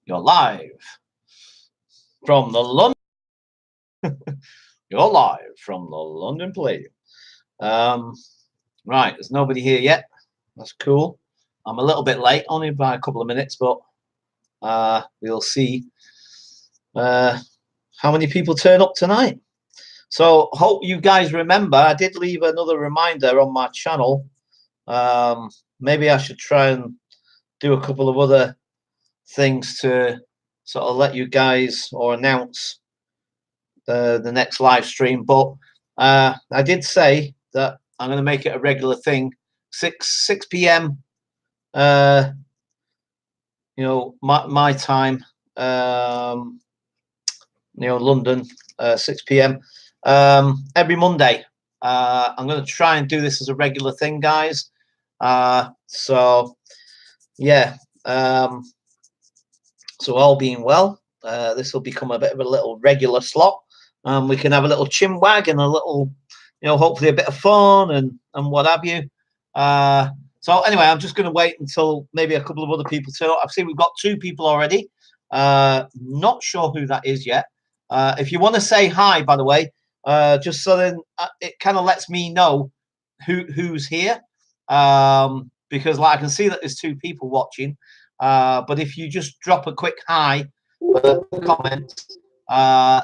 You're live from the London. You're live from the London Palladium. Right, there's nobody here yet. That's cool. I'm a little bit late, only by a couple of minutes, but we'll see how many people turn up tonight. So hope you guys remember. I did leave another reminder on my channel. Maybe I should try and do a couple of other things to sort of let you guys or announce the next live stream. But I did say that I'm going to make it a regular thing. 6 p.m. You know, my time. You know, London, 6 p.m. Every Monday. I'm going to try and do this as a regular thing, guys. So yeah. So all being well, this will become a bit of a little regular slot. We can have a little chin wag and a little, you know, hopefully a bit of fun and what have you. So anyway, I'm just going to wait until maybe a couple of other people turn up. I've seen we've got 2 people already. Not sure who that is yet. If you want to say hi, by the way, just so then it kind of lets me know who's here. Because like I can see that there's 2 people watching. But if you just drop a quick hi comment,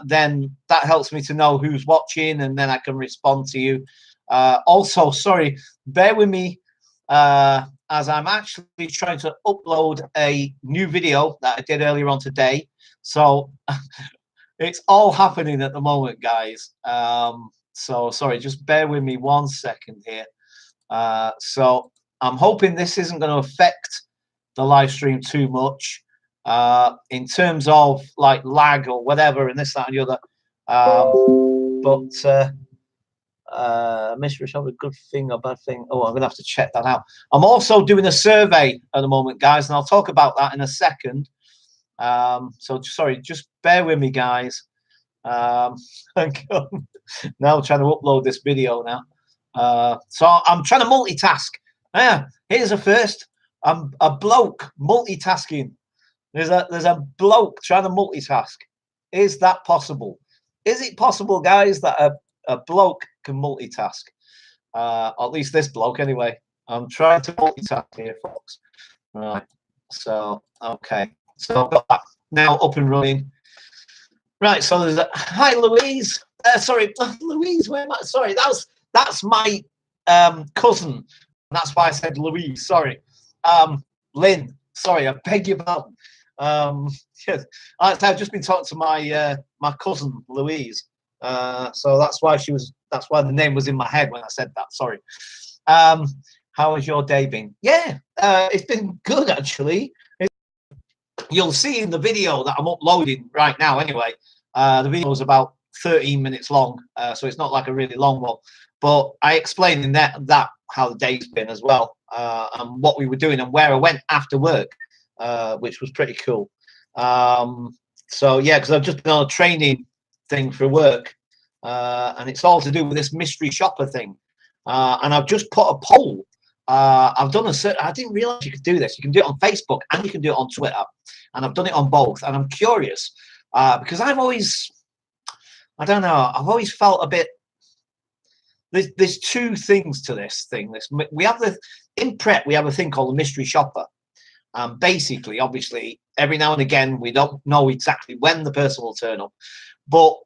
then that helps me to know who's watching, and then I can respond to you. Also, sorry, bear with me as I'm actually trying to upload a new video that I did earlier on today. So it's all happening at the moment, guys. So sorry, just bear with me 1 second here. So I'm hoping this isn't going to affect the live stream too much in terms of like lag or whatever and this, that, and the other. Mystery shop, a good thing or bad thing? Oh, I'm gonna have to check that out. I'm also doing a survey at the moment, guys, and I'll talk about that in a second. So sorry, just bear with me, guys. Now I'm trying to upload this video now. So I'm trying to multitask. Yeah, here's a first. I'm a bloke multitasking. There's a bloke trying to multitask. Is that possible? Is it possible, guys, that a bloke can multitask? Or at least this bloke, anyway. I'm trying to multitask here, folks. Right. So okay. So I've got that now up and running. Right. So there's a hi, Louise. Sorry, Louise. Where am I? Sorry, that's my cousin. That's why I said Louise. Sorry. Lynn, sorry, I beg your pardon. Yes, I've just been talking to my my cousin Louise, so that's why the name was in my head when I said that. Sorry. How has your day been? Yeah, it's been good actually. You'll see in the video that I'm uploading right now. Anyway, the video is about 13 minutes long, so it's not like a really long one. But I explained in that how the day's been as well. And what we were doing and where I went after work, which was pretty cool. So yeah, because I've just been on a training thing for work, and it's all to do with this mystery shopper thing. And I've just put a poll. I've done I didn't realize you could do this. You can do it on Facebook and you can do it on Twitter, and I've done it on both. And I'm curious because I don't know, I've always felt a bit. There's 2 things to this thing. We have in prep we have a thing called a mystery shopper. Basically, obviously, every now and again we don't know exactly when the person will turn up, but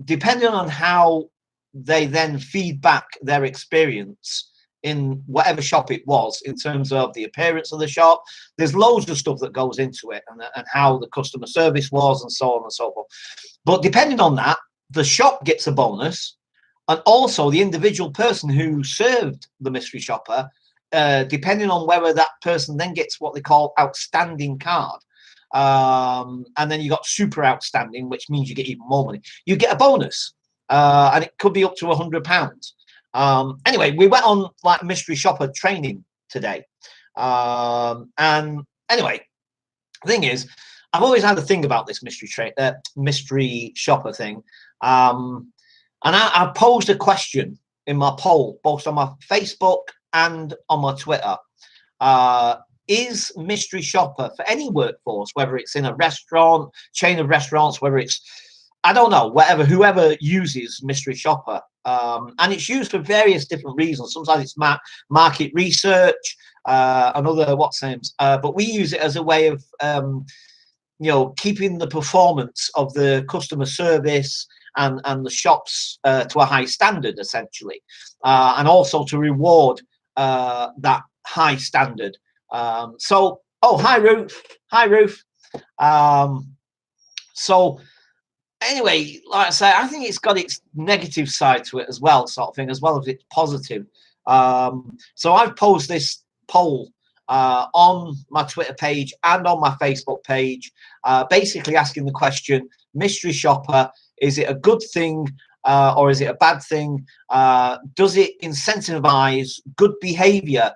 depending on how they then feed back their experience in whatever shop it was, in terms of the appearance of the shop, there's loads of stuff that goes into it, and how the customer service was, and so on and so forth. But depending on that, the shop gets a bonus. And also the individual person who served the mystery shopper, depending on whether that person then gets what they call outstanding card. And then you got super outstanding, which means you get even more money. You get a bonus, and it could be up to £100. Anyway, we went on like mystery shopper training today. And anyway, the thing is, I've always had a thing about this mystery shopper thing. And I posed a question in my poll, both on my Facebook and on my Twitter. is mystery shopper for any workforce, whether it's in a restaurant, chain of restaurants, whether it's, I don't know, whoever uses mystery shopper. And it's used for various different reasons. Sometimes it's market research, another what's names, but we use it as a way of keeping the performance of the customer service and the shops to a high standard, essentially, and also to reward that high standard. So, hi Ruth, so anyway, like I say, I think it's got its negative side to it as well, sort of thing, as well as its positive. So I've posed this poll on my Twitter page and on my Facebook page, basically asking the question: mystery shopper, is it a good thing or is it a bad thing? Does it incentivize good behavior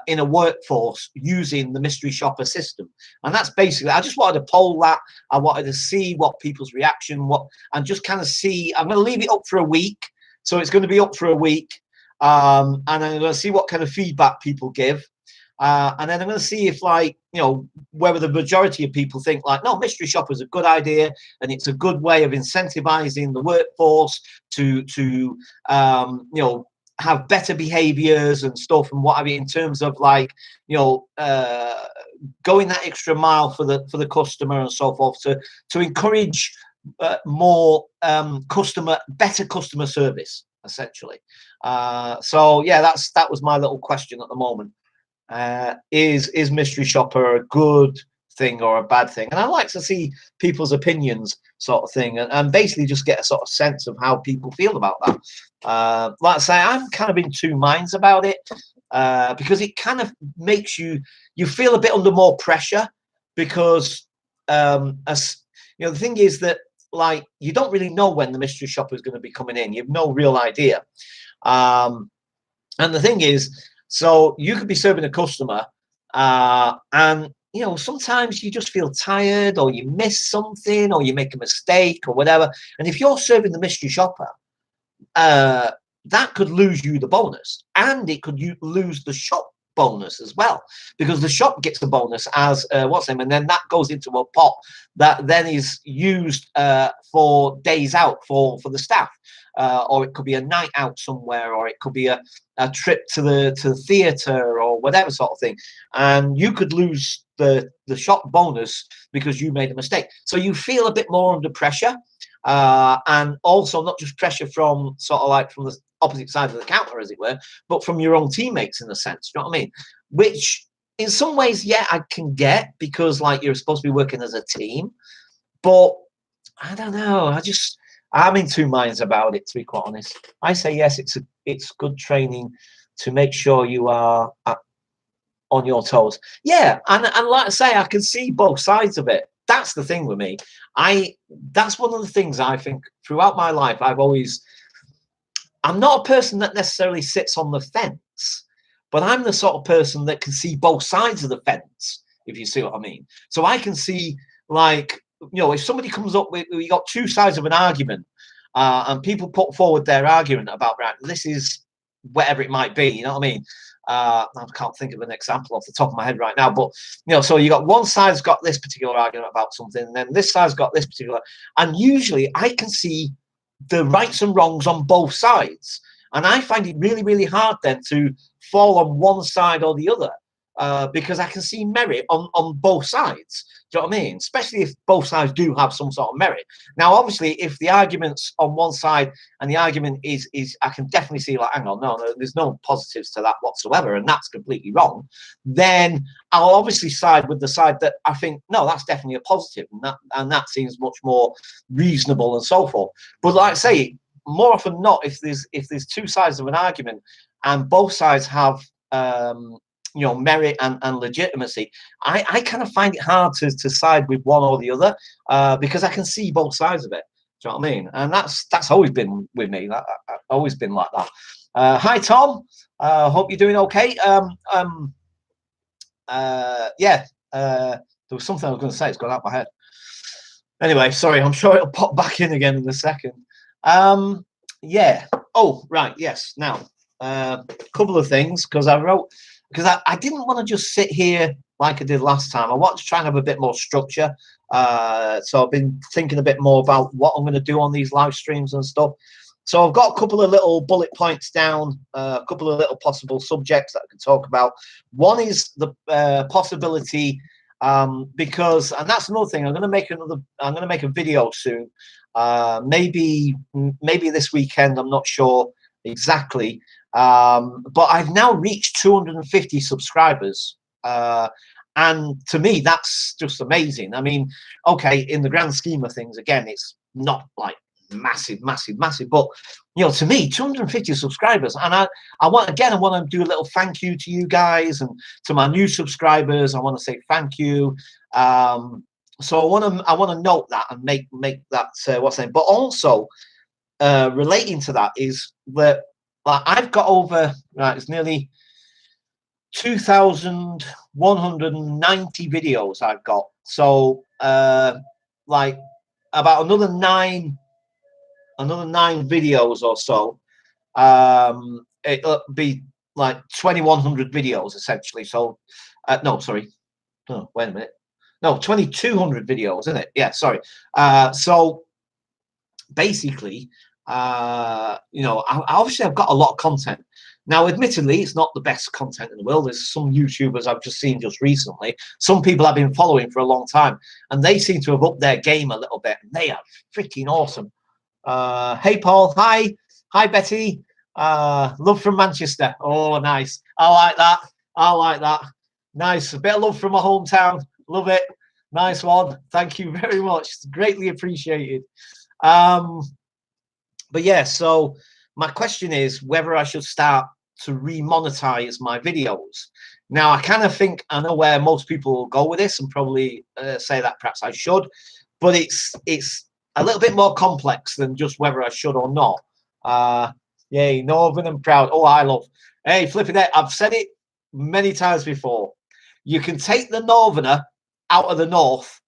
in a workforce using the mystery shopper system? And that's basically, I just wanted to poll that. I wanted to see what people's reaction, and just kind of see. I'm going to leave it up for a week, so it's going to be up for a week, and I'm going to see what kind of feedback people give. And then I'm going to see if, whether the majority of people think no, mystery shopper is a good idea and it's a good way of incentivizing the workforce to have better behaviors and stuff and what have you, in terms of going that extra mile for the customer and so forth, to encourage more better customer service, essentially. So yeah, that was my little question at the moment. Is mystery shopper a good thing or a bad thing? And I like to see people's opinions, sort of thing, and basically just get a sort of sense of how people feel about that. Like I say, I'm kind of in two minds about it, because it kind of makes you feel a bit under more pressure, because the thing is that you don't really know when the mystery shopper is going to be coming in. You have no real idea. And the thing is, so you could be serving a customer, and sometimes you just feel tired, or you miss something, or you make a mistake, or whatever. And if you're serving the mystery shopper, that could lose you the bonus, and it could lose the shop bonus as well, because the shop gets the bonus as and then that goes into a pot that then is used for days out for the staff, or it could be a night out somewhere, or it could be a trip to the theater or whatever sort of thing, and you could lose the shop bonus because you made a mistake. So you feel a bit more under pressure, and also not just pressure from from the opposite side of the counter, as it were, but from your own teammates, in a sense. You know what I mean? Which in some ways, yeah, I can get, because you're supposed to be working as a team, but I don't know. I'm in two minds about it, to be quite honest. I say yes, it's good training to make sure you are on your toes. Yeah, and like I say, I can see both sides of it. That's the thing with me. That's one of the things I think throughout my life. I'm not a person that necessarily sits on the fence, but I'm the sort of person that can see both sides of the fence, if you see what I mean. So I can see, if somebody comes up with, you got two sides of an argument, and people put forward their argument about, right, this is whatever it might be, you know what I mean? I can't think of an example off the top of my head right now, but so you got one side's got this particular argument about something, and then this side's got this particular, and usually I can see the rights and wrongs on both sides, and I find it really, really hard then to fall on one side or the other, because I can see merit on both sides. Do you know what I mean? Especially if both sides do have some sort of merit. Now, obviously, if the argument's on one side and the argument is I can definitely see, hang on, no, there's no positives to that whatsoever, and that's completely wrong, then I'll obviously side with the side that I think, no, that's definitely a positive, and that seems much more reasonable and so forth. But like I say, more often than not, if there's two sides of an argument and both sides have merit and legitimacy, I kind of find it hard to side with one or the other, because I can see both sides of it. Do you know what I mean? And that's always been with me. I've always been like that. Hi Tom, hope you're doing okay. Yeah, there was something I was going to say, it's gone out my head. Anyway, sorry, I'm sure it'll pop back in again in a second. Yeah. Oh, right. Yes. Now, a couple of things, because I wrote because I didn't want to just sit here like I did last time. I want to try and have a bit more structure. So I've been thinking a bit more about what I'm going to do on these live streams and stuff. So I've got a couple of little bullet points down, a couple of little possible subjects that I can talk about. One is the possibility, because, and that's another thing. I'm going to make a video soon. Maybe this weekend. I'm not sure exactly. But I've now reached 250 subscribers. And to me, that's just amazing. I mean, okay, in the grand scheme of things, again, it's not like massive, but you know, to me, 250 subscribers, and I want to do a little thank you to you guys and to my new subscribers. I want to say thank you. So I want to note that and make that what's name. But also relating to that is that I've got over it's nearly 2,190 videos I've got. So like about another nine videos or so. It'll be like 2,100 videos essentially. So no, sorry. Oh, wait a minute. No, 2,200 videos, isn't it? Yeah, sorry. So basically, you know, obviously I've got a lot of content. Now, admittedly, it's not the best content in the world. There's some YouTubers I've just seen just recently. Some people I've been following for a long time, and they seem to have upped their game a little bit. And they are freaking awesome. Hey, Paul. Hi. Hi, Betty. Love from Manchester. Oh, nice. I like that. I like that. Nice. A bit of love from my hometown. Love it. Nice one. Thank you very much. It's greatly appreciated. But yeah, so my question is whether I should start to remonetize my videos. Now, I kind of think I know where most people will go with this and probably say that perhaps I should, but it's a little bit more complex than just whether I should or not. Yay, Northern and proud. Oh, I love. Hey, flipping it. I've said it many times before. You can take the Northerner out of the North,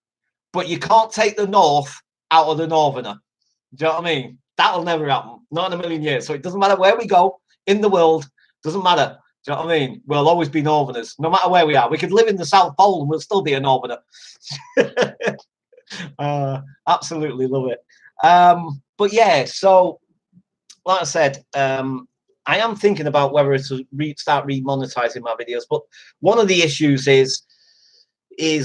but you can't take the North out of the Northerner. Do you know what I mean? That'll never happen. Not in a million years. So it doesn't matter where we go in the world. Doesn't matter. Do you know what I mean? We'll always be Northerners, no matter where we are. We could live in the South Pole and we'll still be a Northerner. Absolutely love it. But yeah, so like I said, I am thinking about whether to start remonetizing my videos. But one of the issues is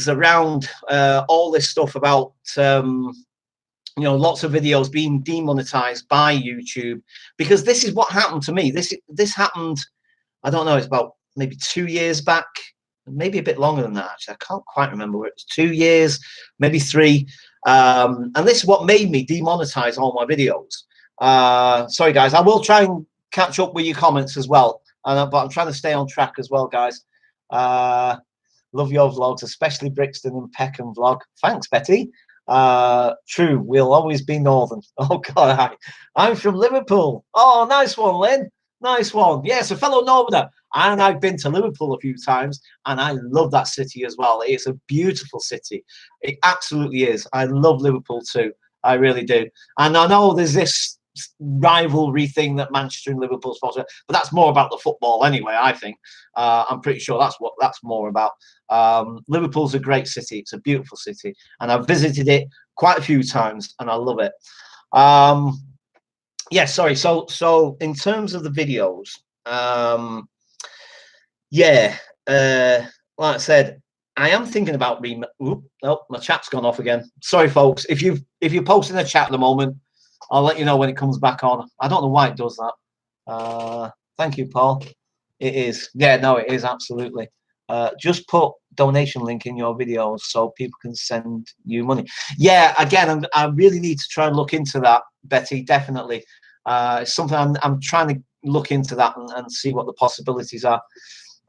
around all this stuff about you know, lots of videos being demonetized by YouTube, because this is what happened to me. This happened, I don't know, it's about maybe 2 years back, maybe a bit longer than that, actually. I can't quite remember. It was 2 years, maybe 3. And this is what made me demonetize all my videos. Sorry, guys. I will try and catch up with your comments as well. But I'm trying to stay on track as well, guys. Love your vlogs, especially Brixton and Peckham vlog. Thanks, Betty. True, we'll always be Northern. Oh God, I'm from Liverpool. Oh, nice one, Lynn. Nice one. Yes, a fellow Northerner. And I've been to Liverpool a few times, and I love that city as well. It's a beautiful city. It absolutely is. I love Liverpool too. I really do. And I know there's this rivalry thing that Manchester and Liverpool sponsor, but that's more about the football anyway. I think I'm pretty sure that's what that's more about. Liverpool's a great city. It's a beautiful city, and I've visited it quite a few times, and I love it. Yeah, sorry. So in terms of the videos, yeah, like I said, I am thinking about oh, my chat's gone off again. Sorry, folks. If you're posting a chat at the moment, I'll let you know when it comes back on. I don't know why it does that. Thank you, Paul. It is. Yeah, no, it is absolutely. Just put donation link in your videos so people can send you money. Yeah, again, I really need to try and look into that, Betty. Definitely, it's something I'm trying to look into that and see what the possibilities are.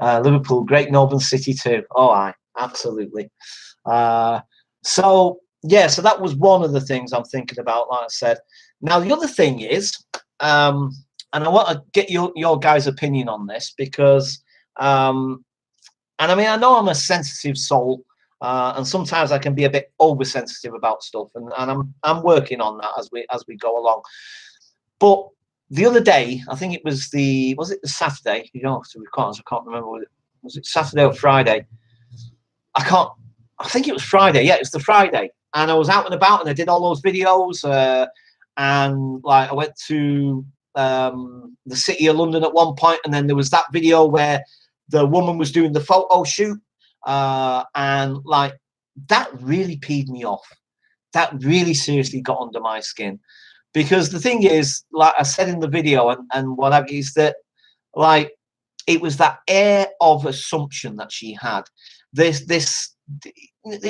Liverpool, great northern city too. Oh, I absolutely. So yeah, so that was one of the things I'm thinking about. Like I said, now the other thing is, and I want to get your guys' opinion on this because. And I mean, I know I'm a sensitive soul, and sometimes I can be a bit oversensitive about stuff, and I'm working on that as we go along. But the other day, I think it was the Saturday. You know, I can't remember was it Saturday or Friday? I think it was Friday. Yeah, it was the Friday. And I was out and about and I did all those videos. And like I went to the city of London at one point, and then there was that video where the woman was doing the photo shoot. And like that really peed me off. That really seriously got under my skin. Because the thing is, like I said in the video and whatever, is that like it was that air of assumption that she had. The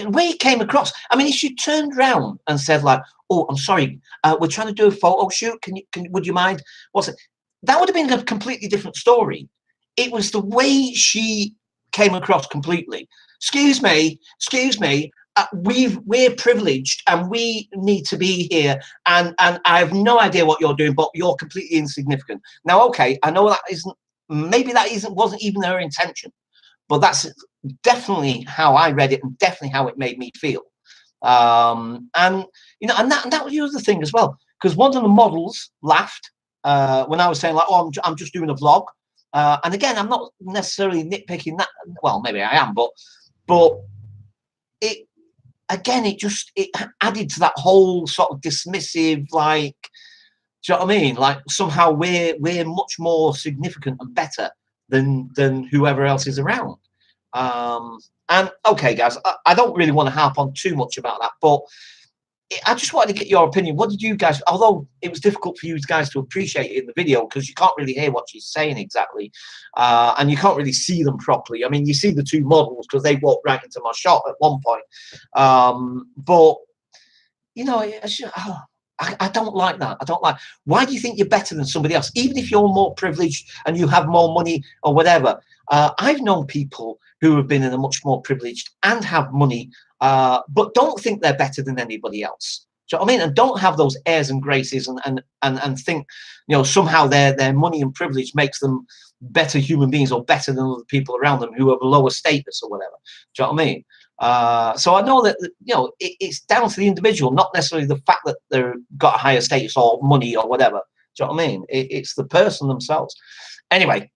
way it came across. I mean, if she turned around and said like, "Oh, I'm sorry, we're trying to do a photo shoot. Would you mind? What's it?" That would have been a completely different story. It was the way she came across completely. Excuse me, excuse me. We're privileged and we need to be here. And I have no idea what you're doing, but you're completely insignificant. Now, okay, I know that isn't. Maybe that wasn't even her intention, but that's definitely how I read it and definitely how it made me feel. And you know, and that was the other thing as well, because one of the models laughed when I was saying like, "Oh, I'm just doing a vlog," and again, I'm not necessarily nitpicking that. Well, maybe I am, but it again, it added to that whole sort of dismissive, like, do you know what I mean? Like somehow we're much more significant and better than whoever else is around. And okay, guys, I don't really want to harp on too much about that, but I just wanted to get your opinion. What did you guys, although it was difficult for you guys to appreciate it in the video because you can't really hear what she's saying exactly, and you can't really see them properly. I mean, you see the two models because they walked right into my shot at one point. But, you know, I don't like that. I don't like. Why do you think you're better than somebody else? Even if you're more privileged and you have more money or whatever. I've known people who have been in a much more privileged and have money, but don't think they're better than anybody else. Do you know what I mean? And don't have those airs and graces and think, you know, somehow their money and privilege makes them better human beings or better than other people around them who have a lower status or whatever. Do you know what I mean? So I know that, you know, it's down to the individual, not necessarily the fact that they've got a higher status or money or whatever. Do you know what I mean? It's the person themselves. Anyway,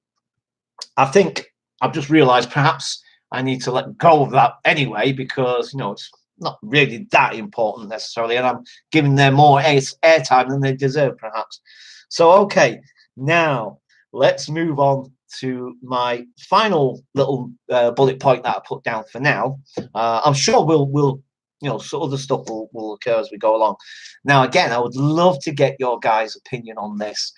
I think I've just realized perhaps I need to let go of that anyway, because, you know, it's not really that important necessarily, and I'm giving them more airtime than they deserve perhaps. So, okay, now let's move on to my final little bullet point that I put down for now. I'm sure we'll you know, so other stuff will occur as we go along. Now, again, I would love to get your guys' opinion on this.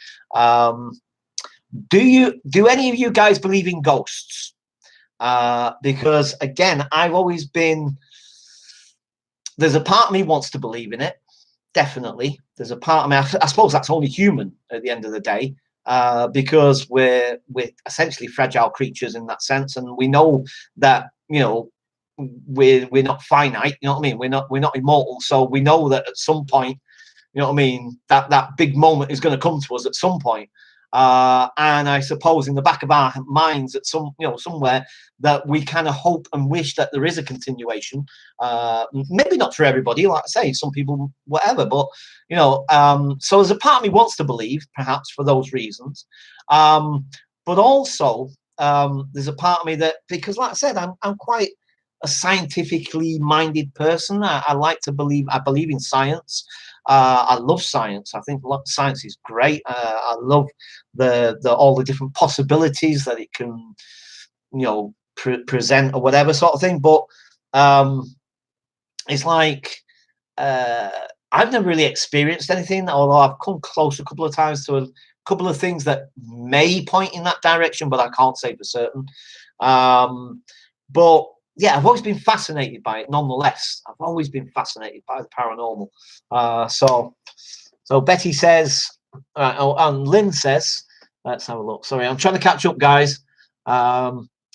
Do any of you guys believe in ghosts? Because again, I've always been. There's a part of me wants to believe in it. Definitely, there's a part of me. I suppose that's only human at the end of the day. Because we're essentially fragile creatures in that sense, and we know that, you know, we're not finite. You know what I mean? We're not immortal, so we know that at some point, you know what I mean, that big moment is going to come to us at some point. And I suppose in the back of our minds, at somewhere, that we kind of hope and wish that there is a continuation. Maybe not for everybody, like I say, some people, whatever, but, you know, so there's a part of me wants to believe, perhaps for those reasons. But also, there's a part of me that, because like I said, I'm quite a scientifically minded person. I like to believe, I believe in science. I love science. I think science is great. I love all the different possibilities that it can, you know, present or whatever sort of thing. But it's like I've never really experienced anything, although I've come close a couple of times to a couple of things that may point in that direction, but I can't say for certain. But yeah, I've always been fascinated by it. Nonetheless, I've always been fascinated by the paranormal. So Betty says, and Lynn says, let's have a look. Sorry, I'm trying to catch up, guys.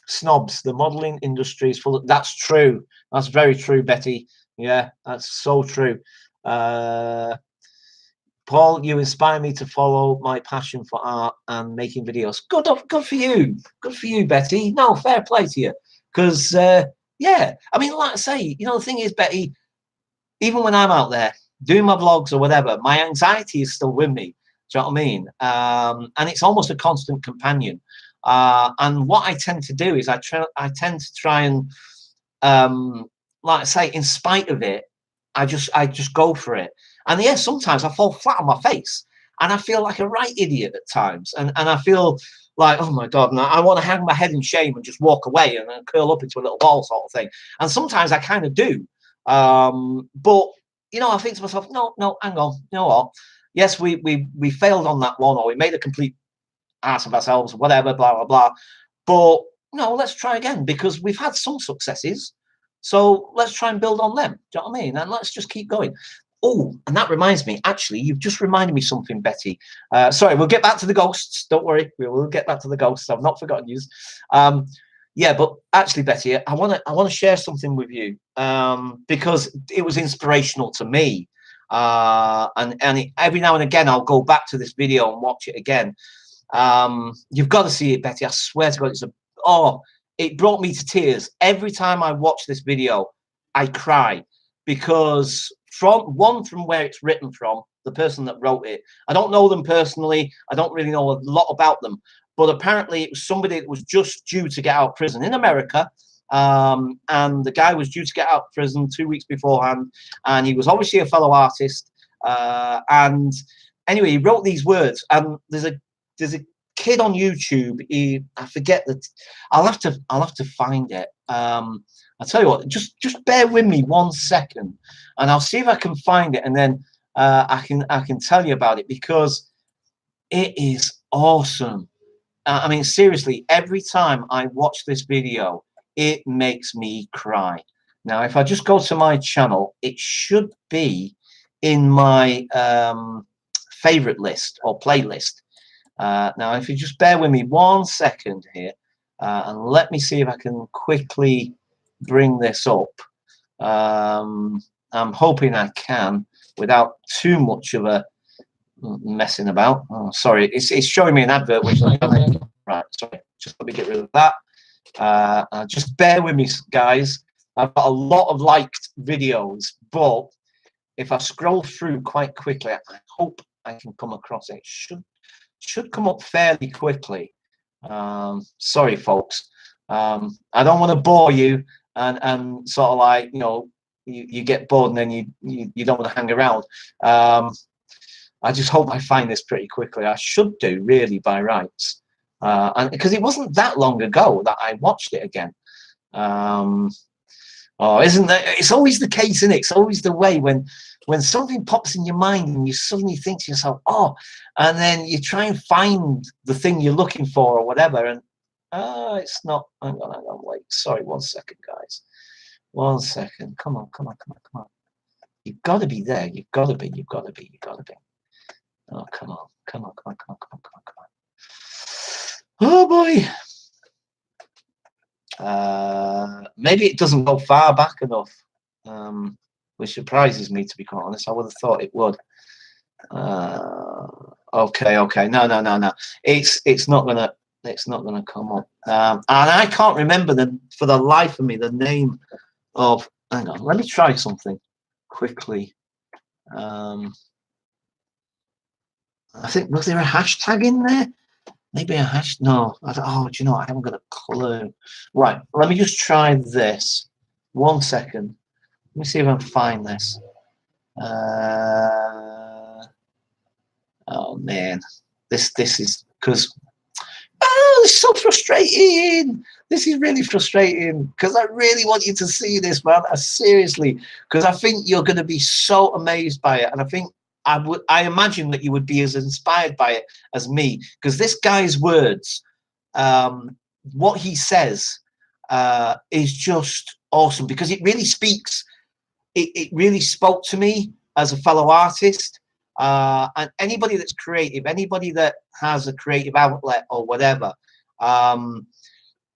Snobs, the modeling industry is full of. That's true. That's very true, Betty. Yeah, that's so true. Paul, you inspire me to follow my passion for art and making videos. Good for you. Good for you, Betty. No, fair play to you. Because, yeah, I mean, like I say, you know, the thing is, Betty, even when I'm out there doing my vlogs or whatever, my anxiety is still with me. Do you know what I mean? And it's almost a constant companion. And what I tend to do is I tend to try and like I say, in spite of it, I just go for it. And yeah, sometimes I fall flat on my face and I feel like a right idiot at times. And I feel like, oh my God, and I want to hang my head in shame and just walk away and then curl up into a little ball sort of thing. And sometimes I kind of do. But, you know, I think to myself, no, hang on, you know what? Yes, we failed on that one, or we made a complete ass of ourselves, whatever, blah, blah, blah. But no, let's try again because we've had some successes. So let's try and build on them. Do you know what I mean? And let's just keep going. Oh, and that reminds me, actually, you've just reminded me something, Betty. Sorry, we'll get back to the ghosts. Don't worry, we will get back to the ghosts. I've not forgotten you. Yeah, but actually, Betty, I want to share something with you because it was inspirational to me. Every now and again, I'll go back to this video and watch it again. You've got to see it, Betty. I swear to God, it brought me to tears. Every time I watch this video, I cry because from where it's written from, the person that wrote it. I don't know them personally. I don't really know a lot about them, but apparently it was somebody that was just due to get out of prison in America. And the guy was due to get out of prison 2 weeks beforehand, and he was obviously a fellow artist. And anyway, he wrote these words, and there's a kid on YouTube. I forget that. I'll have to find it. I'll tell you what. Just bear with me 1 second, and I'll see if I can find it, and then I can tell you about it because it is awesome. I mean, seriously, every time I watch this video, it makes me cry. Now, if I just go to my channel, it should be in my favorite list or playlist. Now, if you just bear with me 1 second here, and let me see if I can quickly bring this up. I'm hoping I can without too much of a messing about. Oh, sorry, it's showing me an advert. Which right, sorry, just let me get rid of that. Just bear with me, guys. I've got a lot of liked videos, but if I scroll through quite quickly, I hope I can come across it. It should come up fairly quickly. Sorry, folks. I don't want to bore you and sort of like, you know, you get bored and then you don't want to hang around. I just hope I find this pretty quickly. I should do, really, by rights. And because it wasn't that long ago that I watched it again. Oh, isn't that? It's always the case, isn't it? It's always the way when something pops in your mind and you suddenly think to yourself, oh, and then you try and find the thing you're looking for or whatever, and it's not. Hang on, wait. Sorry, 1 second, guys. 1 second. Come on. You've got to be there. You've got to be. Oh, come on. Oh boy. Maybe it doesn't go far back enough, which surprises me, to be quite honest. I would have thought it would. Okay. No. It's not gonna come up. And I can't remember for the life of me the name of. Hang on, let me try something quickly. I think, was there a hashtag in there? Maybe a hash. No. Oh, do you know what? I haven't got a clue. Right. Let me just try this. 1 second. Let me see if I can find this. Oh man, this is because. Oh, it's so frustrating. This is really frustrating because I really want you to see this, man. Seriously, because I think you're going to be so amazed by it, and I think I imagine that you would be as inspired by it as me, because this guy's words, what he says, is just awesome, because it really speaks. It really spoke to me as a fellow artist, and anybody that's creative, anybody that has a creative outlet or whatever.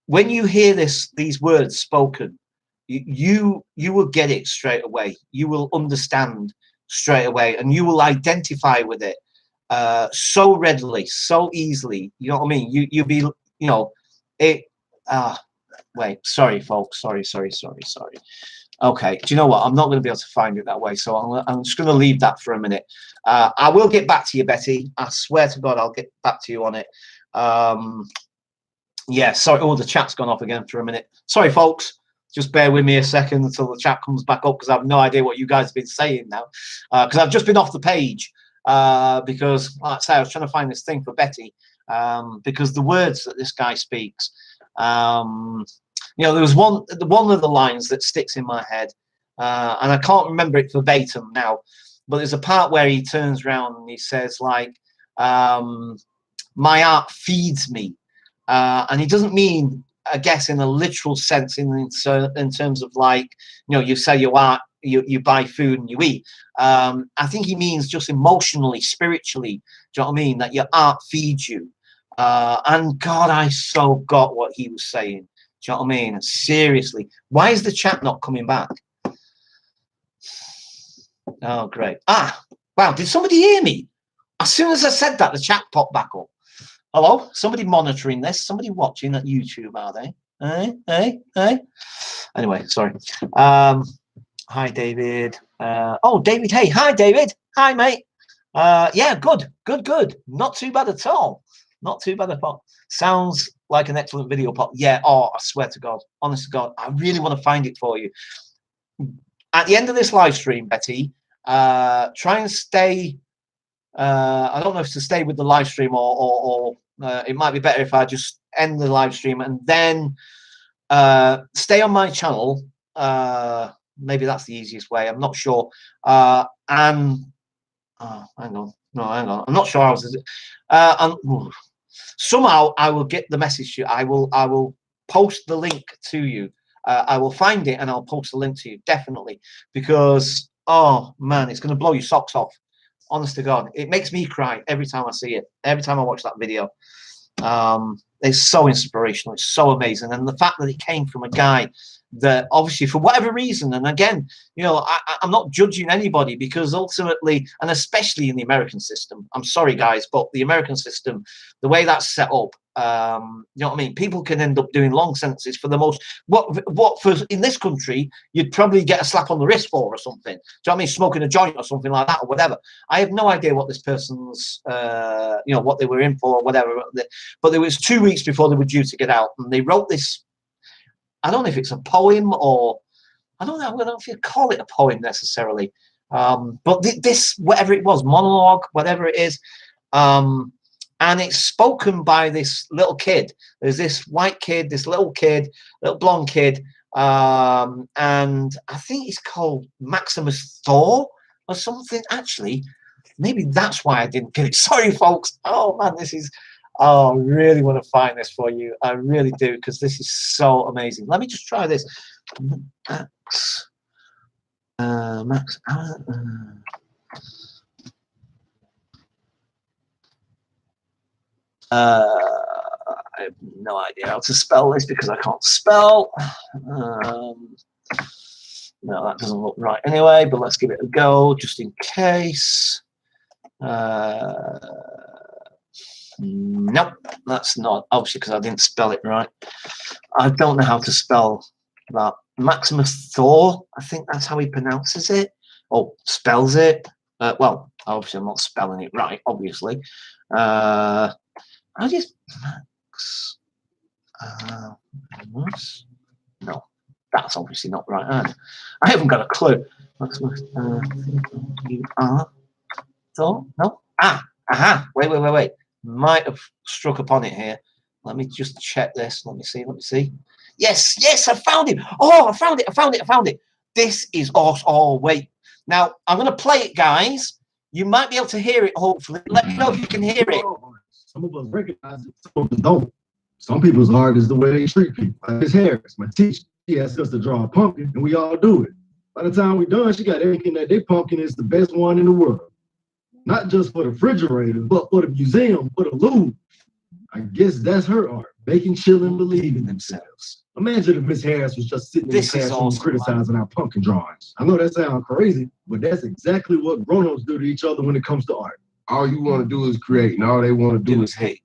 When you hear these words spoken, you will get it straight away. You will understand straight away, and you will identify with it so readily, so easily. You know what I mean? You'll be, you know, it. Wait, sorry, folks. Sorry. Okay, do you know what? I'm not going to be able to find it that way, so I'm just going to leave that for a minute. I will get back to you, Betty. I swear to God, I'll get back to you on it. Yeah, sorry. Oh, the chat's gone off again for a minute. Sorry, folks. Just bear with me a second until the chat comes back up, because I have no idea what you guys have been saying now. Because I've just been off the page because, like I say, I was trying to find this thing for Betty, because the words that this guy speaks, you know, there was one of the lines that sticks in my head, and I can't remember it verbatim now, but there's a part where he turns around and he says, like, my art feeds me. And he doesn't mean, I guess, in a literal sense, in terms of, like, you know, you sell your art, you buy food and you eat. I think he means just emotionally, spiritually. Do you know what I mean? That your art feeds you. And God, I so got what he was saying. Do you know what I mean? Seriously, why is the chat not coming back? Oh, great. Ah, wow. Did somebody hear me? As soon as I said that, the chat popped back up. Hello? Somebody monitoring this? Somebody watching at YouTube, are they? Hey? Anyway, sorry. Hi, David. Oh, David, hey. Hi, David. Hi, mate. Yeah, good. Not too bad at all. Not too bad at all. Sounds like an excellent video pop. Yeah, oh, I swear to God. Honest to God, I really want to find it for you. At the end of this live stream, Betty, try and stay... I don't know if to stay with the live stream or it might be better if I just end the live stream and then stay on my channel. Maybe that's the easiest way. I'm not sure. And hang on. No, hang on. I'm not sure how to. And somehow I will get the message to you. I will post the link to you. I will find it and I'll post the link to you, definitely, because oh man, it's going to blow your socks off. Honest to God, it makes me cry every time I see it. Every time I watch that video, it's so inspirational. It's so amazing, and the fact that it came from a guy that obviously, for whatever reason, and again, you know, I'm not judging anybody, because ultimately, and especially in the American system, I'm sorry guys, but the American system, the way that's set up, you know what I mean, people can end up doing long sentences for the most, what for in this country you'd probably get a slap on the wrist for or something. Do you know what I mean? Smoking a joint or something like that, or whatever. I have no idea what this person's you know, what they were in for or whatever, but there was 2 weeks before they were due to get out, and they wrote this, I don't know if it's a poem or I don't know if you call it a poem necessarily, but this, whatever it was, monologue, whatever it is, and it's spoken by this little kid. There's this white kid, this little blonde kid, and I think he's called Maximus Thor or something. Actually, maybe that's why I didn't get it. Sorry, folks. Oh man, this is... Oh, I really want to find this for you. I really do, because this is so amazing. Let me just try this. Max. I have no idea how to spell this because I can't spell. No, that doesn't look right anyway, but let's give it a go just in case. Nope, that's not, obviously, because I didn't spell it right. I don't know how to spell that. Maximus Thor, I think that's how he pronounces it, or spells it. Well, obviously I'm not spelling it right, obviously. I just Max, no, that's obviously not right either. I haven't got a clue. Maximus, you are Thor? No? Aha, wait. Might have struck upon it here. Let me just check this. Let me see. Yes, I found it. Oh, I found it. This is awesome. Oh, wait. Now, I'm going to play it, guys. You might be able to hear it, hopefully. Let me know if you can hear it. Some of us recognize it, some of us don't. Some people's art is the way they treat people. Like Miss Harris, my teacher, she asked us to draw a pumpkin, and we all do it. By the time we're done, she got everything that their pumpkin is the best one in the world. Not just for the refrigerator, but for the museum, for the Louvre. I guess that's her art, making children believe in themselves. Imagine if Miss Harris was just sitting in the classroom criticizing our pumpkin drawings. I know that sounds crazy, but that's exactly what grown-ups do to each other when it comes to art. All you want to do is create, and all they want to do is hate.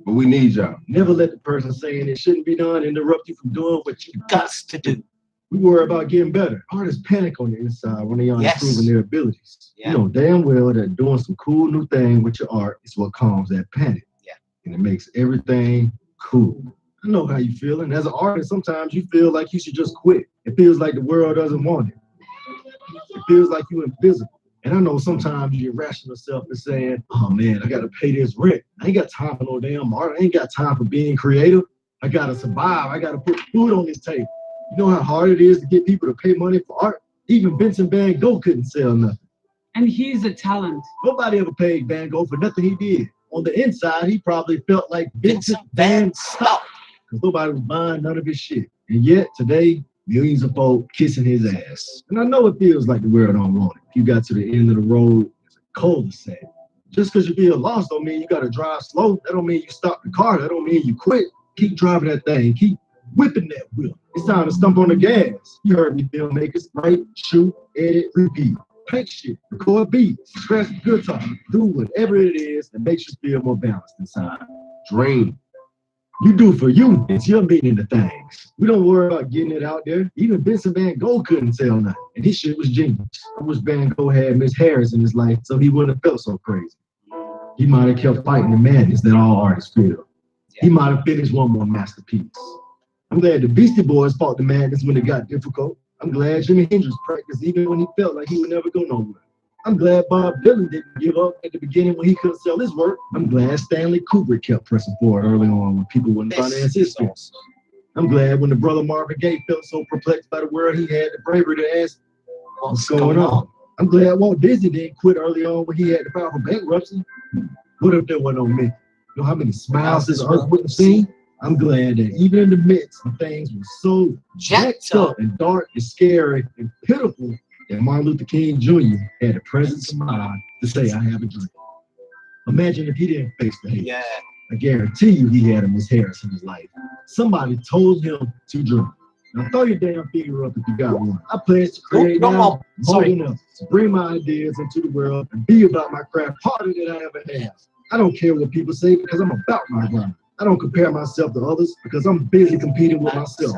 But we need y'all. Never let the person saying it shouldn't be done interrupt you from doing what you got to do. We worry about getting better. Artists panic on the inside when they aren't improving their abilities. Yeah. You know damn well that doing some cool new thing with your art is what calms that panic. Yeah. And it makes everything cool. I know how you feel. And as an artist, sometimes you feel like you should just quit. It feels like the world doesn't want it. It feels like you're invisible. And I know sometimes you ration yourself and saying, oh man, I gotta pay this rent. I ain't got time for no damn art. I ain't got time for being creative. I gotta survive. I gotta put food on this table. You know how hard it is to get people to pay money for art? Even Vincent Van Gogh couldn't sell nothing. And he's a talent. Nobody ever paid Van Gogh for nothing he did. On the inside, he probably felt like Vincent Van Stop, because nobody was buying none of his shit. And yet today, millions of folk kissing his ass. And I know it feels like the world don't want it. You got to the end of the road, it's a cul-de-sac. Just because you feel lost don't mean you got to drive slow. That don't mean you stop the car. That don't mean you quit. Keep driving that thing. Keep whipping that wheel. It's time to stump on the gas. You heard me, filmmakers. Write, shoot, edit, repeat. Paint shit, record beats, scratch the guitar, do whatever it is that makes you feel more balanced inside. Dream. You do for you, it's your meaning to things. We don't worry about getting it out there. Even Vincent Van Gogh couldn't sell nothing, and his shit was genius. I wish Van Gogh had Miss Harris in his life so he wouldn't have felt so crazy. He might have kept fighting the madness that all artists feel. He might have finished one more masterpiece. I'm glad the Beastie Boys fought the madness when it got difficult. I'm glad Jimi Hendrix practiced even when he felt like he would never go nowhere. I'm glad Bob Dylan didn't give up at the beginning when he couldn't sell his work. I'm glad Stanley Kubrick kept pressing forward early on when people wouldn't finance his films. I'm glad when the brother Marvin Gaye felt so perplexed by the world, he had the bravery to ask, what's going on? I'm glad Walt Disney didn't quit early on when he had to file for bankruptcy. What if there wasn't no me? You know how many smiles this earth wouldn't have seen? I'm glad that even in the midst of things were so jacked up and dark and scary and pitiful, that Martin Luther King Jr. had the presence of mind to say, I have a dream. Imagine if he didn't face the hate. Yeah. I guarantee you he had a Miss Harris in his life. Somebody told him to dream. Now throw your damn finger up if you got one. I pledge to create now more enough to bring my ideas into the world and be about my craft harder than I ever have. I don't care what people say because I'm about my grind. I don't compare myself to others because I'm busy competing with myself.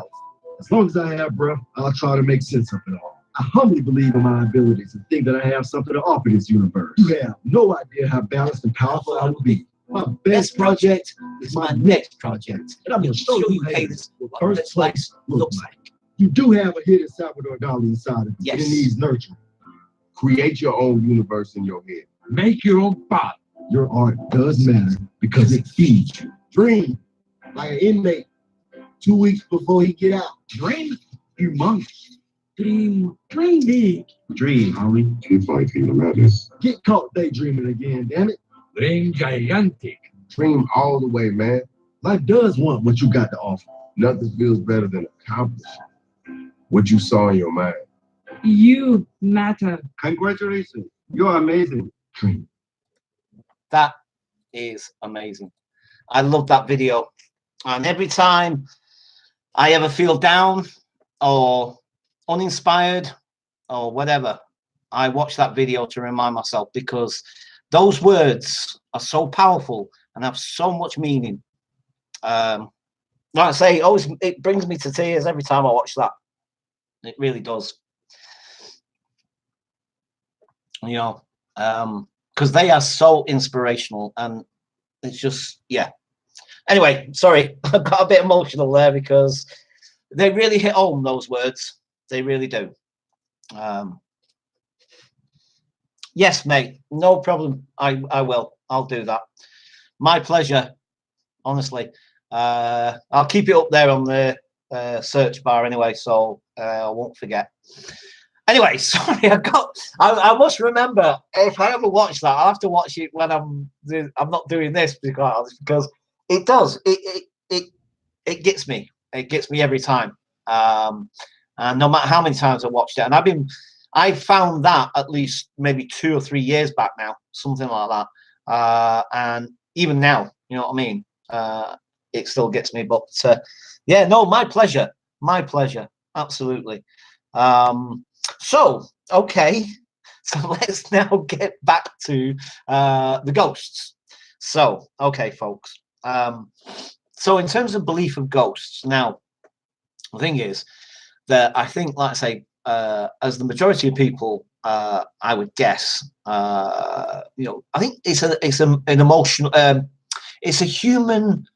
As long as I have breath, I'll try to make sense of it all. I humbly believe in my abilities and think that I have something to offer this universe. You have no idea how balanced and powerful I will be. My best project is my next project. And I'm going to show you haters what first place looks like. You do have a hidden Salvador Dali inside of you. Yes. It needs nurture. Create your own universe in your head. Make your own body. Your art does matter because it feeds you. Dream like an inmate 2 weeks before he get out. Dream humongous. Dream big. Dream, homie. Keep fighting the madness. Get caught daydreaming again, damn it. Dream gigantic. Dream all the way, man. Life does want what you got to offer. Nothing feels better than accomplishing what you saw in your mind. You matter. Congratulations. You're amazing. Dream. That is amazing. I love that video. And every time I ever feel down or uninspired or whatever, I watch that video to remind myself, because those words are so powerful and have so much meaning. Like I say, it brings me to tears every time I watch that. It really does. You know, because they are so inspirational, and it's just, yeah. Anyway, sorry, I got a bit emotional there because they really hit home, those words. They really do. Yes, mate, no problem. I will. I'll do that. My pleasure, honestly. I'll keep it up there on the search bar anyway, so I won't forget. Anyway, sorry, I must remember, if I ever watch that, I'll have to watch it when I'm not doing this, because it does. It gets me. It gets me every time. And no matter how many times I watched it, and I found that at least maybe 2 or 3 years back now, something like that. And even now, you know what I mean? It still gets me. But yeah, no, my pleasure. My pleasure. Absolutely. So, okay. So let's now get back to the ghosts. So, okay, folks. So in terms of belief of ghosts, now, the thing is that I think, like I say, as the majority of people, I would guess, you know, I think it's an emotional, it's a human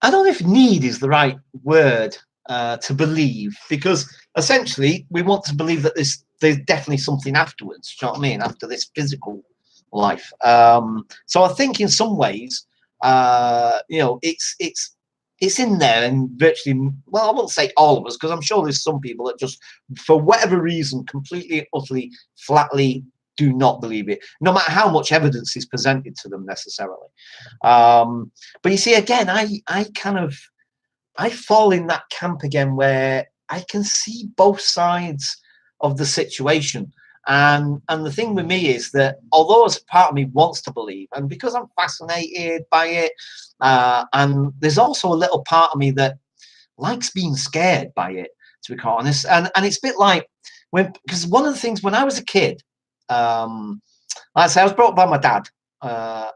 I don't know if need is the right word to believe, because essentially we want to believe that there's definitely something afterwards. Do you know what I mean? After this physical life. So I think in some ways, you know, it's in there, and virtually, well, I won't say all of us, because I'm sure there's some people that just, for whatever reason, completely, utterly, flatly do not believe it, no matter how much evidence is presented to them necessarily. But you see, again, I fall in that camp again where I can see both sides of the situation. And the thing with me is that although as part of me wants to believe, and because I'm fascinated by it, and there's also a little part of me that likes being scared by it, to be quite honest. And it's a bit like because one of the things when I was a kid, like I say, I was brought up by my dad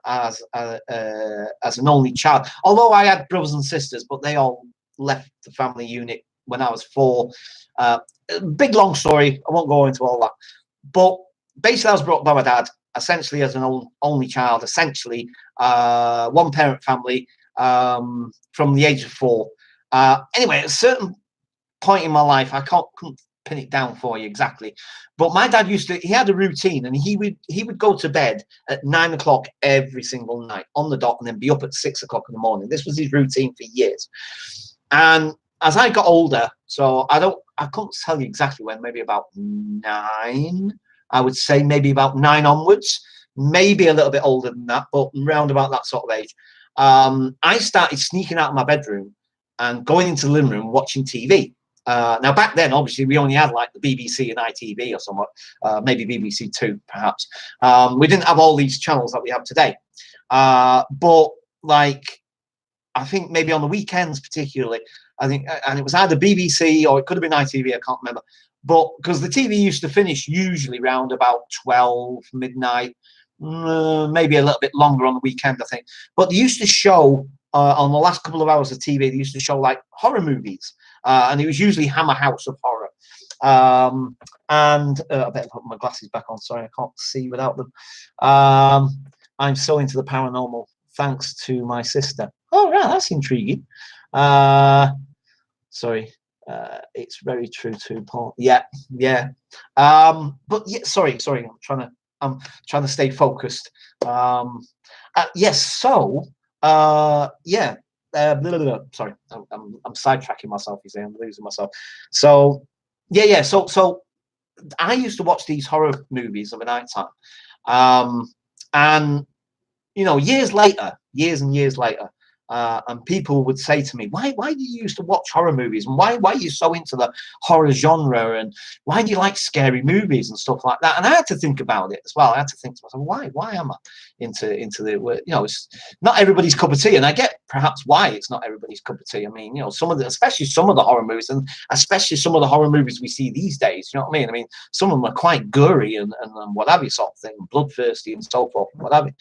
as an only child. Although I had brothers and sisters, but they all left the family unit when I was 4. Big long story. I won't go into all that. But basically, I was brought up by my dad, essentially as an only child, essentially one parent family from the age of 4. Anyway, at a certain point in my life, I couldn't pin it down for you exactly, but my dad he had a routine, and he would go to bed at 9 o'clock every single night on the dot, and then be up at 6 o'clock in the morning. This was his routine for years. And as I got older, so I couldn't tell you exactly when, maybe about 9, I would say maybe about 9 onwards, maybe a little bit older than that, but round about that sort of age. I started sneaking out of my bedroom and going into the living room watching TV. Now, back then, obviously, we only had like the BBC and ITV or somewhat, maybe BBC Two, perhaps. We didn't have all these channels that we have today. But like, I think maybe on the weekends, particularly, I think, and it was either BBC or it could have been ITV, I can't remember. But because the TV used to finish usually round about 12 midnight, maybe a little bit longer on the weekend, I think. But they used to show on the last couple of hours of TV, they used to show like horror movies, and it was usually Hammer House of Horror. And I better put my glasses back on. Sorry, I can't see without them. I'm so into the paranormal, thanks to my sister. Oh, right, that's intriguing. Sorry, it's very true to Paul. Yeah. But yeah, sorry. I'm trying to stay focused. Yes. So, yeah. Blah, blah, blah. Sorry, I'm sidetracking myself. You see, I'm losing myself. So, yeah. So I used to watch these horror movies of a night time, and you know, years and years later, and people would say to me, why do you used to watch horror movies, and why are you so into the horror genre, and why do you like scary movies and stuff like that? And I had to think about it as well. I had to think to myself, why am I into the, you know, it's not everybody's cup of tea, and I get perhaps why it's not everybody's cup of tea. I mean, you know, especially some of the horror movies, and especially some of the horror movies we see these days, you know what I mean? I mean, some of them are quite gory and what have you, sort of thing, bloodthirsty and so forth, what have you.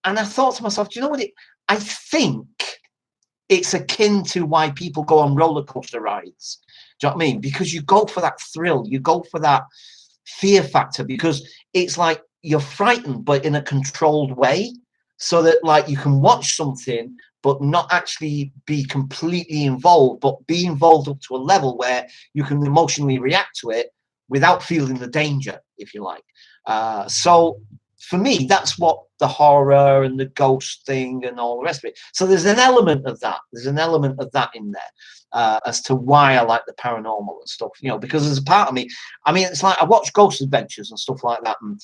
And I thought to myself, do you know what? I think it's akin to why people go on roller coaster rides. Do you know what I mean? Because you go for that thrill, you go for that fear factor, because it's like you're frightened, but in a controlled way, so that like you can watch something, but not actually be completely involved, but be involved up to a level where you can emotionally react to it without feeling the danger, if you like. So for me, that's what the horror and the ghost thing and all the rest of it. So there's an element of that. There's an element of that in there as to why I like the paranormal and stuff, you know, because there's a part of me, I mean, it's like I watch Ghost Adventures and stuff like that. And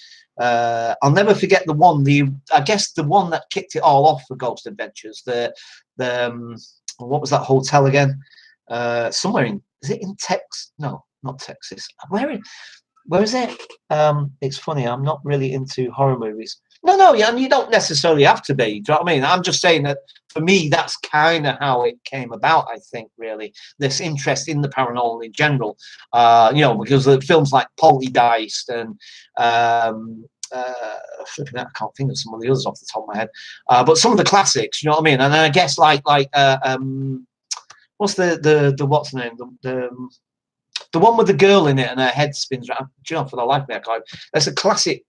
I'll never forget I guess the one that kicked it all off for Ghost Adventures, what was that hotel again? Somewhere is it in Texas? No, not Texas. Where is it? It's funny, I'm not really into horror movies. No, yeah, and you don't necessarily have to be. Do you know what I mean? I'm just saying that for me, that's kind of how it came about, I think, really. This interest in the paranormal in general, you know, because of films like Poltergeist and flipping out, I can't think of some of the others off the top of my head. But some of the classics, you know what I mean? And then I guess like what's the what's the name? The one with the girl in it and her head spins around. Do you know, for the life of me, I can't. That's a classic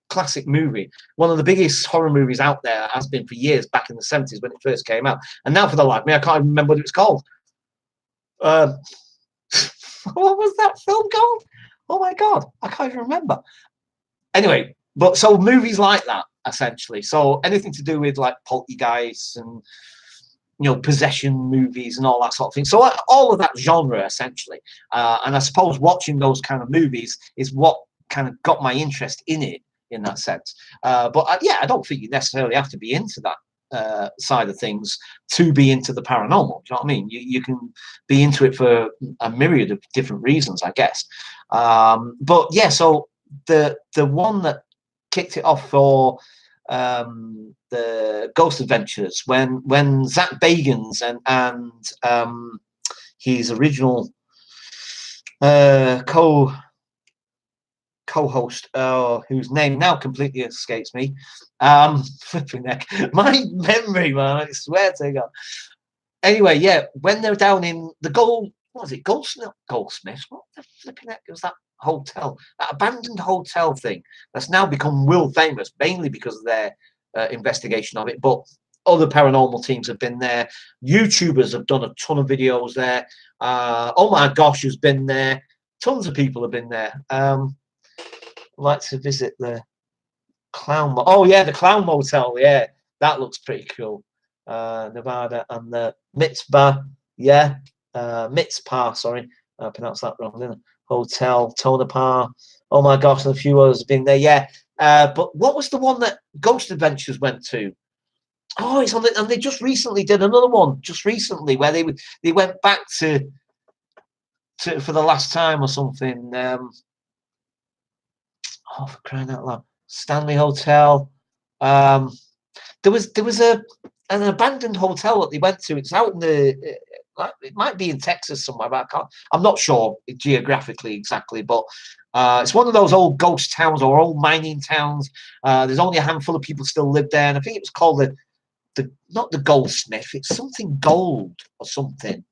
movie. One of the biggest horror movies out there, has been for years, back in the 70s when it first came out. And now, for the life of me, I can't even remember what it was called. What was that film called? Oh my God, I can't even remember. Anyway, but so movies like that, essentially. So anything to do with like poltergeists and, you know, possession movies and all that sort of thing. So all of that genre, essentially. And I suppose watching those kind of movies is what kind of got my interest in it, in that sense. But yeah, I don't think you necessarily have to be into that side of things to be into the paranormal. Do you know what I mean? You can be into it for a myriad of different reasons, I guess. But yeah, so the one that kicked it off for the Ghost Adventures, when Zach Bagans and his original co-host, whose name now completely escapes me, flipping neck, my memory, man, I swear to God. Anyway, yeah, when they're down in the Goldsmith? What the flipping heck was that hotel? That abandoned hotel thing that's now become world famous, mainly because of their investigation of it. But other paranormal teams have been there. YouTubers have done a ton of videos there. Oh my gosh, has been there. Tons of people have been there. I'd like to visit the Clown. Oh yeah, the Clown Motel. Yeah, that looks pretty cool. Nevada and the Mitzpah. Yeah, Mitzpah. Sorry, I pronounced that wrong. Didn't I? Hotel Tonopah. Oh my gosh, and a few others have been there. Yeah, but what was the one that Ghost Adventures went to? Oh, it's on the, and they just recently did another one. Just recently, where they went back to for the last time or something. Oh, for crying out loud! Stanley Hotel. There was an abandoned hotel that they went to. It's out in the. It might be in Texas somewhere, but I'm not sure geographically exactly. But it's one of those old ghost towns or old mining towns. There's only a handful of people still live there, and I think it was called the not the Goldsmith. It's something Gold or something.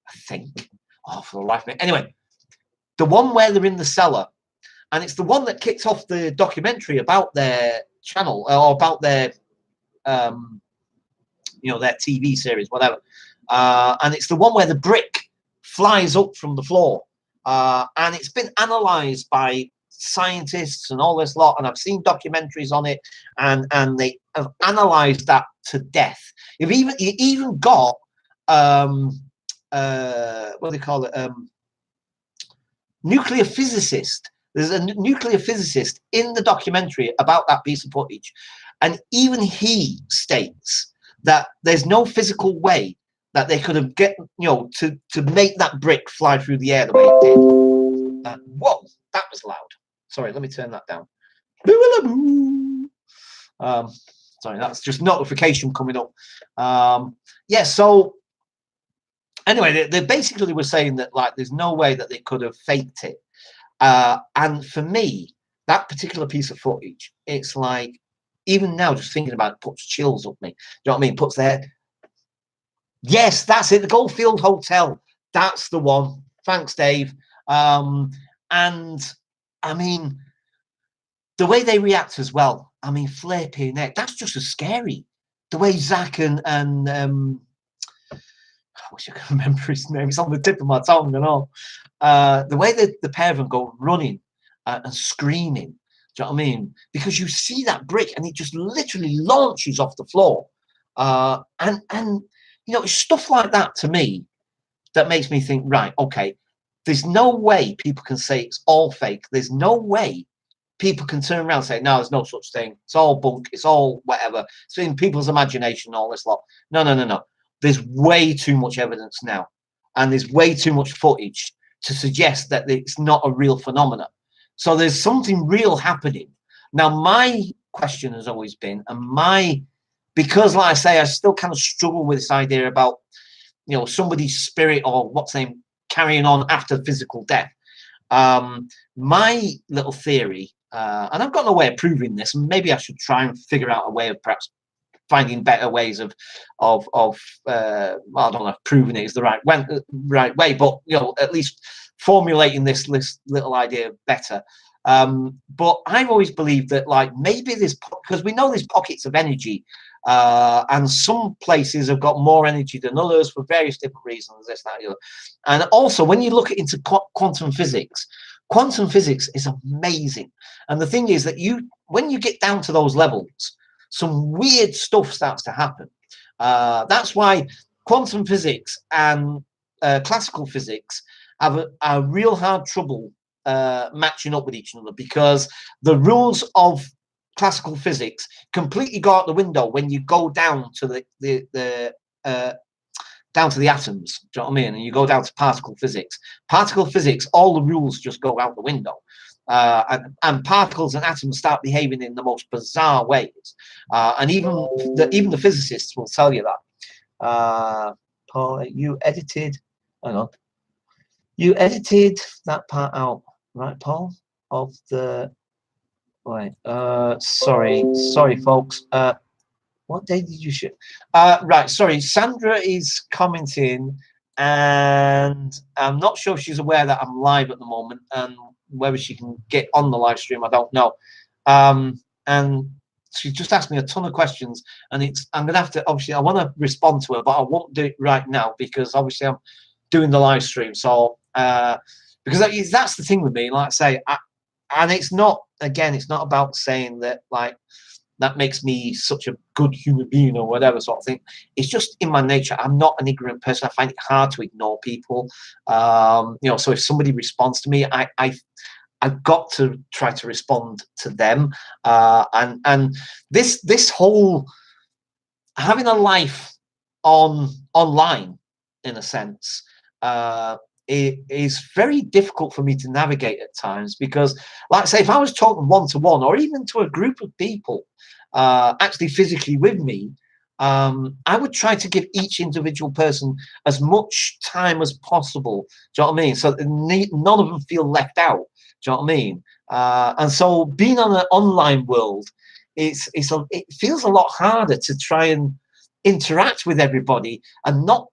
I think. Oh, for the life of me. Anyway, the one where they're in the cellar, and it's the one that kicked off the documentary about their channel or about their you know, their TV series, whatever. And it's the one where the brick flies up from the floor. And it's been analysed by scientists and all this lot. And I've seen documentaries on it, and they have analysed that to death. You even got what do they call it? Nuclear physicist. There's a nuclear physicist in the documentary about that piece of footage, and even he states that there's no physical way that they could have to make that brick fly through the air the way it did. Whoa, that was loud. Sorry, let me turn that down. Sorry, that's just notification coming up. Yeah, so anyway, they basically were saying that like there's no way that they could have faked it. And for me, that particular piece of footage, it's like, even now, just thinking about it puts chills up me. Do you know what I mean? Puts there. Yes, that's it. The Goldfield Hotel. That's the one. Thanks, Dave. And I mean, the way they react as well. I mean, flipping neck. That's just as scary. The way Zach and I wish I could remember his name. It's on the tip of my tongue and all. The way that the pair of them go running and screaming. Do you know what I mean? Because you see that brick and it just literally launches off the floor. And you know, it's stuff like that to me that makes me think, right, okay, there's no way people can say it's all fake. There's no way people can turn around and say, no, there's no such thing. It's all bunk. It's all whatever. It's in people's imagination, all this lot. No. There's way too much evidence now. And there's way too much footage to suggest that it's not a real phenomenon. So there's something real happening. Now, my question has always been, because like I say, I still kind of struggle with this idea about, you know, somebody's spirit or what's name carrying on after physical death. My little theory, and I've got no way of proving this, and maybe I should try and figure out a way of perhaps finding better ways of well, I don't know if proving it is the right way, but you know, at least formulating this little idea better. But I've always believed that, like, maybe this, because we know there's pockets of energy, and some places have got more energy than others for various different reasons, this, that, the other. And also, when you look into quantum physics is amazing. And the thing is that when you get down to those levels, some weird stuff starts to happen. That's why quantum physics and classical physics have a real hard trouble matching up with each other, because the rules of classical physics completely go out the window when you go down to the down to the atoms. Do you know what I mean? And you go down to particle physics. Particle physics, all the rules just go out the window. And particles and atoms start behaving in the most bizarre ways. And even the physicists will tell you that. Paul, you edited, hang on. You edited that part out, right, Paul? Of the, right, sorry, folks. What day did you shoot? Right, sorry, Sandra is commenting, and I'm not sure if she's aware that I'm live at the moment, and whether she can get on the live stream, I don't know. And she just asked me a ton of questions, and I'm gonna have to, obviously, I want to respond to her, but I won't do it right now, because obviously I'm doing the live stream. So because that's the thing with me, like I say, and it's not, again, it's not about saying that, like, that makes me such a good human being or whatever sort of thing. It's just in my nature. I'm not an ignorant person. I find it hard to ignore people. You know, so if somebody responds to me, I've got to try to respond to them. And this whole having a life online, in a sense, it is very difficult for me to navigate at times, because, like I say, if I was talking one-to-one or even to a group of people actually physically with me, I would try to give each individual person as much time as possible. Do you know what I mean? So none of them feel left out. Do you know what I mean? And so being on an online world, it feels a lot harder to try and interact with everybody and not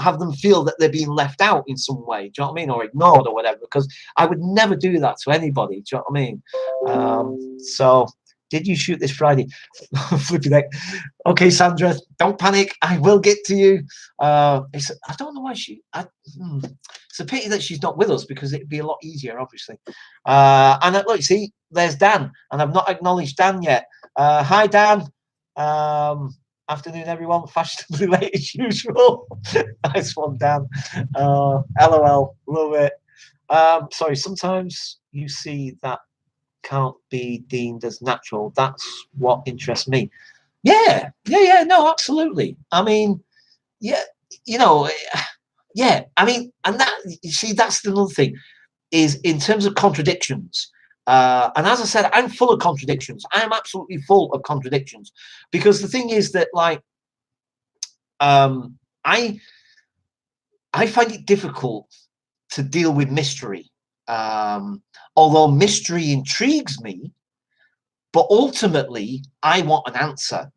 have them feel that they're being left out in some way. Do you know what I mean? Or ignored or whatever, because I would never do that to anybody. Do you know what I mean? So did you shoot this Friday? Flipping heck. Okay, Sandra, don't panic. I will get to you. I don't know why it's a pity that she's not with us, because it'd be a lot easier, obviously. And look, see, there's Dan, and I've not acknowledged Dan yet. Hi, Dan. Afternoon, everyone. Fashionably late as usual. Nice one, Dan. LOL, love it. Sorry, sometimes you see that can't be deemed as natural. That's what interests me. Yeah, no, absolutely. I mean, yeah, yeah. I mean, and that, you see, that's the other thing, is in terms of contradictions. And as I said, I'm full of contradictions. I'm absolutely full of contradictions, because the thing is that, like, I find it difficult to deal with mystery. Although mystery intrigues me, but ultimately I want an answer.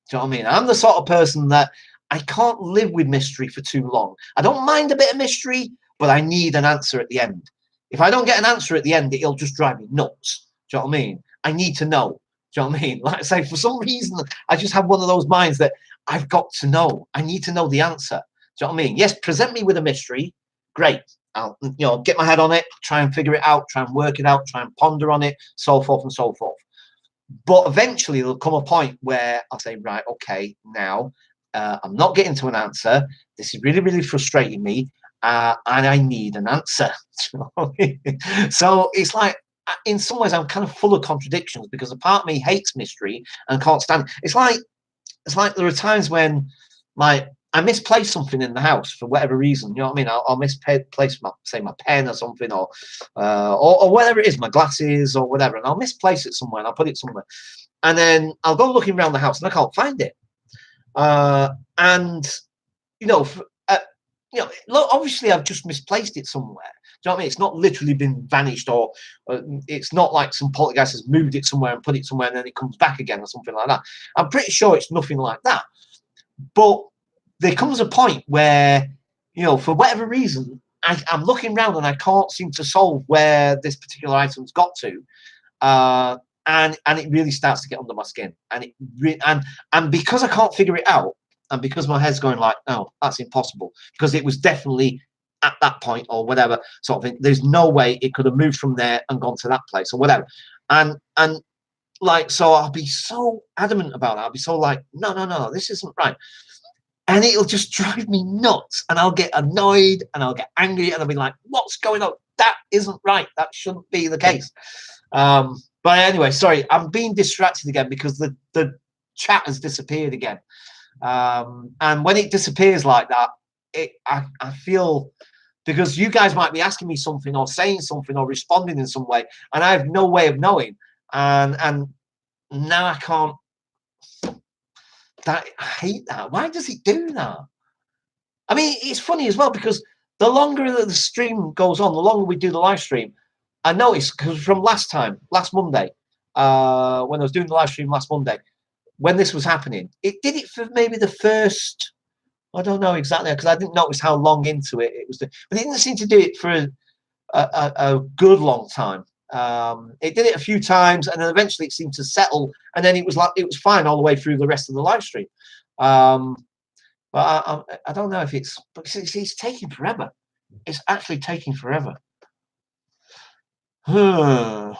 Do you know what I mean? I'm the sort of person that I can't live with mystery for too long. I don't mind a bit of mystery, but I need an answer at the end. If I don't get an answer at the end, it'll just drive me nuts. Do you know what I mean? I need to know. Do you know what I mean? Like I say, for some reason, I just have one of those minds that I've got to know. I need to know the answer. Do you know what I mean? Yes, present me with a mystery. Great. I'll, get my head on it, try and figure it out, try and work it out, try and ponder on it, so forth and so forth. But eventually there'll come a point where I'll say, right, okay, now I'm not getting to an answer. This is really, really frustrating me, and I need an answer. So it's like, in some ways, I'm kind of full of contradictions, because a part of me hates mystery and can't stand. It's like there are times when, like, I misplace something in the house for whatever reason. You know what I mean? I'll misplace my pen or something, or whatever it is, my glasses or whatever, and I'll misplace it somewhere and I'll put it somewhere, and then I'll go looking around the house and I can't find it. And look, obviously I've just misplaced it somewhere. Do you know what I mean? It's not literally been vanished, or it's not like some poltergeist has moved it somewhere and put it somewhere and then it comes back again or something like that. I'm pretty sure it's nothing like that. But there comes a point where, for whatever reason, I'm looking around and I can't seem to solve where this particular item's got to. And it really starts to get under my skin. And because I can't figure it out, and because my head's going like, oh, that's impossible, because it was definitely at that point or whatever sort of thing. There's no way it could have moved from there and gone to that place or whatever. And like, so I'll be so adamant about it. I'll be so like, no, this isn't right. And it'll just drive me nuts. And I'll get annoyed and I'll get angry and I'll be like, what's going on? That isn't right. That shouldn't be the case. But anyway, sorry, I'm being distracted again because the chat has disappeared again. And when it disappears like that, I feel, because you guys might be asking me something or saying something or responding in some way, and I have no way of knowing. And now I can't. I hate that. Why does it do that? I mean, it's funny as well because the longer that the stream goes on, the longer we do the live stream. I noticed, because from last Monday, when I was doing the live stream last Monday, when this was happening, it did it for maybe the first, I don't know exactly, because I didn't notice how long into it was, but it didn't seem to do it for a good long time. It did it a few times, and then eventually it seemed to settle, and then it was fine all the way through the rest of the live stream. But I don't know if it's taking forever. It's actually taking forever. Nope,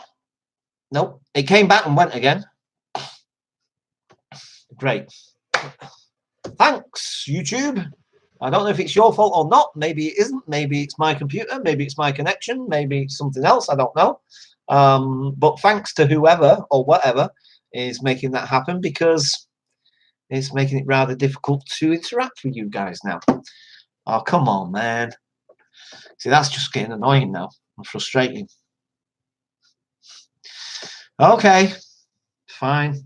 it came back and went again. Great. Thanks, YouTube. I don't know if it's your fault or not. Maybe it isn't. Maybe it's my computer. Maybe it's my connection. Maybe it's something else. I don't know. But thanks to whoever or whatever is making that happen, because it's making it rather difficult to interact with you guys now. Oh, come on, man. See, that's just getting annoying now and frustrating. Okay, fine.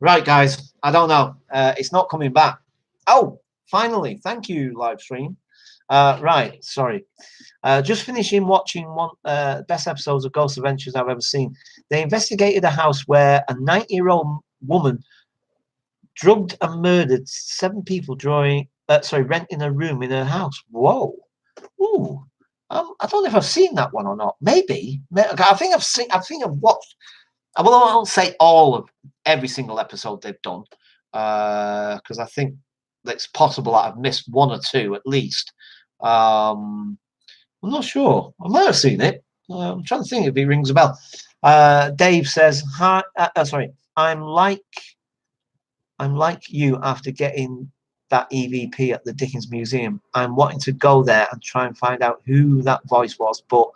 Right, guys, I don't know. It's not coming back. Oh, finally. Thank you, live stream. Right, sorry. Just finishing watching one best episodes of Ghost Adventures I've ever seen. They investigated a house where a 90-year-old woman drugged and murdered 7 people renting a room in her house. Whoa. Ooh. I don't know if I've seen that one or not. Maybe. I think I've watched. Well, I won't say all of every single episode they've done, because I think it's possible that I've missed 1 or 2 at least. I'm not sure. I might have seen it. I'm trying to think if it rings a bell. Dave says, "Hi, sorry. I'm like you after getting that EVP at the Dickens Museum. I'm wanting to go there and try and find out who that voice was, but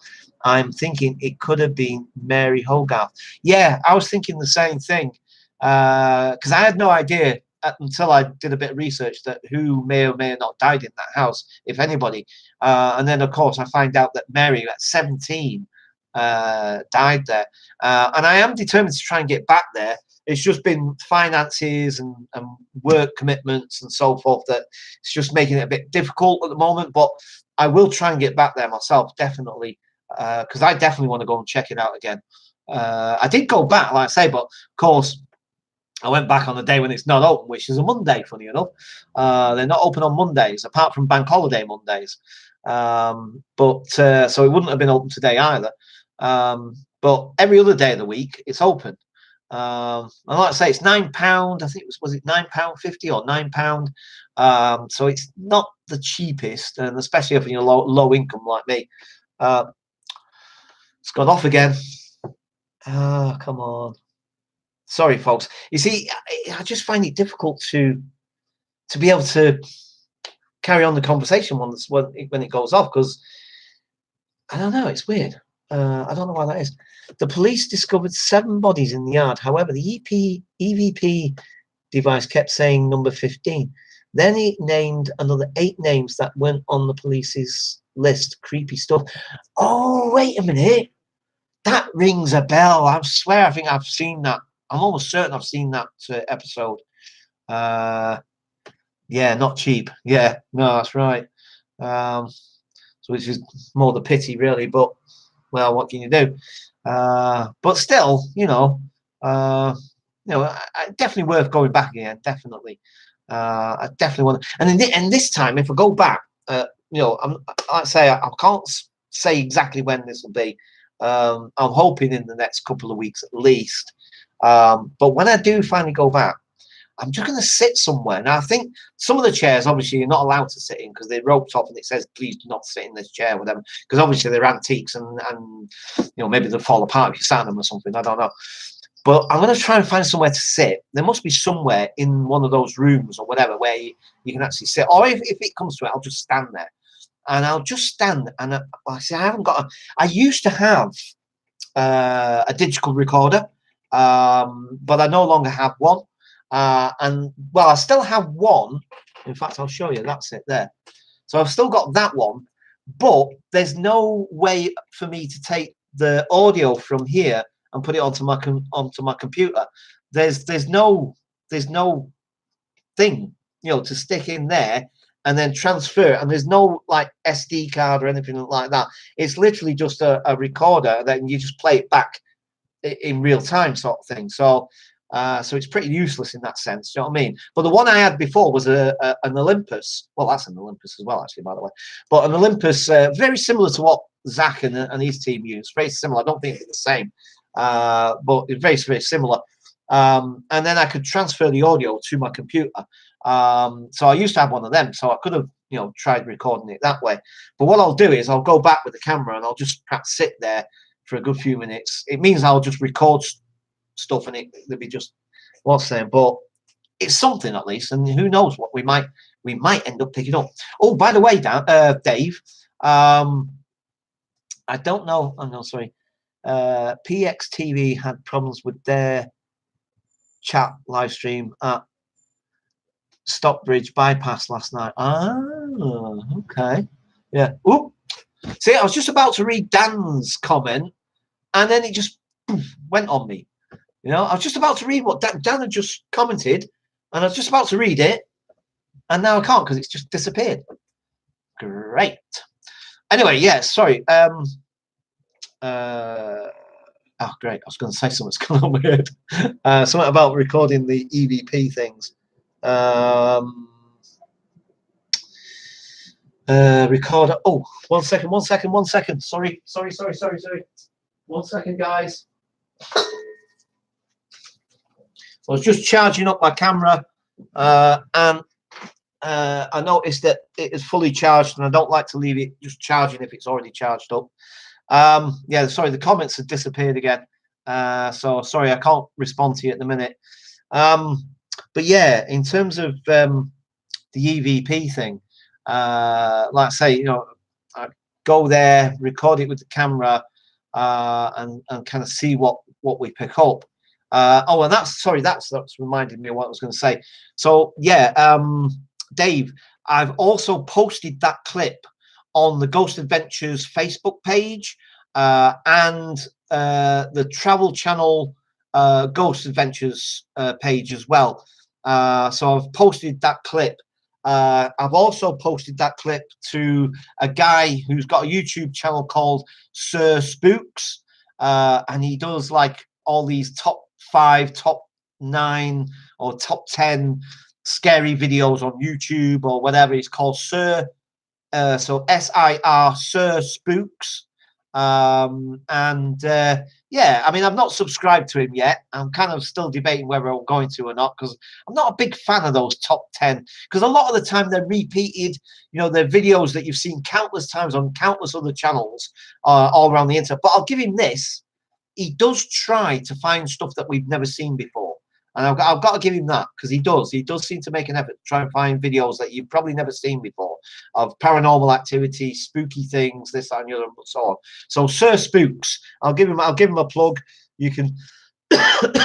I'm thinking it could have been Mary Hogarth." Yeah, I was thinking the same thing, because I had no idea until I did a bit of research that who may or may have not died in that house, if anybody. And then, of course, I find out that Mary, at 17, died there. And I am determined to try and get back there. It's just been finances and work commitments and so forth that it's just making it a bit difficult at the moment. But I will try and get back there myself, definitely, because I definitely want to go and check it out again. I did go back, like I say, but of course, I went back on the day when it's not open, which is a Monday, funny enough. They're not open on Mondays, apart from bank holiday Mondays. So it wouldn't have been open today either. But every other day of the week, it's open. And like I say, it's £9. I think was it £9.50 or £9? So it's not the cheapest, and especially if you're low income like me. It's gone off again. Oh, come on. Sorry, folks. You see, I just find it difficult to be able to carry on the conversation when it goes off, because I don't know. It's weird. I don't know why that is. The police discovered 7 bodies in the yard. However, the EVP device kept saying number 15. Then it named another 8 names that weren't on the police's list. Creepy stuff. Oh, wait a minute. That rings a bell. I swear I think I've seen that. I'm almost certain I've seen that episode. Yeah, not cheap. Yeah, no, that's right. So which is more the pity, really. But, well, what can you do? But still, definitely worth going back again. Definitely. I definitely want to. And this time, if I go back, you know, like I say, I can't say exactly when this will be. I'm hoping in the next couple of weeks at least. But when I do finally go back, I'm just going to sit somewhere. Now, I think some of the chairs, obviously, you're not allowed to sit in because they're roped off and it says, please do not sit in this chair, whatever. Because obviously they're antiques and you know, maybe they'll fall apart if you sat on them or something. I don't know. But I'm going to try and find somewhere to sit. There must be somewhere in one of those rooms or whatever where you can actually sit. Or if it comes to it, I'll just stand there. And I'll just stand. And I say, I haven't got I used to have a digital recorder, but I no longer have one. And well, I still have one. In fact, I'll show you. That's it there. So I've still got that one, but there's no way for me to take the audio from here and put it onto my computer. There's no thing, you know, to stick in there and then transfer. And there's no like SD card or anything like that. It's literally just a recorder. Then you just play it back in real time, sort of thing. So it's pretty useless in that sense. Do you know what I mean? But the one I had before was an Olympus. Well, that's an Olympus as well, actually, by the way. But an Olympus, very similar to what Zach and his team use. Very similar. I don't think it's the same, but it's very, very similar. And then I could transfer the audio to my computer. So I used to have one of them, so I could have, you know, tried recording it that way. But what I'll do is I'll go back with the camera and I'll just perhaps sit there for a good few minutes. It means I'll just record stuff and it'll be just what's there, but it's something at least, and who knows what we might end up picking up. Oh, by the way, Dave, I don't know. Oh no, sorry. PXTV had problems with their chat live stream at Stockbridge bypass last night. Oh, okay. Yeah. Ooh. See, I was just about to read Dan's comment, and then it just went on me. You know, I was just about to read what Dan had just commented, and I was just about to read it, and now I can't because it's just disappeared. Great. Anyway, yeah, sorry. Oh, great. I was going to say something's kind of weird. Something about recording the EVP things. Recorder. Oh, 1 second, 1 second, 1 second. Sorry. 1 second, guys. I was just charging up my camera, and I noticed that it is fully charged, and I don't like to leave it just charging if it's already charged up. Yeah, sorry, the comments have disappeared again. So sorry, I can't respond to you at the minute. But yeah, in terms of the EVP thing, like I say, you know, I go there, record it with the camera, and kind of see what we pick up. Oh, and that's reminded me of what I was going to say. So yeah, Dave, I've also posted that clip on the Ghost Adventures Facebook page and the Travel Channel Ghost Adventures page as well. So I've posted that clip. I've also posted that clip to a guy who's got a YouTube channel called Sir Spooks, and he does like all these top 5, top 9, or top 10 scary videos on YouTube or whatever. It's called Sir, so SIR, Sir Spooks. Yeah, I mean, I've not subscribed to him yet. I'm kind of still debating whether I'm going to or not, because I'm not a big fan of those top 10, because a lot of the time they're repeated, you know, they're videos that you've seen countless times on countless other channels all around the internet. But I'll give him this. He does try to find stuff that we've never seen before. And I've got to give him that, because he does seem to make an effort to try and find videos that you've probably never seen before of paranormal activity, spooky things, this, that, and the other, and so on. So Sir Spooks, I'll give him a plug. You can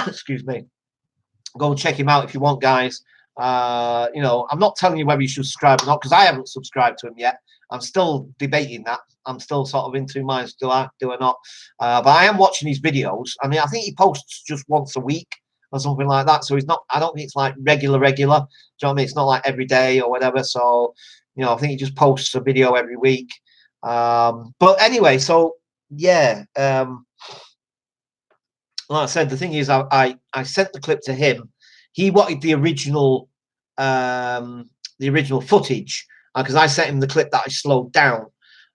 excuse me, go and check him out if you want, guys. You know, I'm not telling you whether you should subscribe or not, because I haven't subscribed to him yet. I'm still debating that. I'm still sort of in two minds, do I or not? But I am watching his videos. I mean, I think he posts just once a week or something like that. So he's not, I don't think it's like regular. Do you know what I mean? It's not like every day or whatever. So, you know, I think he just posts a video every week. But anyway, so yeah, like I said, the thing is, I sent the clip to him. He wanted the original the original footage because I sent him the clip that I slowed down.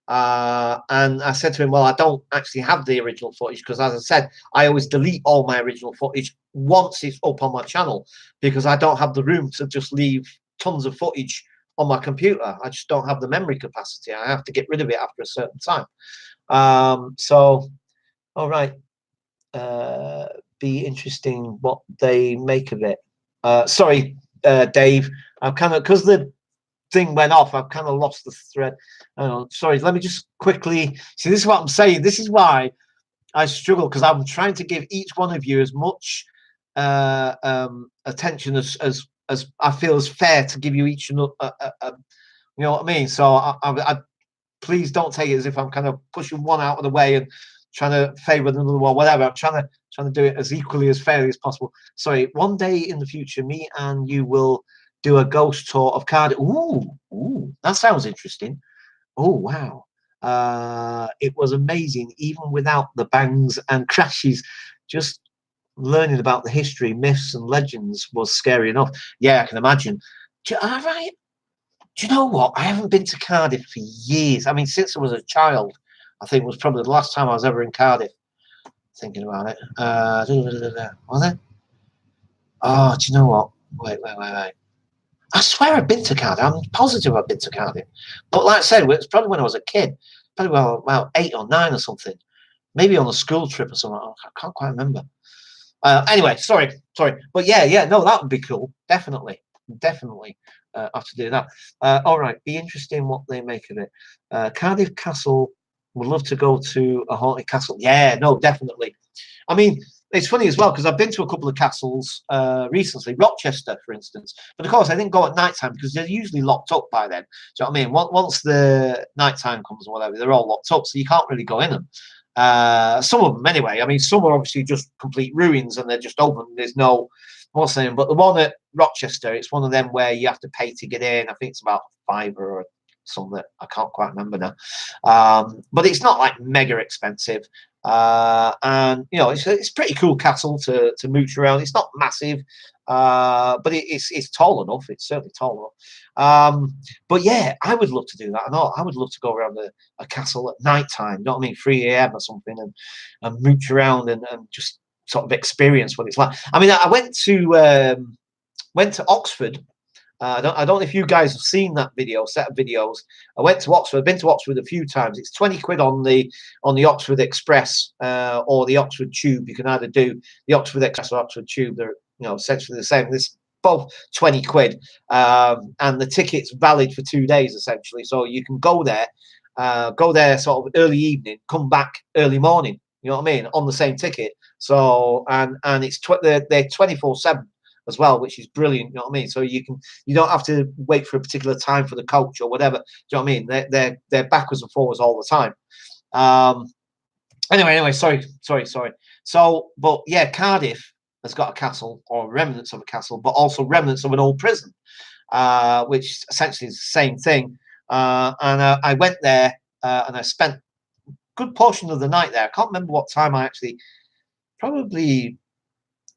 And I said to him, well, I don't actually have the original footage because, as I said, I always delete all my original footage once it's up on my channel because I don't have the room to just leave tons of footage on my computer. I just don't have the memory capacity. I have to get rid of it after a certain time. So, all right. Be interesting what they make of it. Sorry, Dave. I'm kind of, because the thing went off, I've kind of lost the thread. Sorry, let me just quickly see. This is what I'm saying. This is why I struggle, because I'm trying to give each one of you as much attention as I feel is fair to give you each you know what I mean. So I please don't take it as if I'm kind of pushing one out of the way and trying to favor another one, whatever. I'm trying to do it as equally as fairly as possible. Sorry, one day in the future, me and you will do a ghost tour of Cardiff. Ooh, that sounds interesting. Oh, wow. It was amazing, even without the bangs and crashes. Just learning about the history, myths, and legends was scary enough. Yeah, I can imagine. All right. Do you know what? I haven't been to Cardiff for years. I mean, since I was a child, I think it was probably the last time I was ever in Cardiff. Thinking about it. Was it? Oh, do you know what? Wait. I swear I've been to Cardiff. I'm positive I've been to Cardiff. But like I said, it's probably when I was a kid. Probably about 8 or 9 or something. Maybe on a school trip or something. I can't quite remember. Anyway, sorry. But yeah, no, that would be cool. Definitely. Have to do that. All right, be interesting what they make of it. Cardiff Castle, would love to go to a haunted castle. Yeah, no, definitely. I mean, it's funny as well because I've been to a couple of castles recently, Rochester, for instance. But of course, I didn't go at night time because they're usually locked up by then. Do you know what I mean? Once the night time comes or whatever, they're all locked up, so you can't really go in them. Some of them, anyway. I mean, some are obviously just complete ruins and they're just open. There's no what's the name, but the one at Rochester, it's one of them where you have to pay to get in. I think it's about £5 or something. I can't quite remember now. But it's not like mega expensive. And you know, it's a pretty cool castle to mooch around. It's not massive, but it's tall enough. It's certainly tall enough. But yeah, I would love to do that. I would love to go around a castle at night time. You know what I mean? 3 a.m. or something, and mooch around and just sort of experience what it's like. I mean, I went to Oxford. I don't know if you guys have seen that set of videos. I went to Oxford. I've been to Oxford a few times. It's 20 quid on the Oxford Express or the Oxford Tube. You can either do the Oxford Express or Oxford Tube. They're essentially the same. This both 20 quid, and the ticket's valid for 2 days essentially. So you can go there sort of early evening, come back early morning. You know what I mean? On the same ticket. So and it's they're 24/7 as well, which is brilliant. You know what I mean? So you don't have to wait for a particular time for the coach or whatever. Do you know what I mean? They're backwards and forwards all the time. Anyway, sorry. So, but yeah, Cardiff has got a castle or remnants of a castle, but also remnants of an old prison, which essentially is the same thing. And I went there and I spent a good portion of the night there. I can't remember what time I actually,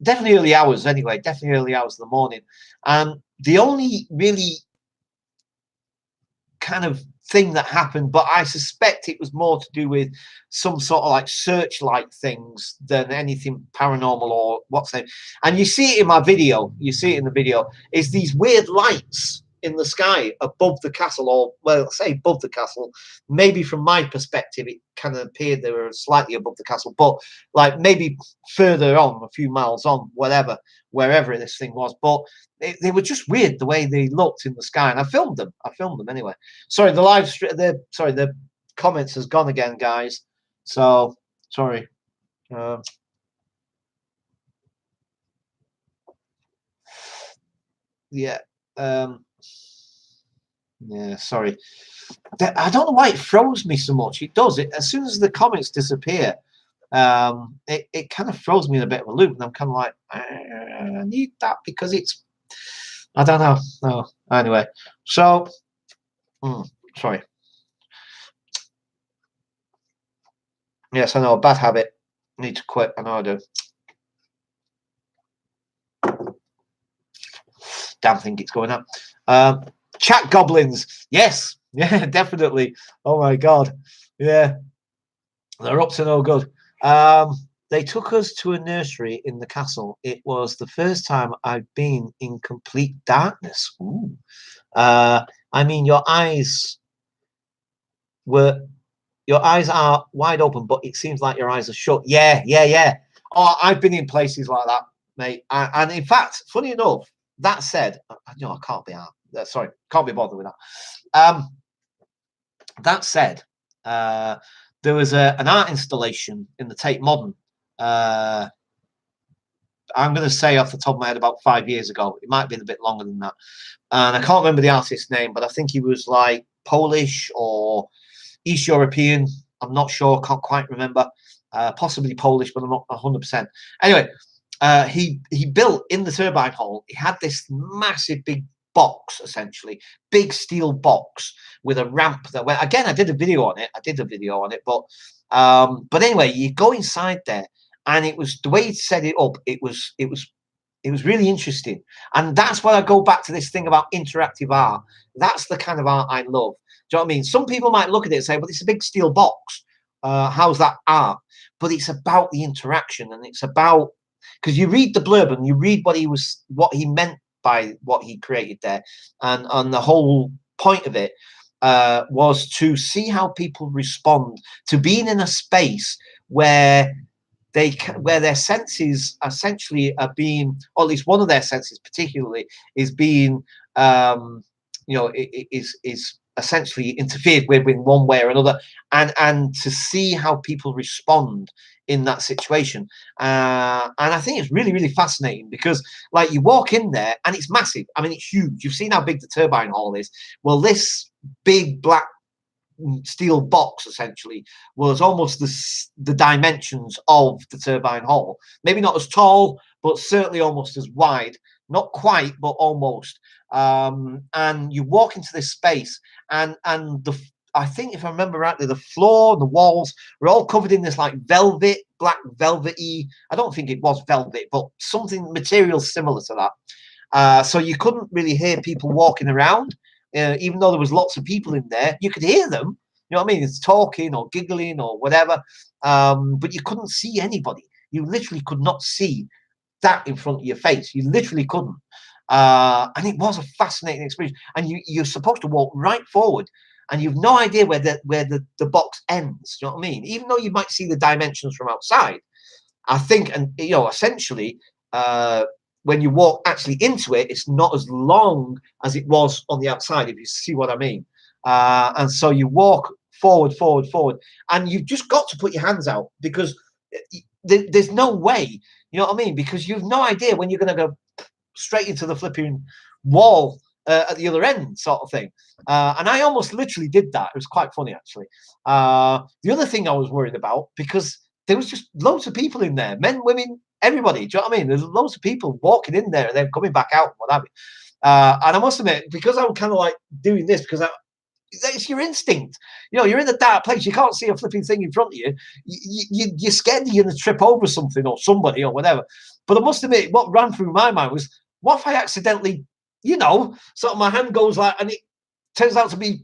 definitely early hours anyway, definitely early hours of the morning. And the only really kind of thing that happened, but I suspect it was more to do with some sort of like searchlight things than anything paranormal or what's name. And you see it in my video, is these weird lights in the sky above the castle, or well, say above the castle. Maybe from my perspective, it kind of appeared they were slightly above the castle, but like maybe further on, a few miles on, wherever this thing was. But they were just weird the way they looked in the sky, and I filmed them anyway. Sorry, the comments has gone again, guys. So sorry. Yeah. Yeah, sorry. I don't know why it throws me so much. It does. As soon as the comments disappear, it kind of throws me in a bit of a loop, and I'm kind of like, I need that because it's. I don't know. No. Anyway, so sorry. Yes, I know, a bad habit. Need to quit. I know I do. damn thing it's going up. Chat goblins. Yes. Yeah, definitely. Oh my God. Yeah. They're up to no good. They took us to a nursery in the castle. It was the first time I'd been in complete darkness. Ooh. I mean, your eyes are wide open, but it seems like your eyes are shut. Yeah, yeah, yeah. Oh, I've been in places like that, mate. And in fact, funny enough, that said, I can't be out. Sorry, can't be bothered with that. That said, there was an art installation in the Tate Modern. I'm going to say off the top of my head about 5 years ago. It might have been a bit longer than that. And I can't remember the artist's name, but I think he was like Polish or East European. I'm not sure. Can't quite remember. Possibly Polish, but I'm not 100%. Anyway, he built in the turbine hall. He had this massive big box, essentially big steel box with a ramp that went. Again, I did a video on it. But anyway, you go inside there, and it was the way he set it up. It was really interesting, and that's where I go back to this thing about interactive art. That's the kind of art I love. Do you know what I mean? Some people might look at it and say, "Well, it's a big steel box. How's that art?" But it's about the interaction, and it's about, because you read the blurb and you read what he meant by what he created there, and the whole point of it was to see how people respond to being in a space where their senses essentially are being, or at least one of their senses particularly, is being is essentially interfered with in one way or another, and to see how people respond in that situation. And I think it's really, really fascinating, because like you walk in there and it's massive. I mean, it's huge. You've seen how big the turbine hall is. Well, this big black steel box essentially was almost the dimensions of the turbine hall. Maybe not as tall, but certainly almost as wide. Not quite, but almost. And you walk into this space, and I think, if I remember rightly, the floor and the walls were all covered in this like velvet, black velvety. I don't think it was velvet, but something material similar to that. So you couldn't really hear people walking around. Even though there was lots of people in there, you could hear them. You know what I mean? It's talking or giggling or whatever. But you couldn't see anybody. You literally could not see that in front of your face. You literally couldn't. And it was a fascinating experience. And you're supposed to walk right forward, and you've no idea where the box ends. You know what I mean? Even though you might see the dimensions from outside, I think, and essentially, when you walk actually into it, it's not as long as it was on the outside, if you see what I mean. And so you walk forward, and you've just got to put your hands out, because there's no way, you know what I mean? Because you've no idea when you're going to go straight into the flipping wall at the other end, sort of thing. And I almost literally did that. It was quite funny, actually. The other thing I was worried about, because there was just loads of people in there, men, women, everybody. Do you know what I mean? There's loads of people walking in there and then coming back out and what have you. And I must admit, because I'm kind of like doing this, because it's your instinct. You're in a dark place. You can't see a flipping thing in front of you. You're scared you're going to trip over something or somebody or whatever. But I must admit, what ran through my mind was, what if I accidentally, sort of my hand goes like, and it turns out to be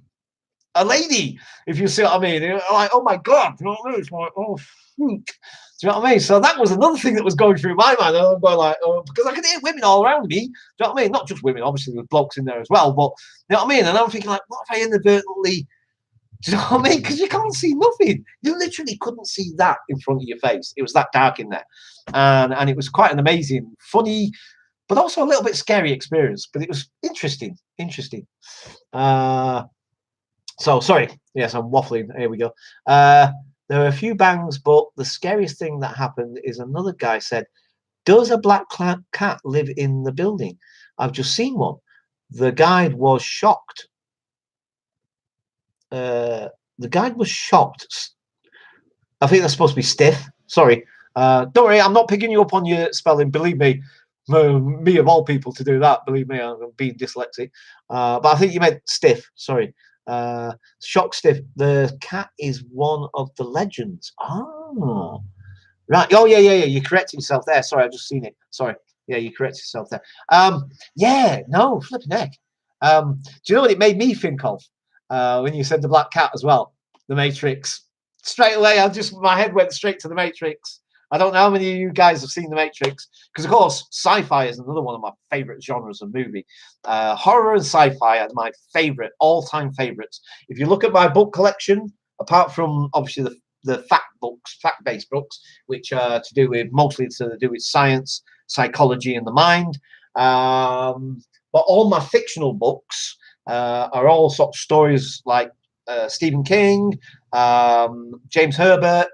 a lady, if you see what I mean. Like, oh my God, you know what I mean? It's like, oh, freak. Do you know what I mean? So that was another thing that was going through my mind. I'm going like, because I could hear women all around me. Do you know what I mean? Not just women, obviously there's blokes in there as well, but you know what I mean? And I'm thinking like, what if I inadvertently, do you know what I mean? Because you can't see nothing. You literally couldn't see that in front of your face. It was that dark in there. And it was quite an amazing, funny, but also a little bit scary experience. But it was interesting. So sorry, yes, I'm waffling. Here we go. There were a few bangs, but the scariest thing that happened is another guy said, "Does a black cat live in the building? I've just seen one." The guide was shocked. The guide was shocked. I think that's supposed to be stiff. Sorry. Don't worry, I'm not picking you up on your spelling. Believe me, me of all people to do that. Believe me, I'm being dyslexic. But I think you meant stiff. Sorry. Shock stiff. The cat is one of the legends. Oh, right. Oh, yeah. You corrected yourself there. Sorry, I've just seen it. Sorry. Yeah, you correct yourself there. Yeah, no, flipping heck. Do you know what it made me think of when you said the Black Cat as well? The Matrix. Straight away, my head went straight to the Matrix. I don't know how many of you guys have seen the Matrix, because of course, sci-fi is another one of my favorite genres of movie. Horror and sci-fi are my favorite, all-time favorites. If you look at my book collection, apart from obviously the fact-based books, which are mostly to do with science, psychology, and the mind. But all my fictional books are all sort of stories like Stephen King, James Herbert,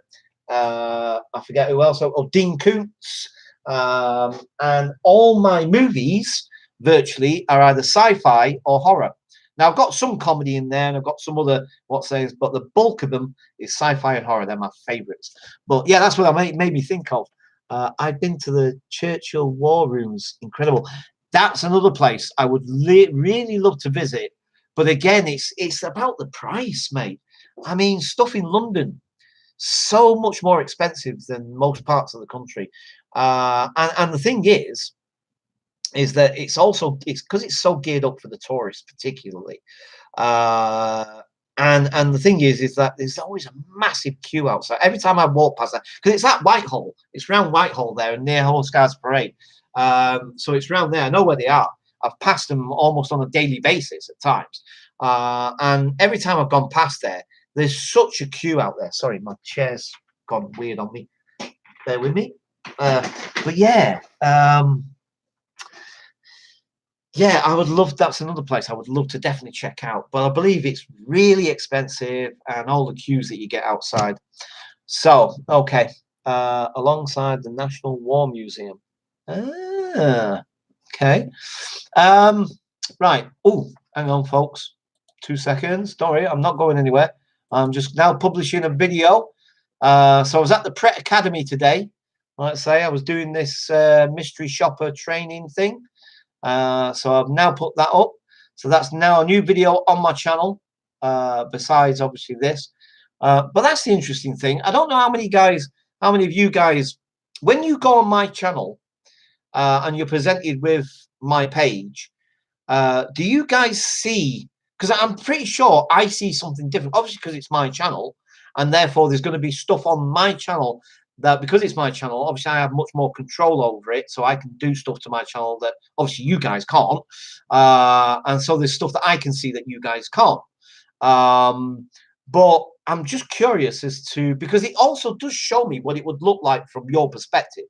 I forget who else, Dean Koontz, and all my movies virtually are either sci-fi or horror. Now, I've got some comedy in there, and I've got some other but the bulk of them is sci-fi and horror. They're my favorites. But yeah, that's what made me think of. I've been to the Churchill War Rooms. Incredible. That's another place I would really love to visit. But again, it's about the price, mate. I mean, stuff in London, so much more expensive than most parts of the country. And the thing is that it's because it's so geared up for the tourists, particularly. And the thing is that there's always a massive queue outside. Every time I walk past that, because it's at Whitehall, it's around Whitehall there and near Horse Guards Parade. So it's around there. I know where they are. I've passed them almost on a daily basis at times. And every time I've gone past there, there's such a queue out there. Sorry, my chair's gone weird on me. Bear with me. But yeah. Yeah, I would love. That's another place I would love to definitely check out. But I believe it's really expensive, and all the queues that you get outside. So, okay, alongside the National War Museum. Okay. Right. Oh, hang on, folks. 2 seconds. Don't worry, I'm not going anywhere. I'm just now publishing a video. So I was at the Pret Academy today. Let's say I was doing this mystery shopper training thing. So I've now put that up. So that's now a new video on my channel, besides obviously this. But that's the interesting thing. I don't know how many of you guys, when you go on my channel and you're presented with my page, do you guys see, because I'm pretty sure I see something different, obviously because it's my channel, and therefore there's going to be stuff on my channel that, because it's my channel, obviously I have much more control over it, so I can do stuff to my channel that obviously you guys can't. And so there's stuff that I can see that you guys can't. But I'm just curious as to, because it also does show me what it would look like from your perspective.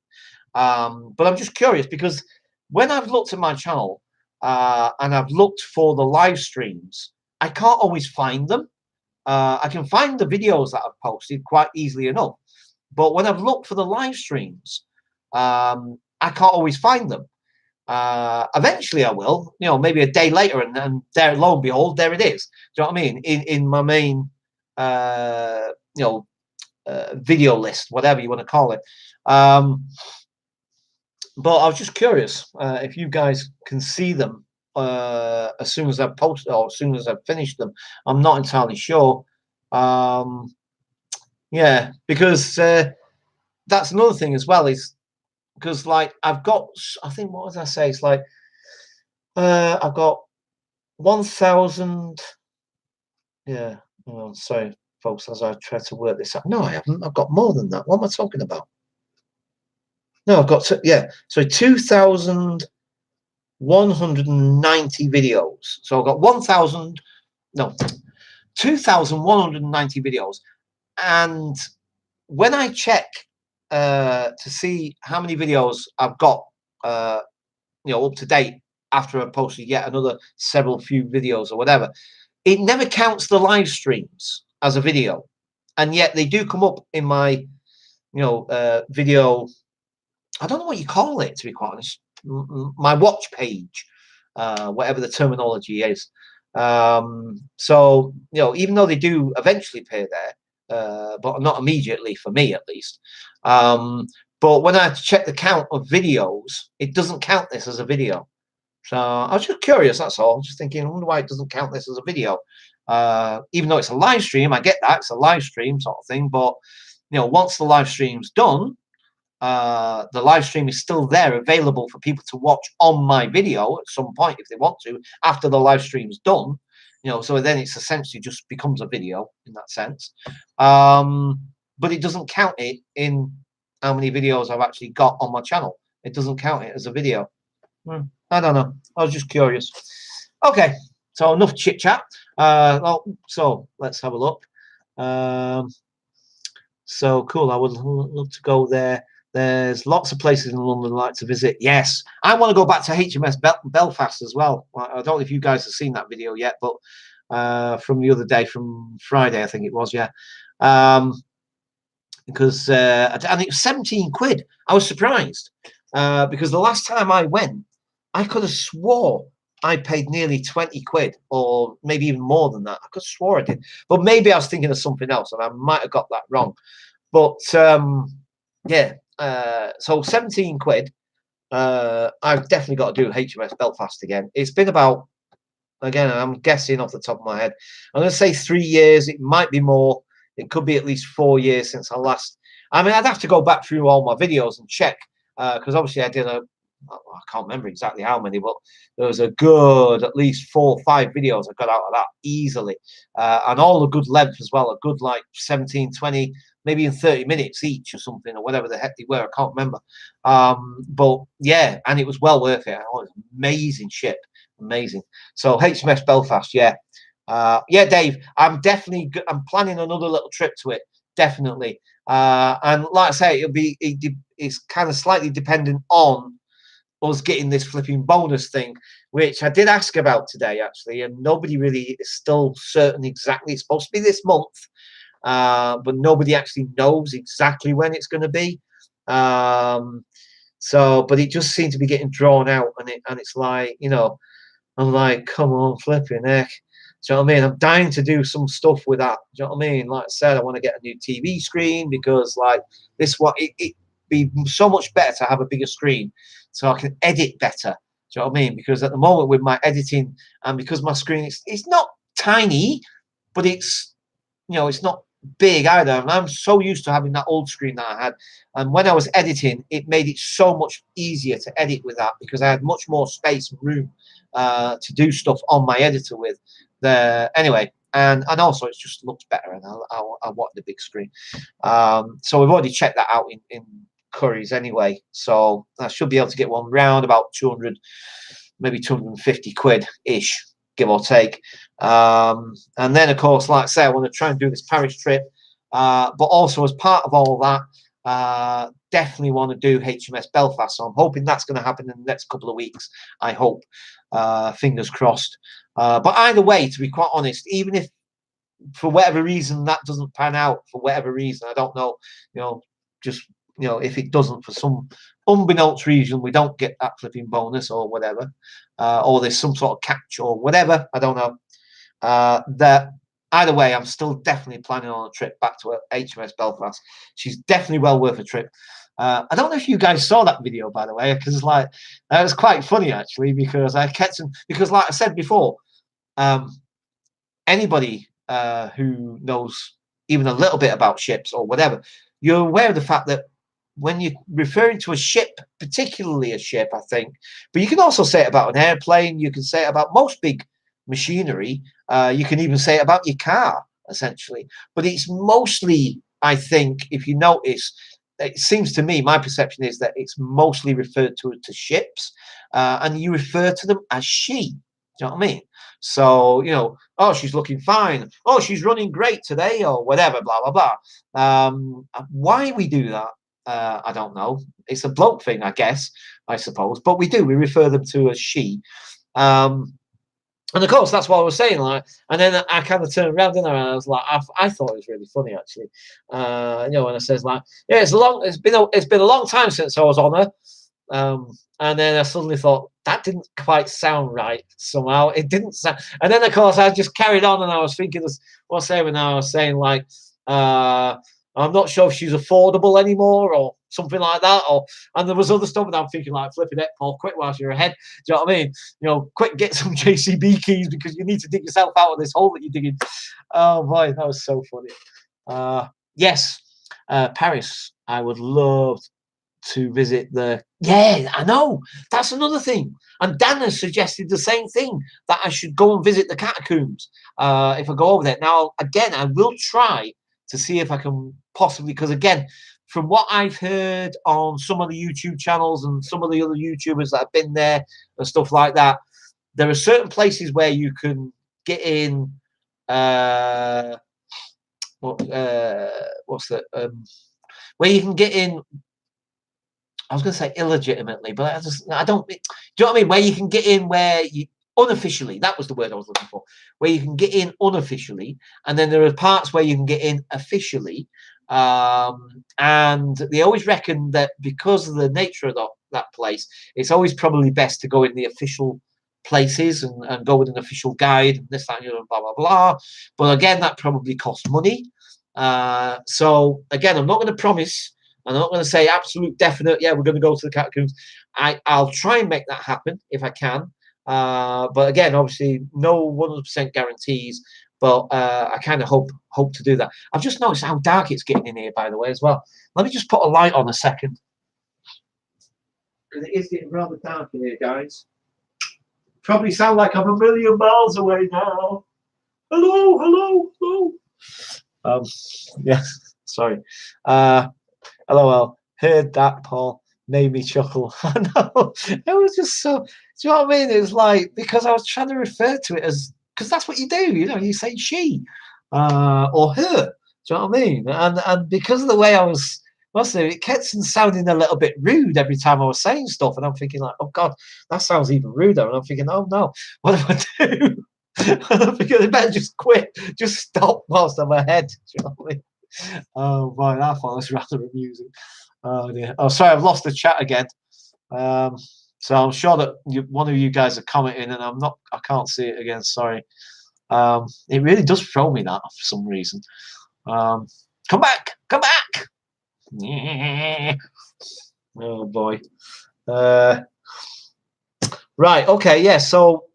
But I'm just curious, because when I've looked at my channel and I've looked for the live streams, I can't always find them. I can find the videos that I've posted quite easily enough. But when I've looked for the live streams, I can't always find them. Eventually I will, maybe a day later, and there, lo and behold, there it is. Do you know what I mean? In my main, video list, whatever you want to call it. But I was just curious if you guys can see them as soon as I've posted, or as soon as I've finished them. I'm not entirely sure. Yeah, because that's another thing as well, is because, like, I've got, I think, what did I say? It's like I've got 1,000. Yeah, sorry, folks, as I try to work this out. No, I haven't. I've got more than that. What am I talking about? No, I've got so 2,190 videos. So I've got 2,190 videos. And when I check to see how many videos I've got, up to date after I posted yet another few videos or whatever, it never counts the live streams as a video, and yet they do come up in my, video. I don't know what you call it, to be quite honest. My watch page, whatever the terminology is. So, even though they do eventually appear there, but not immediately for me, at least. But when I check the count of videos, it doesn't count this as a video. So I was just curious, that's all. Just thinking, I wonder why it doesn't count this as a video. Even though it's a live stream, I get that, it's a live stream sort of thing. But, once the live stream's done, the live stream is still there, available for people to watch on my video at some point if they want to, after the live stream's done. You know, so then it's essentially just becomes a video in that sense. But it doesn't count it in how many videos I've actually got on my channel. It doesn't count it as a video. I don't know. I was just curious. Okay, so enough chit chat. Well, so let's have a look. So cool. I would love to go there. There's lots of places in London I'd like to visit. Yes, I want to go back to HMS Belfast as well. I don't know if you guys have seen that video yet, but from the other day, from Friday, I think it was. Yeah, because and it was 17 quid. I was surprised because the last time I went, I could have swore I paid nearly 20 quid, or maybe even more than that. I could have swore I did, but maybe I was thinking of something else, and I might have got that wrong. But yeah, so 17 quid. I've definitely got to do HMS Belfast again. It's been about, again, I'm guessing off the top of my head, I'm going to say 3 years. It might be more. It could be at least 4 years since I last. I mean, I'd have to go back through all my videos and check, because obviously I did I can't remember exactly how many, but there was a good at least 4 or 5 videos I got out of that easily, and all a good length as well, a good like 17, 20, maybe in 30 minutes each or something, or whatever the heck they were. I can't remember, but yeah, and it was well worth it. Oh, it was an amazing ship, amazing. So HMS Belfast, yeah, yeah, Dave, I'm planning another little trip to it, definitely, and like I say, it's kind of slightly dependent on us getting this flipping bonus thing, which I did ask about today actually, and nobody really is still certain exactly. It's supposed to be this month, but nobody actually knows exactly when it's going to be. So, but it just seemed to be getting drawn out, and it's like, you know, I'm like, come on, flipping heck. Do you know what I mean? I'm dying to do some stuff with that. Do you know what I mean? Like I said, I want to get a new TV screen, because like this one, it'd be so much better to have a bigger screen so I can edit better. Do you know what I mean? Because at the moment with my editing, and because my screen it's not tiny, but it's, you know, it's not big either. And I'm so used to having that old screen that I had. And when I was editing, it made it so much easier to edit with that, because I had much more space and room to do stuff on my editor with. Anyway, and also it just looks better, and I want the big screen. So we've already checked that out in Curry's anyway. So I should be able to get one round about 200, maybe 250 quid ish, give or take. And then, of course, like I say, I want to try and do this Paris trip. But also, as part of all that, definitely want to do HMS Belfast. So I'm hoping that's going to happen in the next couple of weeks. I hope. Fingers crossed. But either way, to be quite honest, even if for whatever reason that doesn't pan out, for whatever reason, I don't know, you know, just, you know, if it doesn't, for some unbeknownst reason, we don't get that flipping bonus or whatever, or there's some sort of catch or whatever, I don't know. That either way, I'm still definitely planning on a trip back to HMS Belfast. She's definitely well worth a trip. I don't know if you guys saw that video, by the way, because like it was quite funny actually, because I kept because like I said before, anybody who knows even a little bit about ships or whatever, you're aware of the fact that when you're referring to a ship, particularly a ship, I think, but you can also say it about an airplane, you can say it about most big machinery, you can even say it about your car, essentially. But it's mostly, I think, if you notice, it seems to me, my perception is that it's mostly referred to ships, and you refer to them as she. Do you know what I mean? So, you know, oh, she's looking fine. Oh, she's running great today, or whatever, blah, blah, blah. Why we do that, I don't know. It's a bloke thing, I guess, I suppose. But we do. We refer them to as she. And of course, that's what I was saying. Like, and then I kind of turned around, and I was like, I thought it was really funny, actually. You know, when I says like, yeah, it's been a long time since I was on her. And then I suddenly thought that didn't quite sound right somehow. It didn't sound. And then of course I just carried on, and I was thinking this. What I when I was saying like, I'm not sure if she's affordable anymore or something like that. And there was other stuff, and I'm thinking like, flipping it, Paul, quick whilst you're ahead. Do you know what I mean? You know, quick, get some JCB keys, because you need to dig yourself out of this hole that you're digging. Oh boy, that was so funny. Yes, Paris. I would love to visit the. Yeah, I know. That's another thing. And Dan has suggested the same thing, that I should go and visit the catacombs if I go over there. Now, again, I will try to see if I can possibly, because again, from what I've heard on some of the YouTube channels and some of the other YouTubers that have been there and stuff like that, there are certain places where you can get in. What's that? Where you can get in. I was going to say illegitimately, but I don't. Do you know what I mean? Where you can get in where you unofficially. That was the word I was looking for. Where you can get in unofficially, and then there are parts where you can get in officially. And they always reckon that because of the nature of that place, it's always probably best to go in the official places and go with an official guide and this, that, and blah blah blah. But again, that probably costs money. So again, I'm not going to promise. I'm not going to say absolute definite. Yeah, we're going to go to the catacombs. I'll try and make that happen if I can. But again, obviously, no 100% guarantees. But I kind of hope to do that. I've just noticed how dark it's getting in here, by the way, as well. Let me just put a light on a second, because it is getting rather dark in here, guys. Probably sound like I'm a million miles away now. Hello, hello, hello. Yes, sorry. LOL. Heard that, Paul. Made me chuckle. I know. It was just so. Do you know what I mean? It was like, because I was trying to refer to it as, because that's what you do. You know, you say she or her. Do you know what I mean? And because of the way I was, it kept sounding a little bit rude every time I was saying stuff, and I'm thinking like, oh God, that sounds even ruder. And I'm thinking, oh no, what do I do? And I'm thinking, I better just quit, just stop whilst I'm ahead. Do you know what I mean? Oh boy, that was rather amusing. Oh dear. Oh, sorry, I've lost the chat again. So I'm sure that one of you guys are commenting, and I can't see it again. Sorry. It really does throw me that for some reason. Come back, come back. Oh boy. Right. Okay. Yeah. So,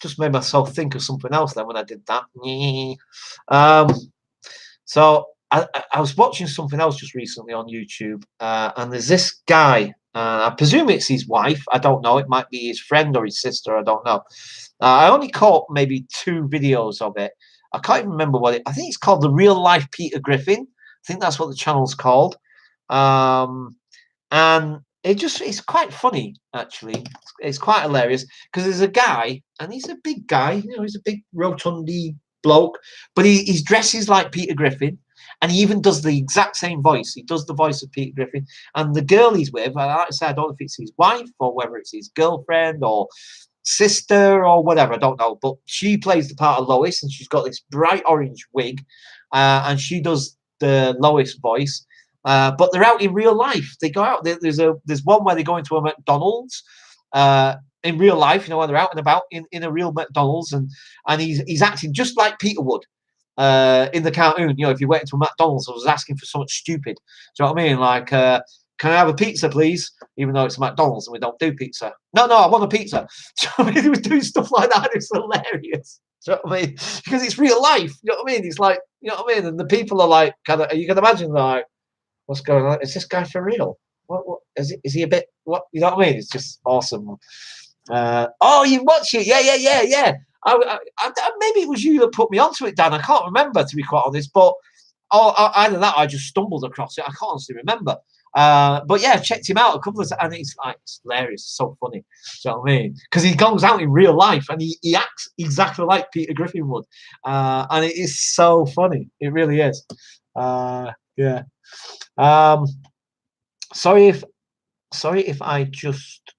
just made myself think of something else then when I did that. So I was watching something else just recently on YouTube, and there's this guy. I presume it's his wife. I don't know. It might be his friend or his sister. I don't know. I only caught maybe 2 videos of it. I can't even remember what I think it's called, The Real Life Peter Griffin. I think that's what the channel's called. And it's quite funny, actually. It's quite hilarious because there's a guy, and he's a big guy. You know, he's a big rotundy bloke, but he dresses like Peter Griffin, and he even does the exact same voice. He does the voice of Peter Griffin, and the girl he's with, like I said, I don't know if it's his wife or whether it's his girlfriend or sister or whatever, I don't know, but she plays the part of Lois, and she's got this bright orange wig, and she does the Lois voice. But they're out in real life. They go out. There's one where they go into a McDonald's in real life. You know, when they're out and about in a real McDonald's, and he's acting just like Peter would in the cartoon. You know, if you went into a McDonald's and was asking for something stupid, do you know what I mean? Like, can I have a pizza, please? Even though it's a McDonald's and we don't do pizza. No, I want a pizza. Do you know what I mean? He was doing stuff like that. It's hilarious. Do you know what I mean? Because it's real life. You know what I mean? It's like, you know what I mean? And the people are like, you can imagine, like, what's going on? Is this guy for real? What is he a bit? What, you know what I mean? It's just awesome. Oh, you watch it? Yeah. Maybe it was you that put me onto it, Dan. I can't remember, to be quite honest. But either that, or I just stumbled across it. I can't honestly remember. But yeah, I checked him out a couple of times, and it's like, it's hilarious, it's so funny. Do you know what I mean? Because he goes out in real life and he acts exactly like Peter Griffin would, and it is so funny. It really is. Yeah. Sorry if I just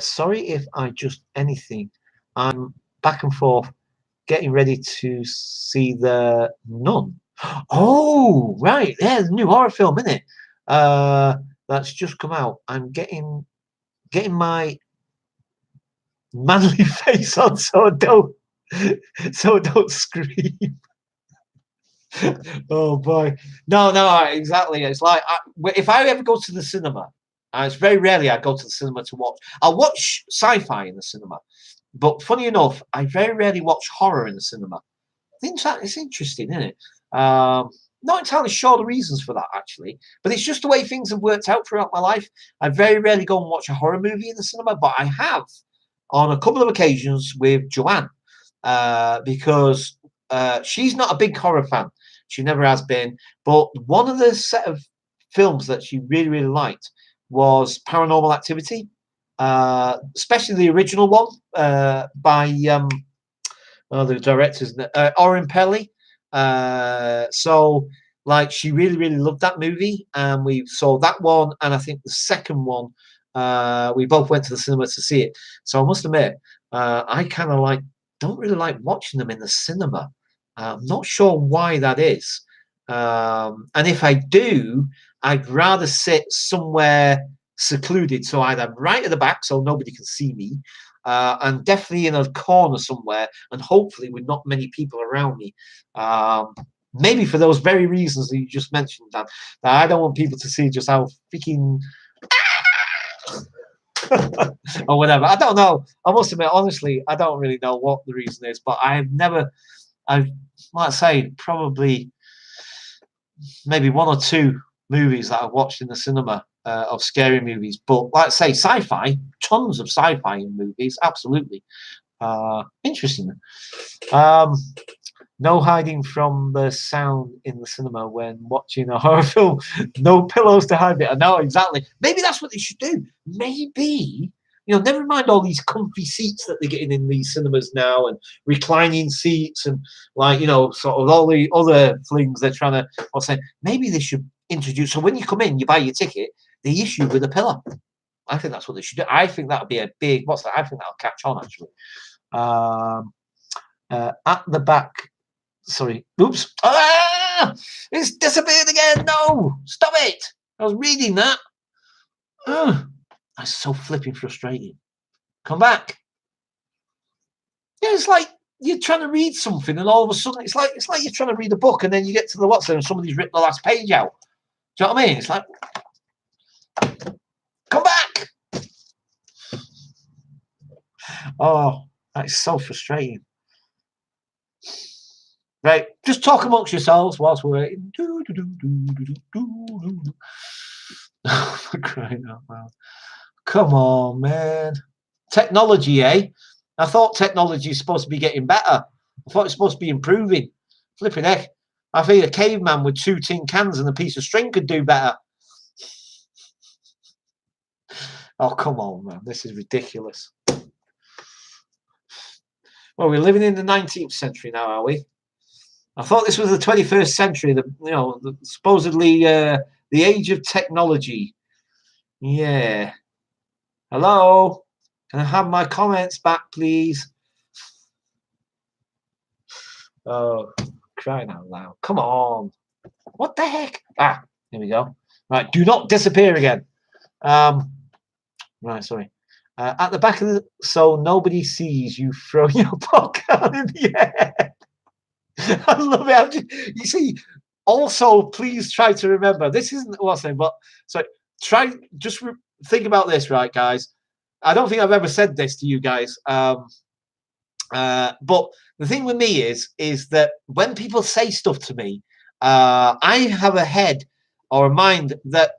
sorry if I just anything. I'm back and forth getting ready to see The Nun. Oh, right. Yeah, the new horror film, isn't it? That's just come out. I'm getting my manly face on so I don't scream. Oh boy, no, exactly. It's like if I ever go to the cinema, and it's very rarely I go to the cinema to watch. I'll watch sci-fi in the cinema, but funny enough, I very rarely watch horror in the cinema. I think it's interesting, isn't it? not entirely sure the reasons for that, actually, but it's just the way things have worked out throughout my life. I very rarely go and watch a horror movie in the cinema, but I have on a couple of occasions with Joanne, because she's not a big horror fan. She never has been. But one of the set of films that she really, really liked was Paranormal Activity, especially the original one by the directors, Oren Peli. So, like, she really, really loved that movie, and we saw that one, and I think the second one, we both went to the cinema to see it. So I must admit, I kind of don't really like watching them in the cinema. I'm not sure why that is. And if I do, I'd rather sit somewhere secluded, so either right at the back so nobody can see me, and definitely in a corner somewhere, and hopefully with not many people around me. Maybe for those very reasons that you just mentioned, Dan, that I don't want people to see just how freaking or whatever. I don't know. I must admit, honestly, I don't really know what the reason is, but I've like I say, probably maybe one or two movies that I've watched in the cinema of scary movies. But like I say, sci-fi, tons of sci-fi in movies, absolutely. Interesting. No hiding from the sound in the cinema when watching a horror film. No pillows to hide it. I know, exactly. Maybe that's what they should do. Maybe, never mind all these comfy seats that they're getting in these cinemas now, and reclining seats, and sort of all the other things they're trying to. I was saying, maybe they should introduce. So when you come in, you buy your ticket, they issue you with a pillow. I think that's what they should do. I think that would be a big. What's that? I think that'll catch on, actually. At the back. Sorry. Oops. It's disappeared again. No. Stop it. I was reading that. That's so flipping frustrating. Come back. Yeah, it's like you're trying to read something, and all of a sudden it's like you're trying to read a book, and then you get to the what's there, and somebody's ripped the last page out. Do you know what I mean? It's like, come back. Oh, that's so frustrating. Right, just talk amongst yourselves whilst we're waiting. For crying out loud. Come on, man. Technology, eh? I thought technology is supposed to be getting better. I thought it's supposed to be improving. Flipping heck. I think a caveman with 2 tin cans and a piece of string could do better. Oh, come on, man. This is ridiculous. Well, we're living in the 19th century now, are we? I thought this was the 21st century, supposedly the age of technology. Yeah. Hello? Can I have my comments back, please? Oh, crying out loud. Come on. What the heck? Ah, here we go. Right, do not disappear again. Right, sorry. At the back of the... So nobody sees you throw your popcorn in the air. I love it. You see, also, please try to remember, this isn't what I'm saying, but so think about this, right, guys? I don't think I've ever said this to you guys. But the thing with me is that when people say stuff to me, I have a head or a mind that,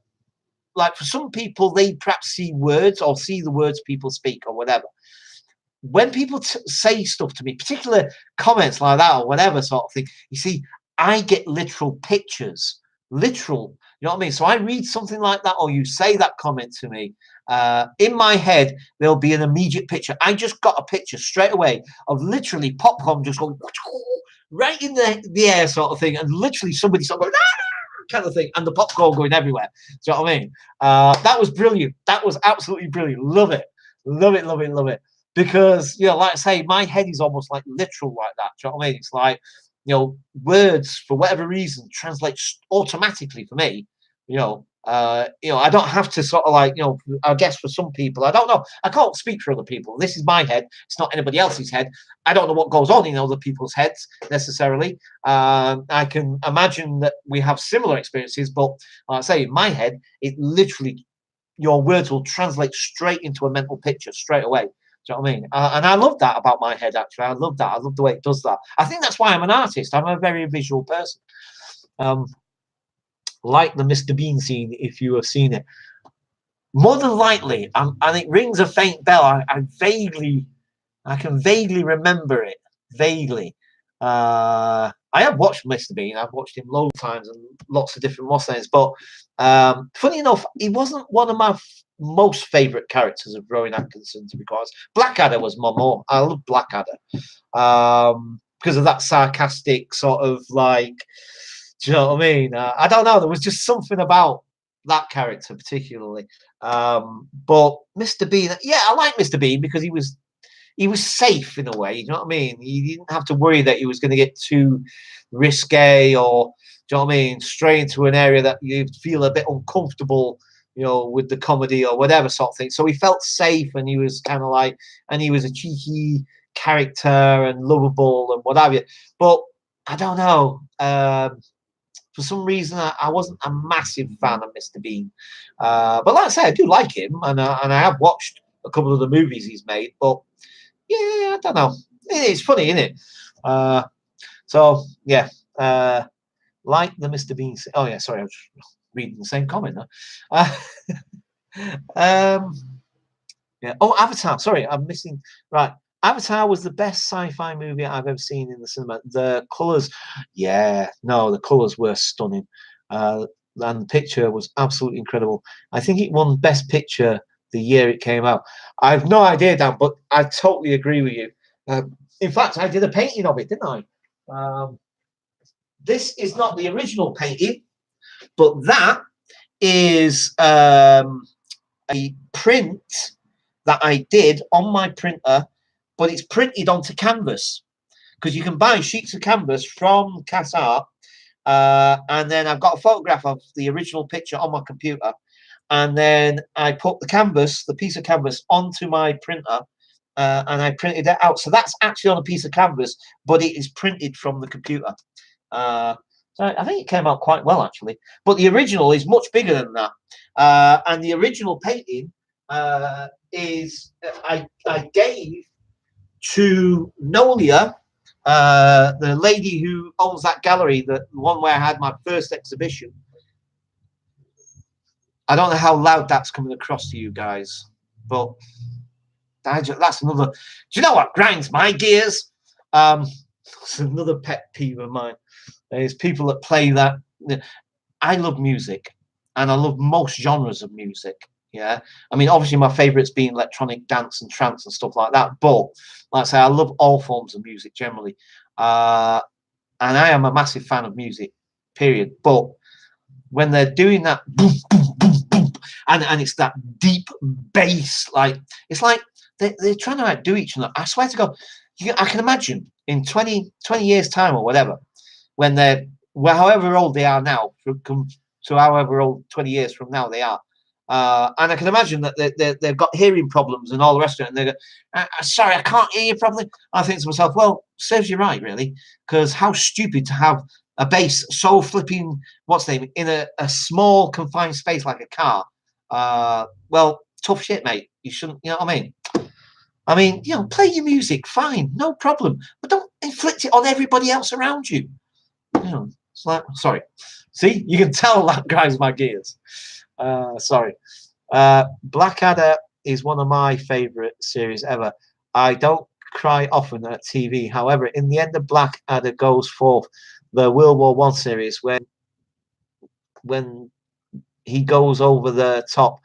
like, for some people, they perhaps see words or see the words people speak or whatever. When people say stuff to me, particular comments like that or whatever sort of thing, you see, I get literal pictures. Literal, you know what I mean? So I read something like that, or you say that comment to me. In my head, there'll be an immediate picture. I just got a picture straight away of literally popcorn just going right in the air sort of thing, and literally somebody sort of going, kind of thing, and the popcorn going everywhere. Do you know what I mean? That was brilliant. That was absolutely brilliant. Love it. Love it, love it, love it. Because, like I say, my head is almost like literal like that. Do you know what I mean? It's like, words, for whatever reason, translate automatically for me. I don't have to sort of like, I guess for some people, I don't know. I can't speak for other people. This is my head. It's not anybody else's head. I don't know what goes on in other people's heads necessarily. I can imagine that we have similar experiences, but like I say, in my head, it literally, your words will translate straight into a mental picture straight away. Do you know what I mean? And I love that about my head, actually. I love that. I love the way it does that. I think that's why I'm an artist. I'm a very visual person. like the Mr. Bean scene, if you have seen it. More than likely, and it rings a faint bell. I can vaguely remember it. Vaguely. I have watched Mr. Bean. I've watched him loads of times and lots of different things. But funny enough, he wasn't one of my most favourite characters of Rowan Atkinson, to be quite honest. Blackadder was my more. I love Blackadder because of that sarcastic sort of like. Do you know what I mean? I don't know. There was just something about that character particularly. But Mr. Bean, yeah, I like Mr. Bean because he was safe in a way. You know what I mean? He didn't have to worry that he was going to get too risque or, do you know what I mean, stray into an area that you feel a bit uncomfortable, you know, with the comedy or whatever sort of thing. So he felt safe, and he was kind of like, and he was a cheeky character and lovable and what have you. But I don't know. For some reason, I wasn't a massive fan of Mr. Bean. But like I say, I do like him, and I have watched a couple of the movies he's made. But yeah, I don't know. It's funny, isn't it? So yeah, like the Mr. Bean. Oh yeah, sorry, I was reading the same comment. Yeah. Oh, Avatar. Sorry, I'm missing. Right. Avatar was the best sci-fi movie I've ever seen in the cinema. The colours, yeah, no, the colours were stunning. And the picture was absolutely incredible. I think it won Best Picture the year it came out. I've no idea, Dan, but I totally agree with you. In fact, I did a painting of it, didn't I? This is not the original painting, but that is a print that I did on my printer, but it's printed onto canvas because you can buy sheets of canvas from Qatar. And then I've got a photograph of the original picture on my computer. And then I put the piece of canvas onto my printer, and I printed it out. So that's actually on a piece of canvas, but it is printed from the computer. So I think it came out quite well, actually. But the original is much bigger than that. And the original painting is I gave to Nolia, the lady who owns that gallery, the one where I had my first exhibition. I don't know how loud that's coming across to you guys, but that's another. Do you know what grinds my gears? It's another pet peeve of mine. There's people that play that. I love music, and I love most genres of music. Yeah, I mean, obviously my favorites being electronic dance and trance and stuff like that. But like I say, I love all forms of music generally, and I am a massive fan of music. Period. But when they're doing that boom, boom, boom, boom, and it's that deep bass, like it's like they're trying to outdo each other. I swear to God, I can imagine in 20 years' time or whatever, when they're however old they are now, to however old 20 years from now they are. And I can imagine that they've got hearing problems and all the rest of it. And they go, sorry, I can't hear you properly. I think to myself, well, serves you right, really. Because how stupid to have a bass so flipping, what's the name, in a small confined space like a car. Well, tough shit, mate. You shouldn't, you know what I mean? I mean, you know, play your music, fine, no problem. But don't inflict it on everybody else around you. You know, it's like, sorry. See, you can tell that grinds my gears. Sorry. Blackadder is one of my favorite series ever. I don't cry often at TV. However, in the end of Blackadder goes forth the World War One series when he goes over the top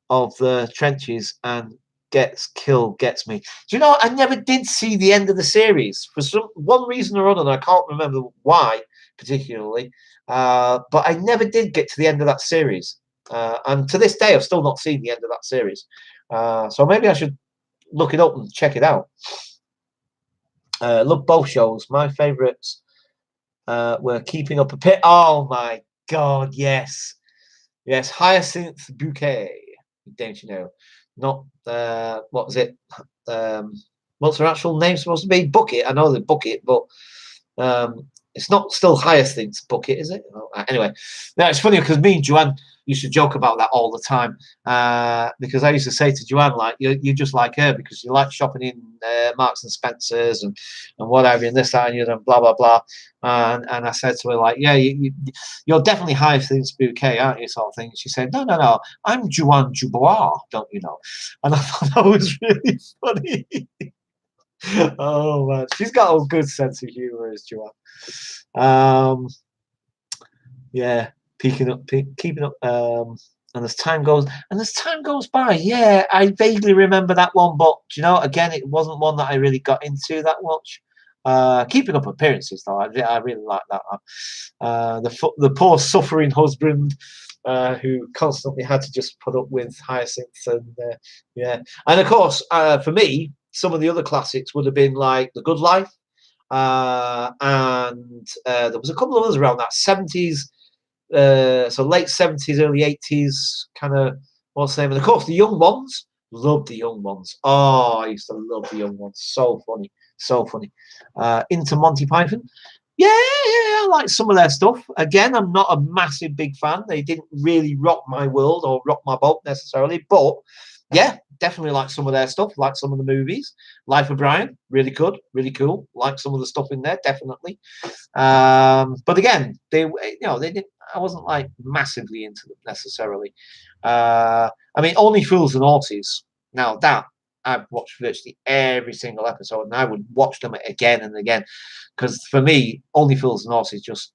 of the trenches and gets killed, gets me. Do you know, I never did see the end of the series for one reason or other. I can't remember why particularly, but I never did get to the end of that series. And to this day, I've still not seen the end of that series. So maybe I should look it up and check it out. Love both shows. My favourites were Keeping Up a Pit. Oh my God, yes. Yes, Hyacinth Bouquet. Don't you know? Not, what was it? What's her actual name supposed to be? Bucket. I know the Bucket, but it's not still Hyacinth's Bucket, is it? Oh, anyway, now it's funny because me and Joanne, used to joke about that all the time because I used to say to Joanne, like, you're just like her because you like shopping in Marks and Spencers and whatever, and this, that, and the other, and blah, blah, blah. And I said to her, like, yeah, you're definitely Hyacinth Bouquet, aren't you, sort of thing. And she said, no, I'm Joanne Dubois, don't you know? And I thought that was really funny. Oh, man. She's got a good sense of humour, as Joanne. Yeah, keeping up, and as time goes by, yeah, I vaguely remember that one, but you know, again, it wasn't one that I really got into that much. Keeping Up Appearances, though, I really like that one. The poor suffering husband who constantly had to just put up with Hyacinth, and yeah, and of course, for me, some of the other classics would have been like The Good Life, and there was a couple of others around that 70s. So late 70s, early 80s, kind of, what's the name? And of course, The Young Ones. Loved The Young Ones. Oh, I used to love The Young Ones. So funny. So funny. Into Monty Python. Yeah, I like some of their stuff. Again, I'm not a massive big fan. They didn't really rock my world or rock my boat necessarily. But yeah, definitely like some of their stuff. Like some of the movies. Life of Brian, really good, really cool. Like some of the stuff in there, definitely. But again, they didn't. I wasn't like massively into them necessarily. I mean, Only Fools and Horses. Now that I've watched virtually every single episode, and I would watch them again and again, because for me, Only Fools and Horses just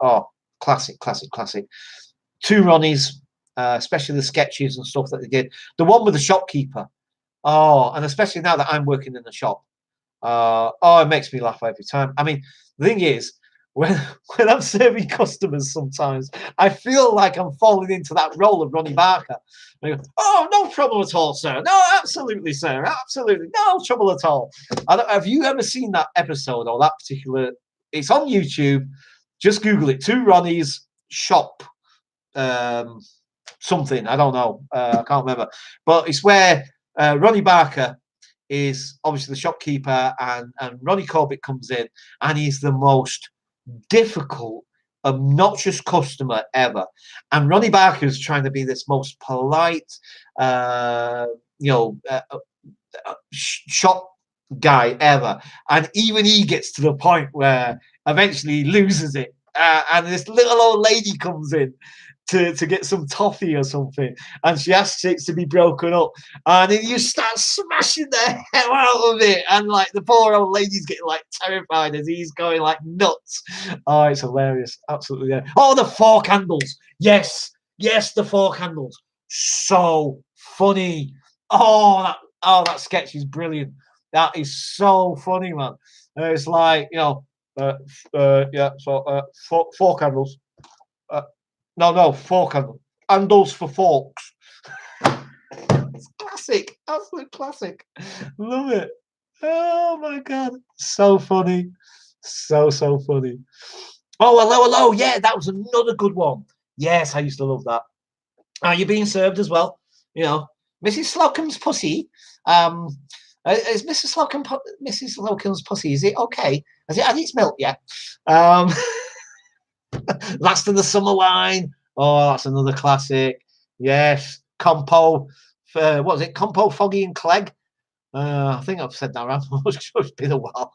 classic. Two Ronnies, especially the sketches and stuff that they did. The one with the shopkeeper. Oh, and especially now that I'm working in the shop. It makes me laugh every time. I mean, the thing is, when I'm serving customers, sometimes I feel like I'm falling into that role of Ronnie Barker. I go, oh, no trouble at all, sir. No, absolutely, sir. Absolutely, no trouble at all. Have you ever seen that episode or that particular? It's on YouTube. Just Google it. Two Ronnies shop. Something I don't know. I can't remember. But it's where Ronnie Barker is obviously the shopkeeper, and Ronnie Corbett comes in, and he's the most difficult, obnoxious customer ever. And Ronnie Barker is trying to be this most polite, shop guy ever. And even he gets to the point where eventually he loses it. And this little old lady comes in to get some toffee or something, and she asks it to be broken up, and then you start smashing the hell out of it, and like the poor old lady's getting like terrified as he's going like nuts. Oh, it's hilarious, absolutely. Yeah. Oh, the fork handles, yes, the fork handles, so funny. That sketch is brilliant. That is so funny, man. It's like, fork handles. No, fork handles for forks. It's classic, absolute classic. Love it. Oh my god, so funny, so funny. Oh, hello. Yeah, that was another good one. Yes, I used to love that. Are you being served as well? You know, Mrs. Slocum's pussy. Is Mrs. Slocum's pussy? Is it okay? Has it had its milk yet? Last of the Summer Wine. Oh, that's another classic. Yes. Compo. What was it? Compo, Foggy and Clegg. I think I've said that around. It's been a while.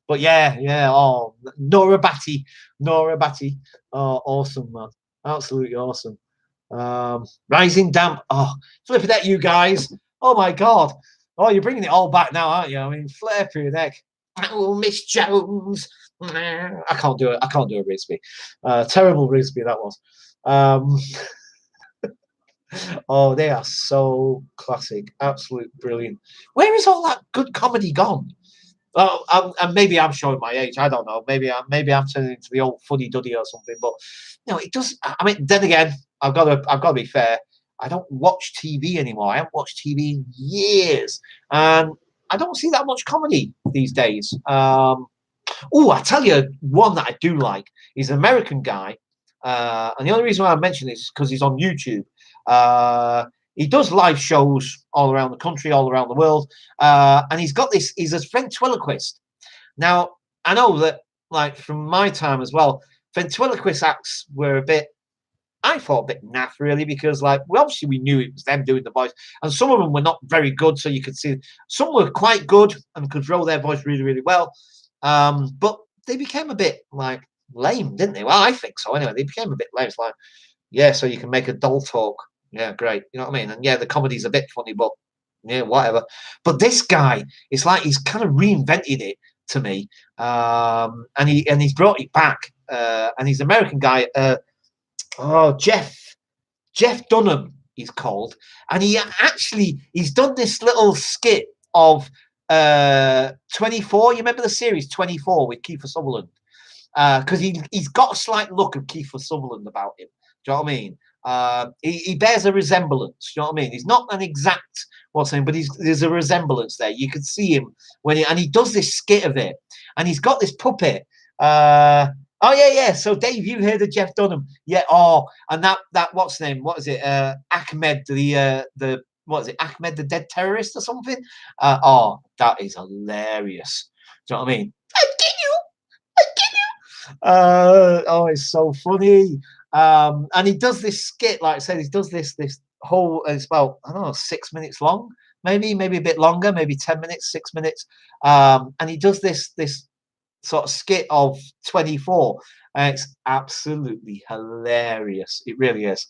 But yeah. Oh, Nora Batty. Oh, awesome, man. Absolutely awesome. Rising Damp. Oh, flipping at you guys. Oh my God. Oh, you're bringing it all back now, aren't you? I mean, flare for your neck. Oh, Miss Jones. I can't do it. I can't do a Risby. Terrible Risby that was. Oh, they are so classic. Absolute brilliant. Where is all that good comedy gone? Oh, and maybe I'm showing my age. I don't know. Maybe I'm turning into the old fuddy duddy or something. But it does. I mean, then again, I've got to be fair. I don't watch TV anymore. I haven't watched TV in years, and I don't see that much comedy these days. I tell you, one that I do like is an American guy, and the only reason why I mention this is because he's on YouTube. He does live shows all around the country, all around the world, and he's a ventriloquist. Now, I know that, like, from my time as well, ventriloquist acts were a bit I thought a bit naff really, because like obviously we knew it was them doing the voice, and some of them were not very good, so you could see some were quite good and could roll their voice really, really well. But they became a bit like lame, didn't they? Well, I think so anyway. They became a bit lame. It's like, yeah, so you can make a dull talk. Yeah, great. You know what I mean? And yeah, the comedy's a bit funny, but yeah, whatever. But this guy, it's like he's kind of reinvented it to me, and he's brought it back. And he's an American guy. Jeff Dunham, he's called, and he's done this little skit of 24. You remember the series 24 with Kiefer Sutherland? Because he's got a slight look of Kiefer Sutherland about him. Do you know what I mean? He bears a resemblance. Do you know what I mean? He's not an exact what's name, but there's a resemblance there. You can see him and he does this skit of it, and he's got this puppet. Oh yeah. So Dave, you heard of Jeff Dunham? Yeah. Oh, and that what's the name? What is it? Ahmed the what is it? Ahmed the dead terrorist or something? Oh, that is hilarious. Do you know what I mean? I get you. Oh, it's so funny. And he does this skit, like I said, he does this whole. It's about I don't know 6 minutes long, maybe a bit longer, maybe 10 minutes, 6 minutes. And he does this sort of skit of 24, and it's absolutely hilarious. It really is.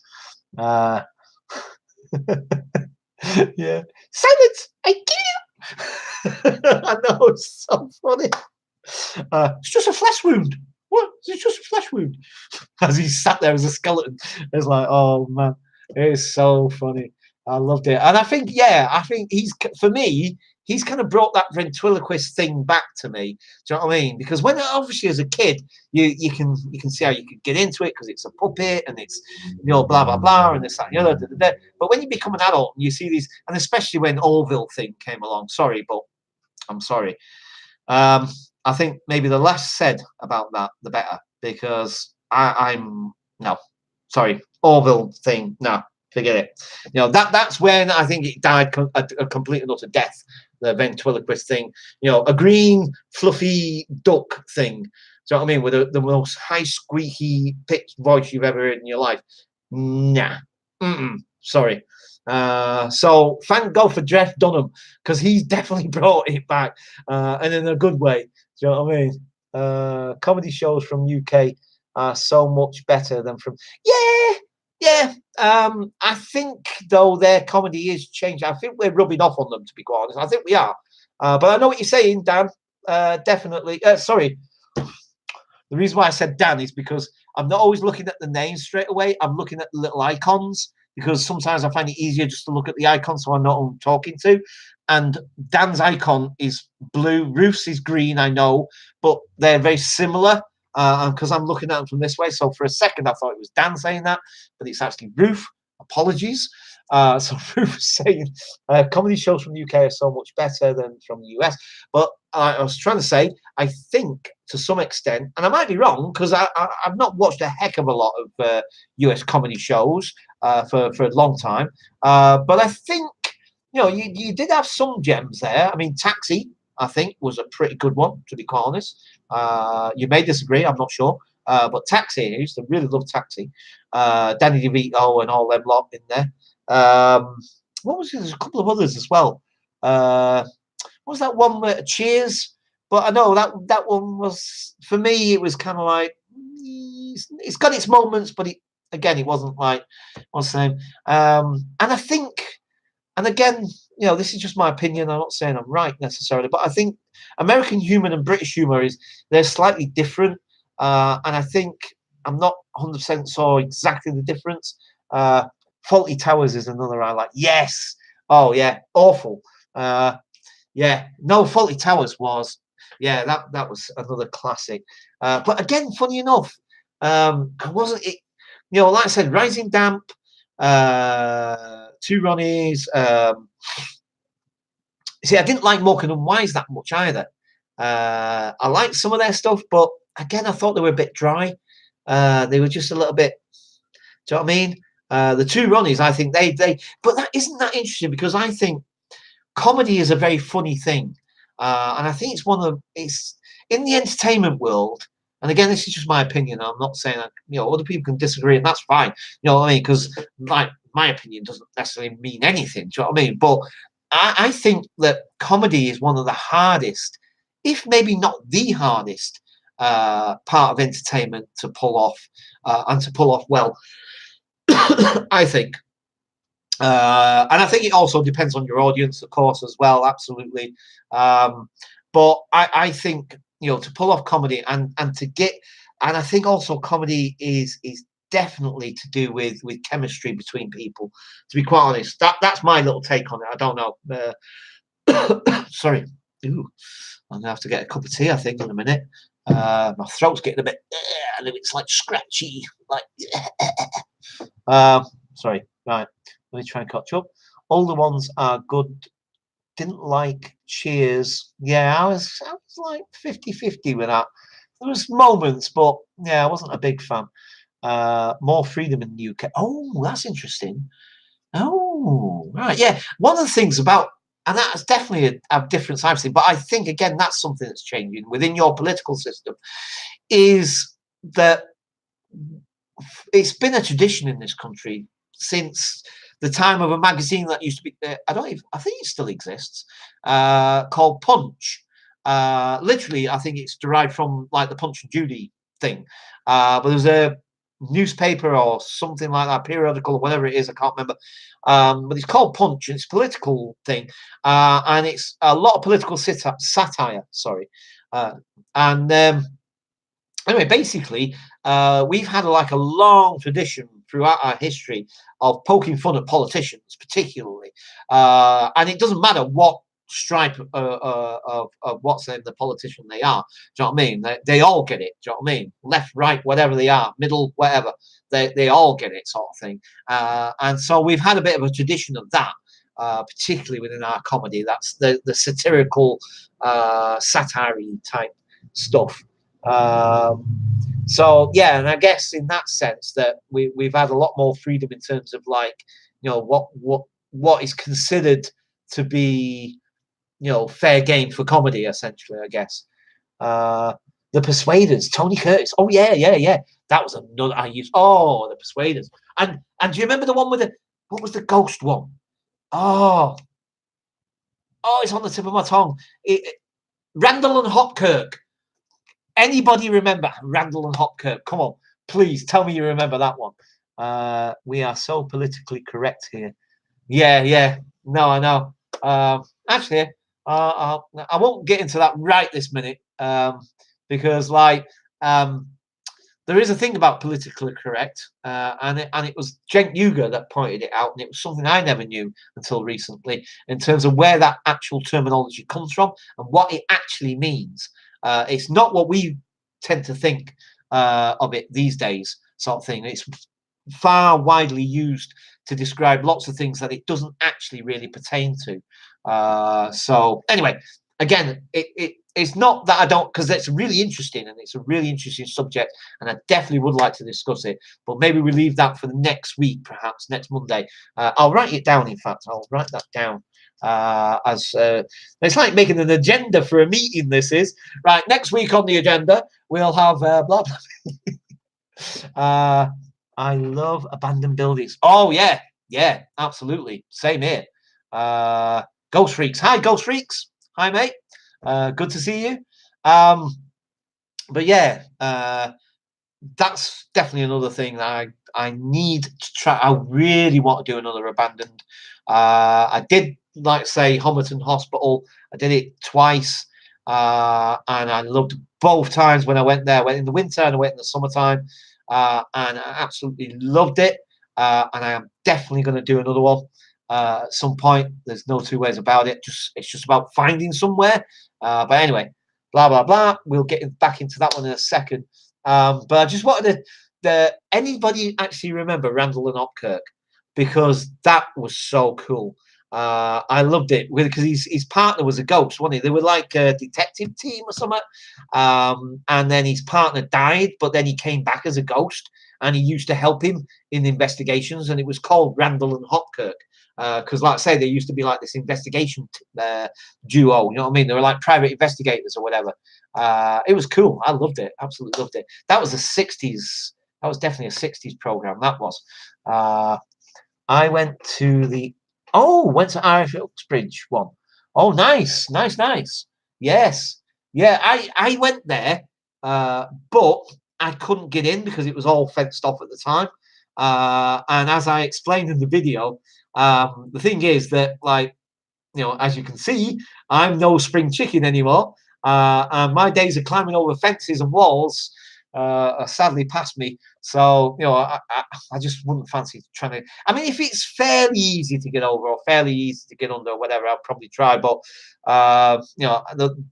Yeah, silence. I kill you. I know, it's so funny. It's just a flesh wound. What? It's just a flesh wound. As he sat there as a skeleton, it's like, oh man, it is so funny. I loved it, and I think for me, he's kind of brought that ventriloquist thing back to me. Do you know what I mean? Because when obviously as a kid, you can see how you could get into it because it's a puppet and it's blah blah blah and this that and the other. Da, da, da. But when you become an adult and you see these, and especially when Orville thing came along, sorry, but I'm sorry. I think maybe the less said about that, the better, because I'm no, sorry, Orville thing, no, forget it. You know that's when I think it died a complete and utter death. The ventriloquist thing, a green fluffy duck thing. Do you know what I mean? With the most high squeaky pitched voice you've ever heard in your life. Nah, sorry. So thank God for Jeff Dunham, because he's definitely brought it back, and in a good way. Do you know what I mean? Comedy shows from UK are so much better than from yeah. I think though their comedy is changing. I think we're rubbing off on them, to be quite honest. I think we are. But I know what you're saying, Dan. Definitely. Sorry. The reason why I said Dan is because I'm not always looking at the names straight away. I'm looking at the little icons, because sometimes I find it easier just to look at the icon so I know who I'm talking to. And Dan's icon is blue. Ruth's is green, I know, but they're very similar because I'm looking at them from this way. So for a second, I thought it was Dan saying that, but it's actually Ruth. Apologies. So Ruth was saying comedy shows from the UK are so much better than from the US. But I was trying to say, I think to some extent, and I might be wrong because I've not watched a heck of a lot of US comedy shows for a long time. But I think, you did have some gems there. I mean, Taxi, I think, was a pretty good one, to be quite honest. You may disagree, I'm not sure. But Taxi, I used to really love Taxi. Danny DeVito and all them lot in there. What was it? There's a couple of others as well. What was that one with Cheers? But I know that one was, for me, it was kind of like, it's got its moments, but it wasn't like, what's the name? And I think, and again, this is just my opinion. I'm not saying I'm right necessarily, but I think American humor and British humor they're slightly different. And I think I'm not 100% sure exactly the difference. Faulty Towers is another I like. Yes. Oh yeah. Awful. Yeah. No, Faulty Towers was. Yeah, that was another classic. But again, funny enough, wasn't it? Like I said, Rising Damp, Two Ronnies. See, I didn't like Morecambe and Wise that much either. I liked some of their stuff, but again, I thought they were a bit dry. They were just a little bit. Do you know what I mean? The Two Ronnies, I think but that isn't that interesting, because I think comedy is a very funny thing, and I think it's in the entertainment world. And again, this is just my opinion. I'm not saying that, other people can disagree, and that's fine. You know what I mean? Because my opinion doesn't necessarily mean anything. Do you know what I mean? But I think that comedy is one of the hardest, if maybe not the hardest, part of entertainment to pull off, and to pull off well. I think. And I think it also depends on your audience, of course, as well. Absolutely. But I think, to pull off comedy and to get, and I think also comedy is definitely to do with chemistry between people. To be quite honest, that's my little take on it. I don't know. Sorry. Ooh, I'm gonna have to get a cup of tea, I think, in a minute. My throat's getting a bit, and it's like scratchy, like. Sorry. Right. Let me try and catch up. Older ones are good. Didn't like Cheers. Yeah, I was like 50-50 with that. There was moments, but yeah, I wasn't a big fan. More freedom in the UK. Oh, that's interesting. Oh, right. Yeah. One of the things about, and that's definitely a difference I've seen, but I think, again, that's something that's changing within your political system, is that it's been a tradition in this country since the time of a magazine that used to be, I think it still exists, called Punch. Literally, I think it's derived from like the Punch and Judy thing. But there's a newspaper or something like that, periodical or whatever it is, I can't remember. But it's called Punch, and it's a political thing. And it's a lot of political satire, sorry. And anyway, basically, we've had like a long tradition throughout our history of poking fun at politicians, particularly, and it doesn't matter what stripe of what's the politician they are. Do you know what I mean? They all get it. Do you know what I mean? Left, right, whatever they are, middle, whatever, they all get it, sort of thing. And so we've had a bit of a tradition of that. Particularly within our comedy, that's the satirical, satire type stuff. So yeah, and I guess in that sense that we've had a lot more freedom in terms of like, what is considered to be, fair game for comedy, essentially, I guess. The Persuaders, Tony Curtis. Oh yeah. That was another I used. Oh, the Persuaders. And do you remember the one with what was the ghost one? Oh, it's on the tip of my tongue. Randall and Hopkirk. Anybody remember Randall and Hopkirk? Come on, please tell me you remember that one. We are so politically correct here. Yeah. No, I know. Actually, I won't get into that right this minute, because there is a thing about politically correct, and it was Cenk Uygur that pointed it out, and it was something I never knew until recently in terms of where that actual terminology comes from and what it actually means. It's not what we tend to think of it these days, sort of thing. It's far widely used to describe lots of things that it doesn't actually really pertain to. So anyway, again, it's not that I don't, because it's really interesting and it's a really interesting subject, and I definitely would like to discuss it. But maybe we leave that for the next week, perhaps next Monday. I'll write it down. In fact, I'll write that down. It's like making an agenda for a meeting. This is right. Next week on the agenda, we'll have blah blah. I love abandoned buildings. Oh yeah, absolutely. Same here. Ghost Freaks. Hi, Ghost Freaks. Hi, mate. Good to see you. But yeah, that's definitely another thing that I need to try. I really want to do another abandoned. I did, like say, Homerton Hospital. I did it twice, and I loved both times when I went there. I went in the winter and I went in the summertime, and I absolutely loved it. And I am definitely going to do another one at some point. There's no two ways about it. It's just about finding somewhere. But anyway, blah blah blah. We'll get back into that one in a second. But I just wanted to. Anybody actually remember Randall and Hopkirk? Because that was so cool. I loved it because his partner was a ghost, wasn't he? They were like a detective team or something. And then his partner died, but then he came back as a ghost, and he used to help him in investigations. And it was called Randall and Hopkirk. because like I say, they used to be like this investigation duo, you know what I mean? They were like private investigators or whatever. It was cool. I loved it. Absolutely loved it. That was the 60s. That was definitely a 60s program. That was. I went to Irish Uxbridge one. Oh, nice. Yes. Yeah, I went there, but I couldn't get in because it was all fenced off at the time. And as I explained in the video, the thing is that, like, as you can see, I'm no spring chicken anymore. And my days of climbing over fences and walls are sadly past me. So, I just wouldn't fancy trying to. I mean, if it's fairly easy to get over or fairly easy to get under or whatever, I'll probably try. But, the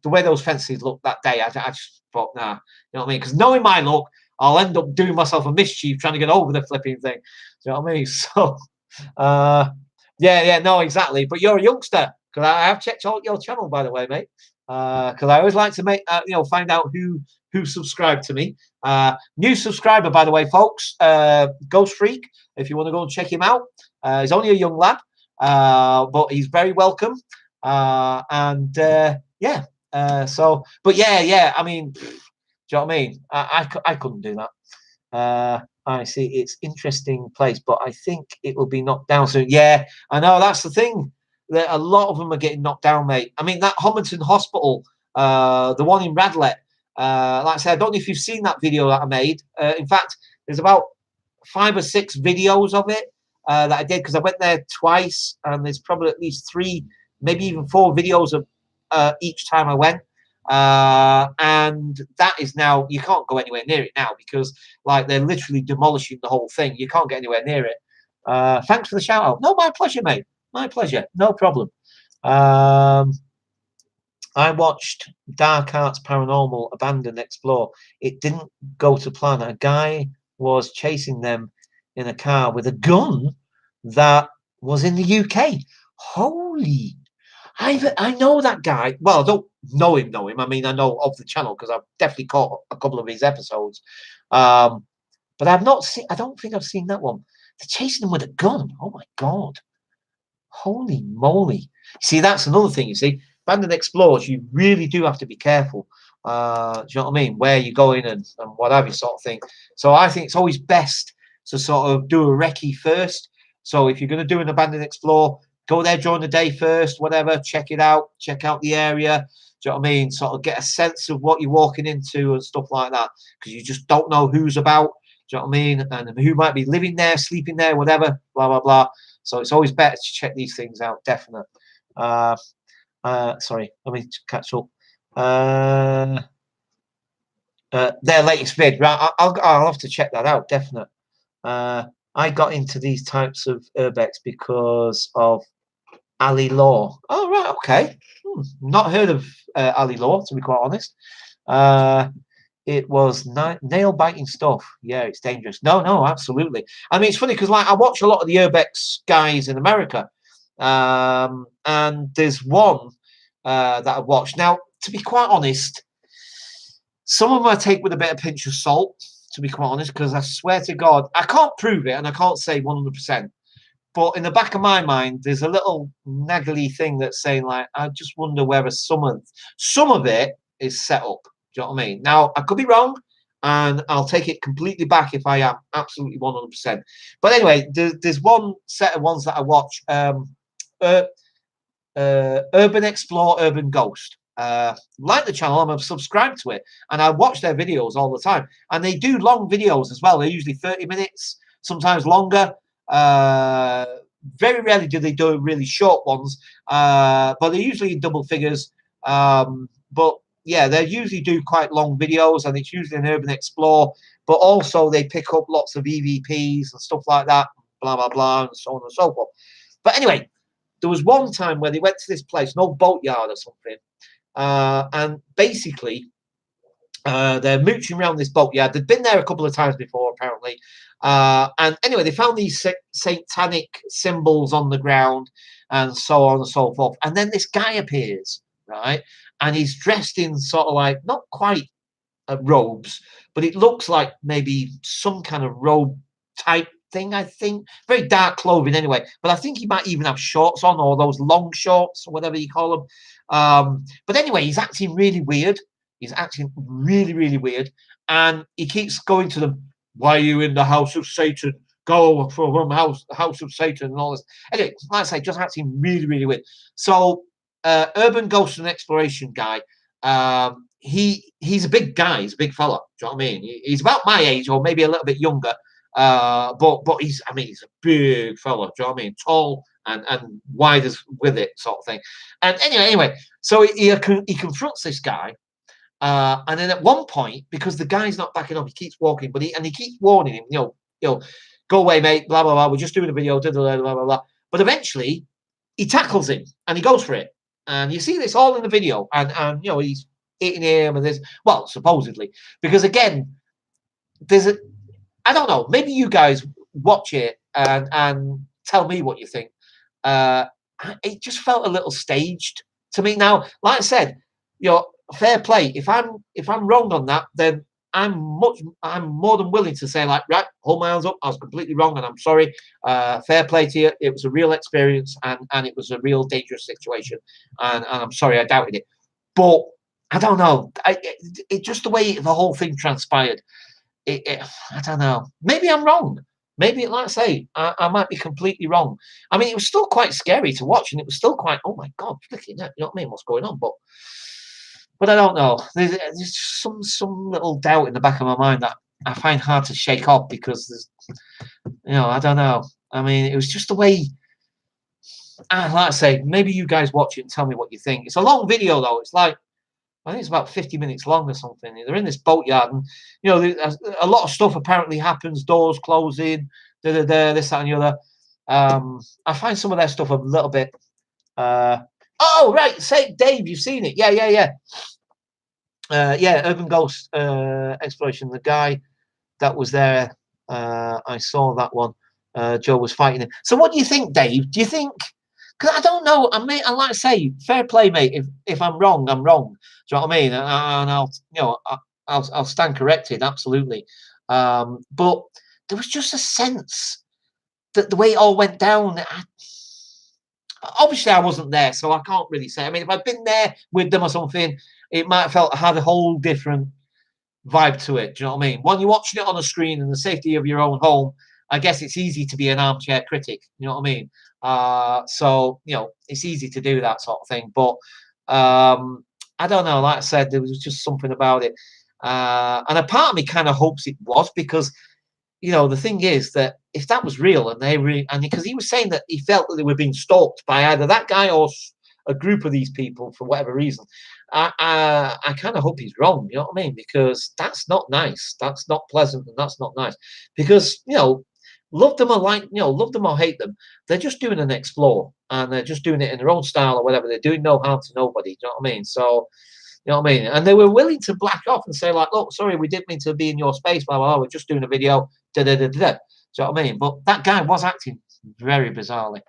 way those fences looked that day, I just thought, nah, you know what I mean? Because knowing my luck, I'll end up doing myself a mischief trying to get over the flipping thing. Do you know what I mean? So, yeah, no, exactly. But you're a youngster, because I have checked out your channel, by the way, mate. Because I always like to make, find out who subscribed to me. New subscriber, by the way, folks. Ghost Freak. If you want to go and check him out, he's only a young lad, but he's very welcome. Yeah. But yeah. I mean, do you know what I mean? I couldn't do that. I see it's interesting place, but I think it will be knocked down soon. Yeah, I know, that's the thing. That a lot of them are getting knocked down, mate. I mean, that Homerton Hospital, the one in Radlett, like I said, I don't know if you've seen that video that I made. In fact, there's about 5 or 6 videos of it that I did, because I went there twice, and there's probably at least 3, maybe even 4 videos of each time I went. And that is now, you can't go anywhere near it now, because like they're literally demolishing the whole thing. You can't get anywhere near it. Thanks for the shout out. No, my pleasure, mate. My pleasure. No problem. I watched Dark Arts Paranormal Abandon Explore. It didn't go to plan. A guy was chasing them in a car with a gun that was in the UK. Holy, I know that guy. Well, I don't know him. I mean, I know of the channel because I've definitely caught a couple of his episodes. But I've not seen. I don't think I've seen that one. They're chasing him with a gun. Oh my god! Holy moly! See, that's another thing. You see, abandoned explorers, you really do have to be careful. Do you know what I mean? Where you're going and what have you, sort of thing. So I think it's always best to sort of do a recce first. So if you're going to do an abandoned explore, go there during the day first, whatever, check it out, check out the area. Do you know what I mean? Sort of get a sense of what you're walking into and stuff like that, because you just don't know who's about. Do you know what I mean? And who might be living there, sleeping there, whatever, blah, blah, blah. So it's always better to check these things out, definitely. Sorry, let me catch up. Their latest vid, right? I'll have to check that out, definitely. I got into these types of urbex because of Ali Law. Oh, right, okay. Not heard of Ali Law, to be quite honest. It was nail biting stuff. Yeah, it's dangerous. No, absolutely. I mean, it's funny because like I watch a lot of the urbex guys in America, and there's one that I watched. Now, to be quite honest, some of them I take with a bit of pinch of salt. To be quite honest, because I swear to God, I can't prove it, and I can't say 100%. But in the back of my mind, there's a little naggly thing that's saying, like, I just wonder whether some of it is set up. Do you know what I mean? Now, I could be wrong, and I'll take it completely back if I am absolutely 100%. But anyway, there's one set of ones that I watch. Urban Explore, Urban Ghost. Like the channel, I'm subscribed to it, and I watch their videos all the time. And they do long videos as well. They're usually 30 minutes, sometimes longer. Very rarely do they do really short ones, but they're usually in double figures. But yeah, they usually do quite long videos, and it's usually an urban explore. But also they pick up lots of EVPs and stuff like that, blah blah blah, and so on and so forth. But anyway, there was one time where they went to this place, an old boatyard or something, and basically they're mooching around this boatyard. They'd been there a couple of times before, apparently. And anyway, they found these satanic symbols on the ground and so on and so forth. And then this guy appears, right? And he's dressed in sort of like, not quite robes, but it looks like maybe some kind of robe type thing, I think. Very dark clothing anyway. But I think he might even have shorts on, or those long shorts, or whatever you call them. But anyway, he's acting really weird. He's acting really, really weird. And he keeps going to them, why are you in the house of Satan? Go from the house of Satan and all this. Anyway, like I say, just acting really, really weird. So Urban Ghost and Exploration guy, he's a big guy, he's a big fella. Do you know what I mean? He's about my age or maybe a little bit younger. But he's a big fella. Do you know what I mean? Tall and wide as with it, sort of thing. And anyway, so he confronts this guy. And then at one point, because the guy's not backing up, he keeps walking, but he keeps warning him, go away, mate, blah blah blah. We're just doing a video, blah blah blah blah. But eventually, he tackles him and he goes for it. And you see this all in the video, and he's hitting him and this. Well, supposedly, because again, I don't know. Maybe you guys watch it and tell me what you think. It just felt a little staged to me. Now, like I said, fair play. If I'm wrong on that, then I'm more than willing to say, like, right, hold my hands up. I was completely wrong, and I'm sorry. Fair play to you. It was a real experience, and it was a real dangerous situation, and I'm sorry I doubted it. But I don't know. It just the way the whole thing transpired. I don't know. Maybe I'm wrong. Maybe, like I say, I might be completely wrong. I mean, it was still quite scary to watch, and it was still quite, oh my God, flicking that. You know what I mean? What's going on? But I don't know. There's some little doubt in the back of my mind that I find hard to shake off because I don't know. I mean, it was just the way. Like I say, maybe you guys watch it and tell me what you think. It's a long video though. It's like, I think it's about 50 minutes long or something. They're in this boatyard, and a lot of stuff apparently happens. Doors closing, this, that, and the other. I find some of their stuff a little bit. Oh right, say Dave, you've seen it? Yeah. Urban Ghost Exploration. The guy that was there, I saw that one. Joe was fighting him. So what do you think, Dave? Do you think? Because I don't know. I like to say, fair play, mate. If I'm wrong, I'm wrong. Do you know what I mean? And I'll stand corrected, absolutely. But there was just a sense that the way it all went down. Obviously, I wasn't there, so I can't really say. I mean, if I'd been there with them or something, it might have had a whole different vibe to it. Do you know what I mean? When you're watching it on a screen in the safety of your own home, I guess it's easy to be an armchair critic. You know what I mean? So it's easy to do that sort of thing. But I don't know. Like I said, there was just something about it, and a part of me kind of hopes it was, because the thing is that if that was real and because he was saying that he felt that they were being stalked by either that guy or a group of these people for whatever reason, I kind of hope he's wrong. You know what I mean? Because that's not nice. That's not pleasant, and that's not nice. Because love them or hate them, they're just doing an explore, and they're just doing it in their own style or whatever. They're doing no harm to nobody. Do you know what I mean? So. You know what I mean? And they were willing to black off and say, like, look, sorry, we didn't mean to be in your space, blah, blah, blah. We're just doing a video. Da, da, da, da, da. Do you know what I mean? But that guy was acting very bizarrely.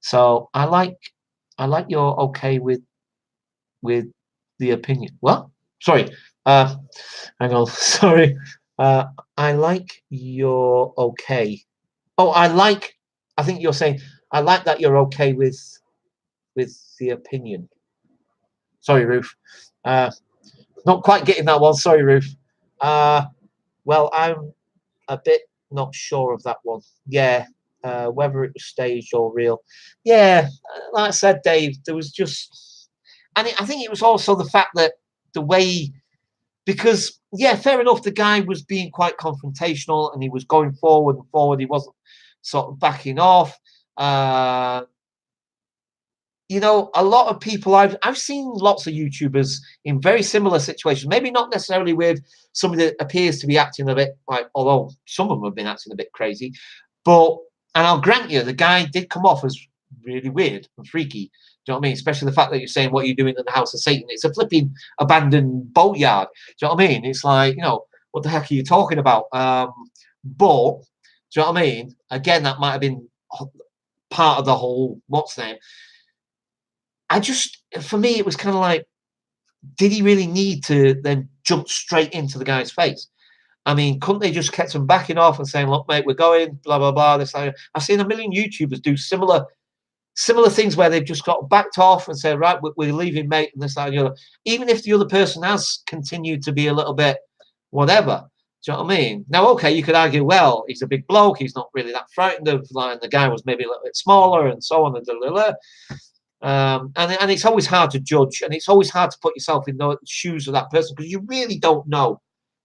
So I like you're okay with the opinion. What? Sorry. Hang on. Sorry. I like you're okay. Oh, I think you're saying, I like that you're okay with the opinion. Sorry, Ruth. Not quite getting that one. Sorry, Ruth. Well, I'm a bit not sure of that one. Yeah, whether it was staged or real. Yeah, like I said, Dave, there was just, and I think it was also the fact that the way, because yeah, fair enough, the guy was being quite confrontational and he was going forward and forward. He wasn't sort of backing off. A lot of people, I've seen lots of YouTubers in very similar situations, maybe not necessarily with somebody that appears to be acting a bit like, although some of them have been acting a bit crazy, and I'll grant you, the guy did come off as really weird and freaky. Do you know what I mean? Especially the fact that you're saying, what are you doing in the house of Satan? It's a flipping abandoned boatyard. Do you know what I mean? It's like, what the heck are you talking about? But, do you know what I mean? Again, that might have been part of the whole, what's the name? For me, it was kind of like, did he really need to then jump straight into the guy's face? I mean, couldn't they just kept them backing off and saying, "Look, mate, we're going, blah blah blah." This, like, I've seen a million YouTubers do similar things where they've just got backed off and said, "Right, we're leaving, mate," and this, that, and the other. Even if the other person has continued to be a little bit whatever. Do you know what I mean? Now, okay, you could argue, well, he's a big bloke, he's not really that frightened of, like, the guy was maybe a little bit smaller and so on and and it's always hard to judge, and it's always hard to put yourself in the shoes of that person because you really don't know.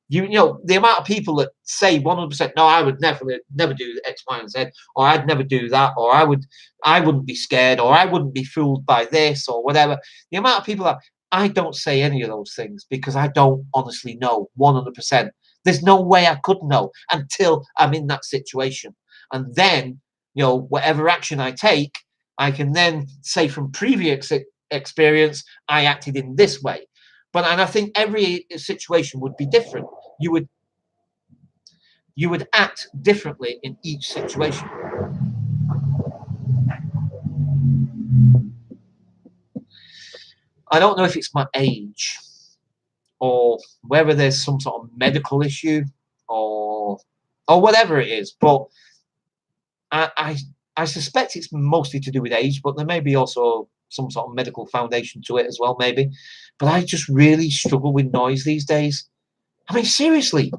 You know the amount of people that say 100%, no, I would never do X, Y, and Z, or I'd never do that, or I wouldn't be scared, or I wouldn't be fooled by this, or whatever. The amount of people that I don't say any of those things because I don't honestly know 100%. There's no way I could know until I'm in that situation, and then whatever action I take, I can then say from previous experience I acted in this way. And I think every situation would be different. You would act differently in each situation. I don't know if it's my age or whether there's some sort of medical issue or whatever it is, but I suspect it's mostly to do with age, but there may be also some sort of medical foundation to it as well, maybe. But I just really struggle with noise these days. I mean, seriously,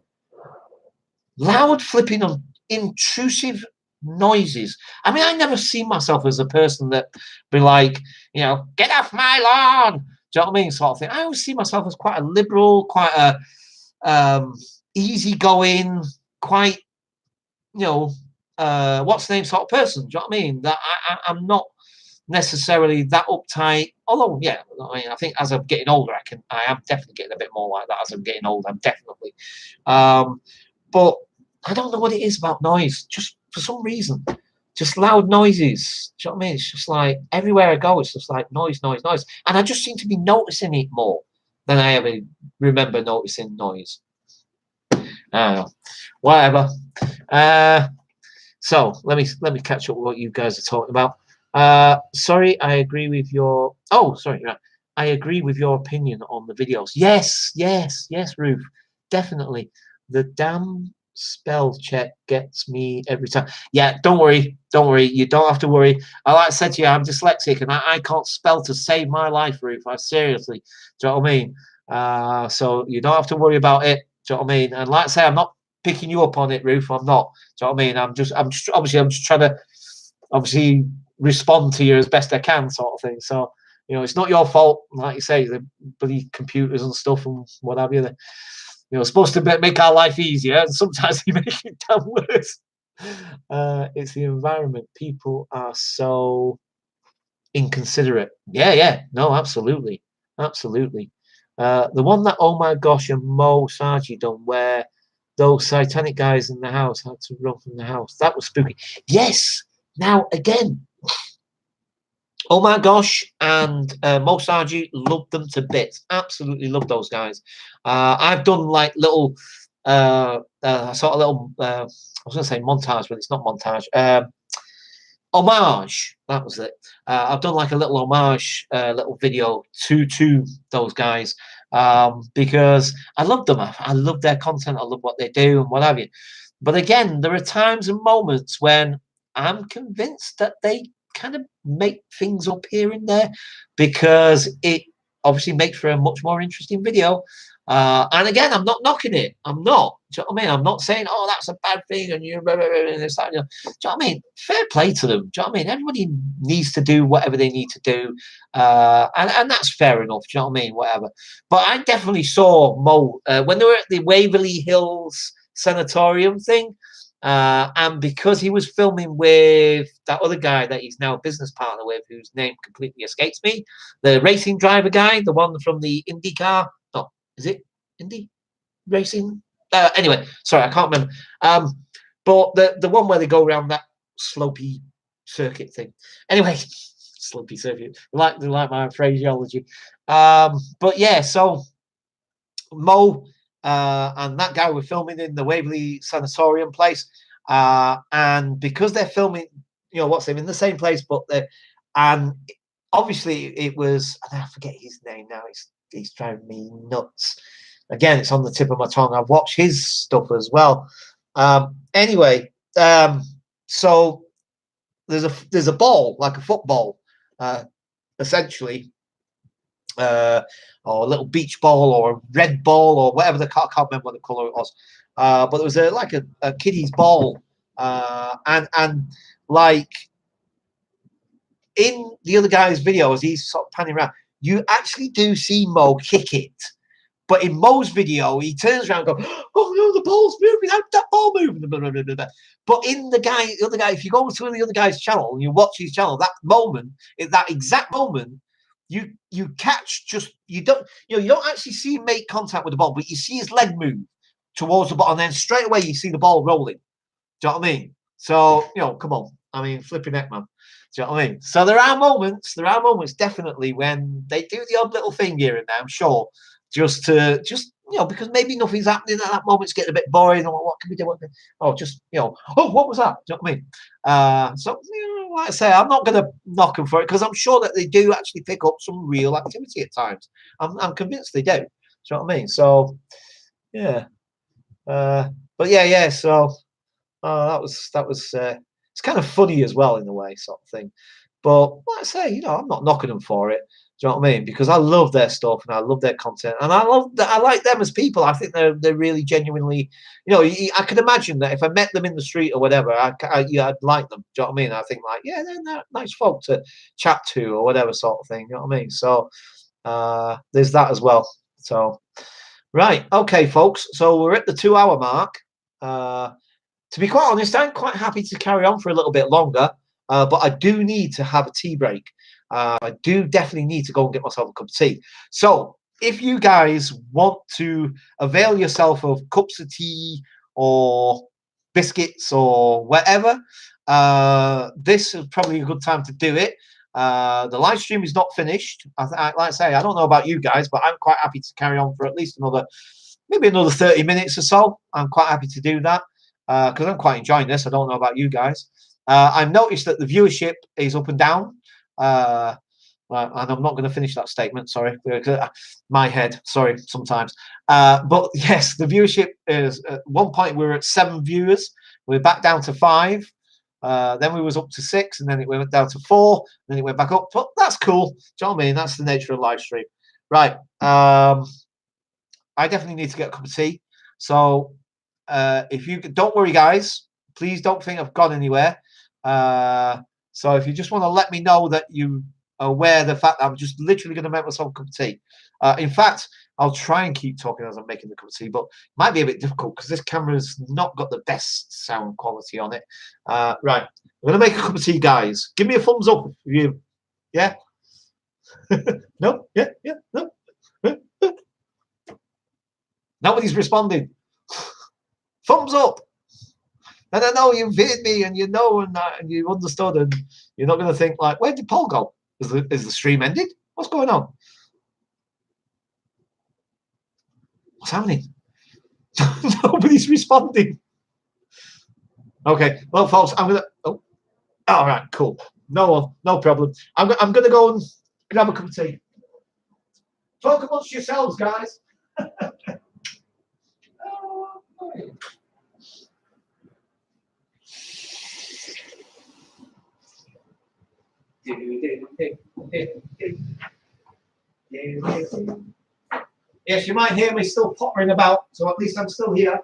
loud, flipping, intrusive noises. I mean, I never see myself as a person that be like, get off my lawn. Do you know what I mean? Sort of thing. I always see myself as quite a liberal, quite a easygoing, quite, what's the name sort of person. Do you know what I mean? That I'm not necessarily that uptight. Although, yeah, I mean, I think as I'm getting older, I am definitely getting a bit more like that. As I'm getting older, I'm definitely. But I don't know what it is about noise. Just for some reason, just loud noises. Do you know what I mean? It's just like everywhere I go, it's just like noise, noise, noise. And I just seem to be noticing it more than I ever remember noticing noise. Whatever. So let me catch up with what you guys are talking about. Sorry, I agree with your. Oh, sorry. Right. I agree with your opinion on the videos. Yes, Ruth, definitely. The damn spell check gets me every time. Yeah, don't worry. You don't have to worry. Like I said to you, I'm dyslexic and I can't spell to save my life, Ruth. I seriously. Do you know what I mean? So you don't have to worry about it. Do you know what I mean? And like I say, I'm not picking you up on it, Ruth. I'm not. Do you know what I mean? I'm just trying to obviously respond to you as best I can, sort of thing. So it's not your fault, like you say, the bloody computers and stuff and what have you. Supposed to make our life easier, and sometimes they make it damn worse. It's the environment. People are so inconsiderate. Yeah. No, absolutely. The one that, oh my gosh, and Mo Saji done where those satanic guys in the house had to run from the house. That was spooky. Yes. Now again, oh my gosh, and Mo Saji loved them to bits. Absolutely loved those guys. I've done like little, sort of little. I was going to say montage, but it's not montage. Homage. That was it. I've done like a little homage, little video to those guys because I love them. I love their content. I love what they do and what have you. But again, there are times and moments when I'm convinced that they kind of make things up here and there because it obviously makes for a much more interesting video. And again, I'm not knocking it. I'm not. Do you know what I mean? I'm not saying, oh, that's a bad thing and you blah, blah, blah, and this, that, do you know what I mean? Fair play to them. Do you know what I mean? Everybody needs to do whatever they need to do. And that's fair enough. Do you know what I mean? Whatever. But I definitely saw Mo when they were at the Waverly Hills Sanatorium thing. And because he was filming with that other guy that he's now a business partner with, whose name completely escapes me, the racing driver guy, the one from the IndyCar. No, is it Indy racing? Anyway, sorry, I can't remember. But the one where they go around that slopey circuit thing. Anyway, slopey circuit. They like my phraseology. But yeah, so Mo and that guy were filming in the Waverly Sanatorium place, and because they're filming, what's in the same place, but and obviously it was, I forget his name now. He's driving me nuts. again, it's on the tip of my tongue. I've watched his stuff as well. Anyway, so there's a ball, like a football, essentially, or a little beach ball or a red ball or whatever. I can't remember what the color it was. But there was like a kiddie's ball, and like in the other guy's video, as he's sort of panning around, you actually do see Mo kick it. But in Mo's video, he turns around and goes, "Oh no, the ball's moving! How'd that ball move?" But in the other guy, if you go to the other guy's channel and you watch his channel, that moment, at that exact moment, you catch you don't actually see him make contact with the ball, but you see his leg move towards the ball, and then straight away you see the ball rolling. Do you know what I mean? So come on, I mean, flipping heck, man. Do you know what I mean? So there are moments definitely when they do the odd little thing here and there, I'm sure, just because maybe nothing's happening at that moment, it's getting a bit boring. Or what can we do? What was that? Do you know what I mean? So like I say, I'm not going to knock them for it because I'm sure that they do actually pick up some real activity at times. I'm convinced they do. Do you know what I mean? So yeah, but yeah. So that was it's kind of funny as well in a way, sort of thing. But like I say, I'm not knocking them for it. Do you know what I mean? Because I love their stuff and I love their content, and I like them as people. I think they're really genuinely, I could imagine that if I met them in the street or whatever, I'd like them. Do you know what I mean? I think like, yeah, they're nice folk to chat to or whatever sort of thing. You know what I mean? So there's that as well. So right, okay, folks. So we're at the 2-hour mark. To be quite honest, I'm quite happy to carry on for a little bit longer, but I do need to have a tea break. I do definitely need to go and get myself a cup of tea. So if you guys want to avail yourself of cups of tea or biscuits or whatever, this is probably a good time to do it. The live stream is not finished. Like I say, I don't know about you guys, but I'm quite happy to carry on for at least maybe another 30 minutes or so. I'm quite happy to do that because I'm quite enjoying this. I don't know about you guys. I've noticed that the viewership is up and down. And I'm not going to finish that statement, sorry. My head, sorry, sometimes. But yes, the viewership is, at one point we were at 7 viewers. We're back down to 5. Then we was up to 6, and then it went down to 4, then it went back up. But that's cool. Do you know what I mean? That's the nature of live stream. Right. I definitely need to get a cup of tea. So if you don't worry, guys, please don't think I've gone anywhere. So if you just want to let me know that you are aware of the fact that I'm just literally going to make myself a cup of tea. In fact, I'll try and keep talking as I'm making the cup of tea, but it might be a bit difficult because this camera's not got the best sound quality on it. Right, I'm going to make a cup of tea, guys. Give me a thumbs up if you, yeah? No? Yeah? No? Nobody's responding. Thumbs up. And I know you've heard me and you know and you understood, and you're not going to think like, where did Paul go? Is the stream ended? What's going on? What's happening? Nobody's responding. Okay, well, folks, I'm gonna. Oh, all right, cool. No problem. I'm gonna go and grab a cup of tea. Talk amongst yourselves, guys. Yes, you might hear me still pottering about, so at least I'm still here.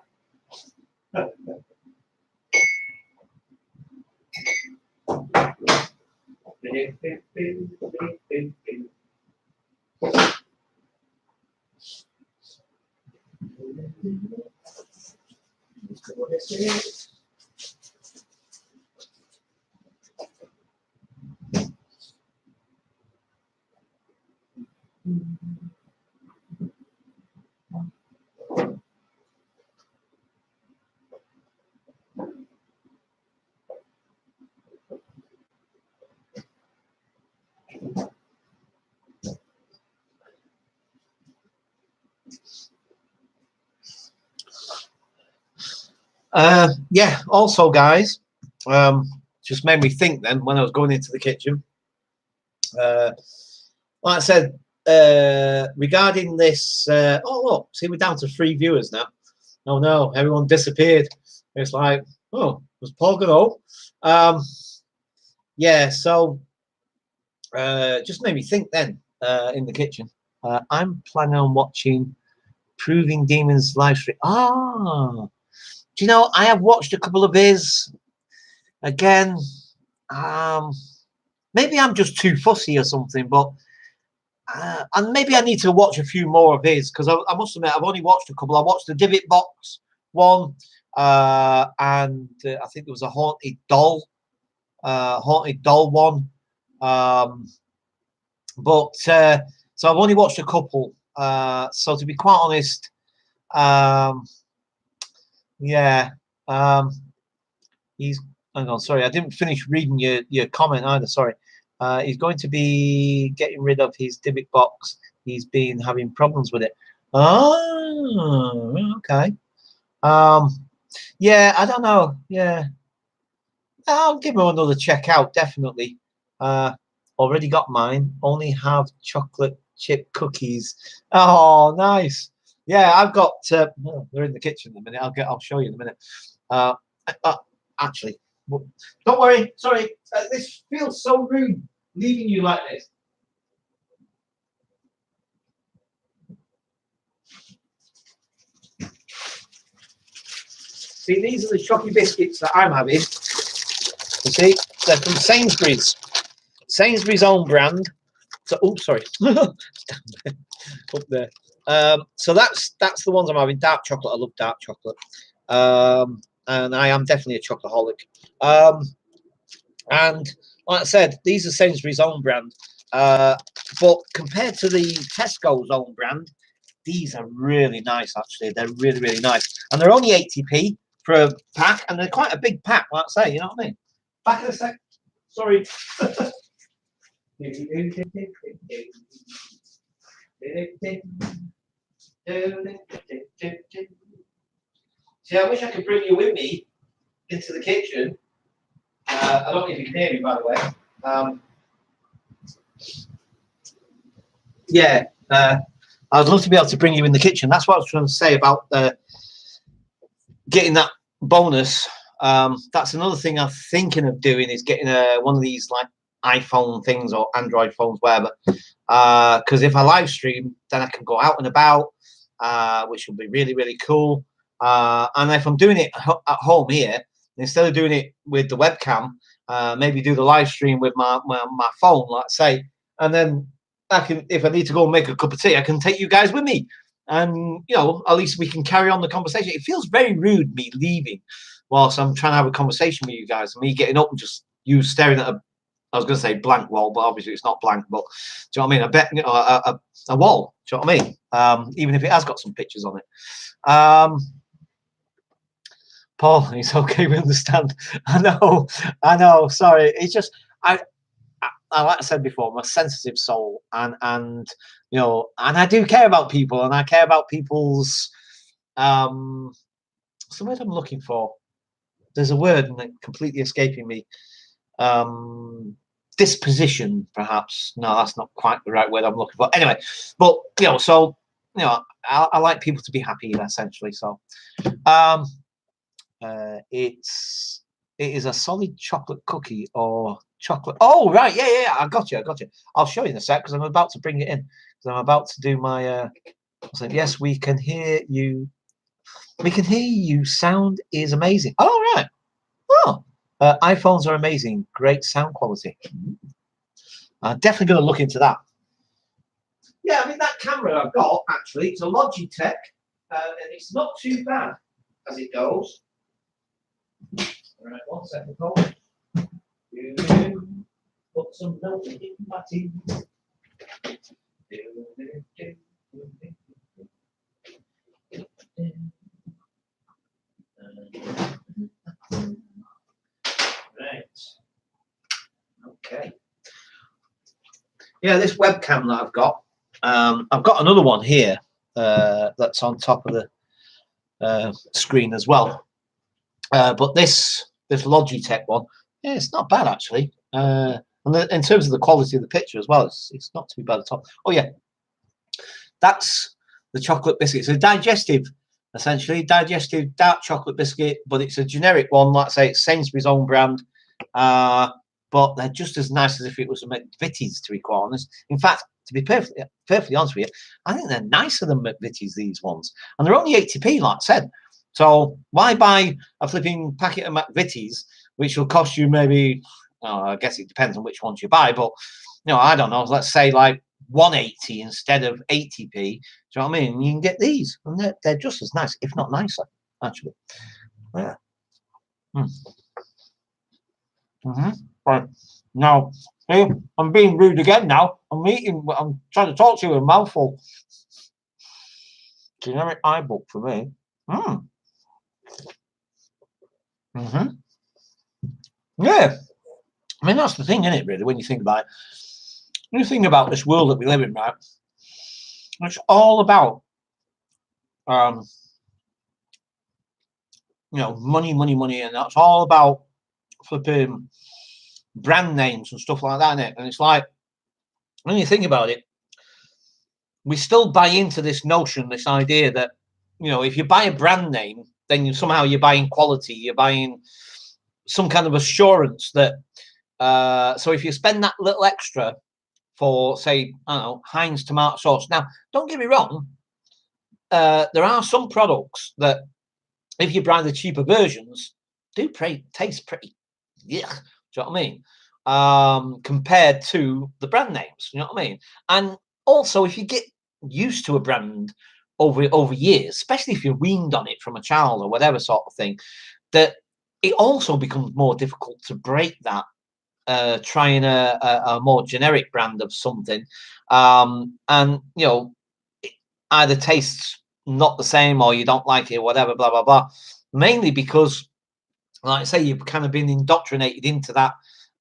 Yeah, also, guys, just made me think then when I was going into the kitchen. Like I said, regarding this, oh look, see, we're down to 3 viewers now. Oh no, everyone disappeared. It's like, oh, was Paul gonna? Yeah, so just made me think then in the kitchen. I'm planning on watching Proving Demons live stream. Ah, do you know, I have watched a couple of his. Again, maybe I'm just too fussy or something, but and maybe I need to watch a few more of his, because I must admit I've only watched a couple. I watched the Divot Box one, and I think there was a Haunted Doll one. But so I've only watched a couple. So to be quite honest, yeah, he's. Hang on, sorry, I didn't finish reading your comment either. Sorry. He's going to be getting rid of his Divot Box. He's been having problems with it. Oh, okay. Yeah, I don't know. Yeah, I'll give him another check out, definitely. Already got mine. Only have chocolate chip cookies. Oh, nice. Yeah, I've got. Well, they're in the kitchen in a minute. I'll show you in a minute. Actually, don't worry. Sorry, this feels so rude leaving you like this. See, these are the chocolate biscuits that I'm having. You see, they're from Sainsbury's. Sainsbury's own brand. So, oh, sorry, up there. So that's the ones I'm having. Dark chocolate. I love dark chocolate, and I am definitely a chocoholic. And like I said, these are Sainsbury's own brand, but compared to the Tesco's own brand, these are really nice. Actually, they're really nice, and they're only 80p for a pack, and they're quite a big pack. Like I say, you know what I mean? Back in a sec. Sorry. See, I wish I could bring you with me into the kitchen. I don't know if you can hear me, by the way. Yeah, I'd love to be able to bring you in the kitchen. That's what I was trying to say about getting that bonus. That's another thing I'm thinking of doing, is getting one of these like iPhone things or Android phones, whatever. Because if I live stream, then I can go out and about, which will be really cool. And if I'm doing it at home here, instead of doing it with the webcam, maybe do the live stream with my phone, let's say, and then I can, if I need to go and make a cup of tea, I can take you guys with me, and you know, at least we can carry on the conversation. It feels very rude me leaving whilst I'm trying to have a conversation with you guys, and me getting up and just you staring at I was going to say blank wall, but obviously it's not blank. But do you know what I mean? I bet, you know, a wall. Do you know what I mean? Even if it has got some pictures on it. Paul, it's okay. We understand. I know. Sorry, it's just like I said before, I'm a sensitive soul, and you know, and I do care about people, and I care about people's. What's the word I'm looking for? There's a word and it's completely escaping me. Disposition, perhaps. No, that's not quite the right word I'm looking for. Anyway, but you know, so you know, I like people to be happy, essentially. So, it is a solid chocolate cookie or chocolate. Oh, right, yeah. I got you. I'll show you in a sec because I'm about to bring it in. Because I'm about to do my. Yes, we can hear you. We can hear you. Sound is amazing. Oh, right. Oh. iPhones are amazing. Great sound quality. I'm definitely going to look into that. Yeah, I mean, that camera I've got, actually, it's a Logitech, and it's not too bad as it goes. All right, 1 second, Paul. Put some milk in my tea. Right. Okay. Yeah, this webcam that I've got another one here that's on top of the screen as well. But this Logitech one, yeah, it's not bad actually. And in terms of the quality of the picture as well, it's not too bad at all. Oh yeah, That's the chocolate biscuit. It's a digestive, essentially, digestive dark chocolate biscuit, but it's a generic one. Like I say, it's Sainsbury's own brand. But they're just as nice as if it was a McVitie's, to be quite honest. In fact, to be perfectly honest with you, I think they're nicer than McVitie's, these ones. And they're only 80p, like I said. So why buy a flipping packet of McVitie's, which will cost you maybe, I guess it depends on which ones you buy, but, I don't know, let's say like 180 instead of 80p. Do you know what I mean? You can get these, and they're just as nice, if not nicer, actually. Yeah. Right. Now, hey, I'm being rude again now. I'm trying to talk to you with a mouthful. Generic iBook for me. Yeah. I mean, that's the thing, isn't it, really, when you think about it? When you think about this world that we live in, right? It's all about, money, and that's all about flipping brand names and stuff like that, isn't it? And it's like, when you think about it, we still buy into this notion, this idea that, if you buy a brand name, then you're buying quality, you're buying some kind of assurance that, so if you spend that little extra for, say, I don't know, Heinz tomato sauce. Now, don't get me wrong, there are some products that, if you buy the cheaper versions, do taste pretty, yeah. Do you know what I mean? Compared to the brand names, you know what I mean? And also, if you get used to a brand over years, especially if you're weaned on it from a child or whatever sort of thing, that it also becomes more difficult to break that, trying a more generic brand of something, and it either tastes not the same or you don't like it or whatever, blah blah blah. Mainly because, like I say, you've kind of been indoctrinated into that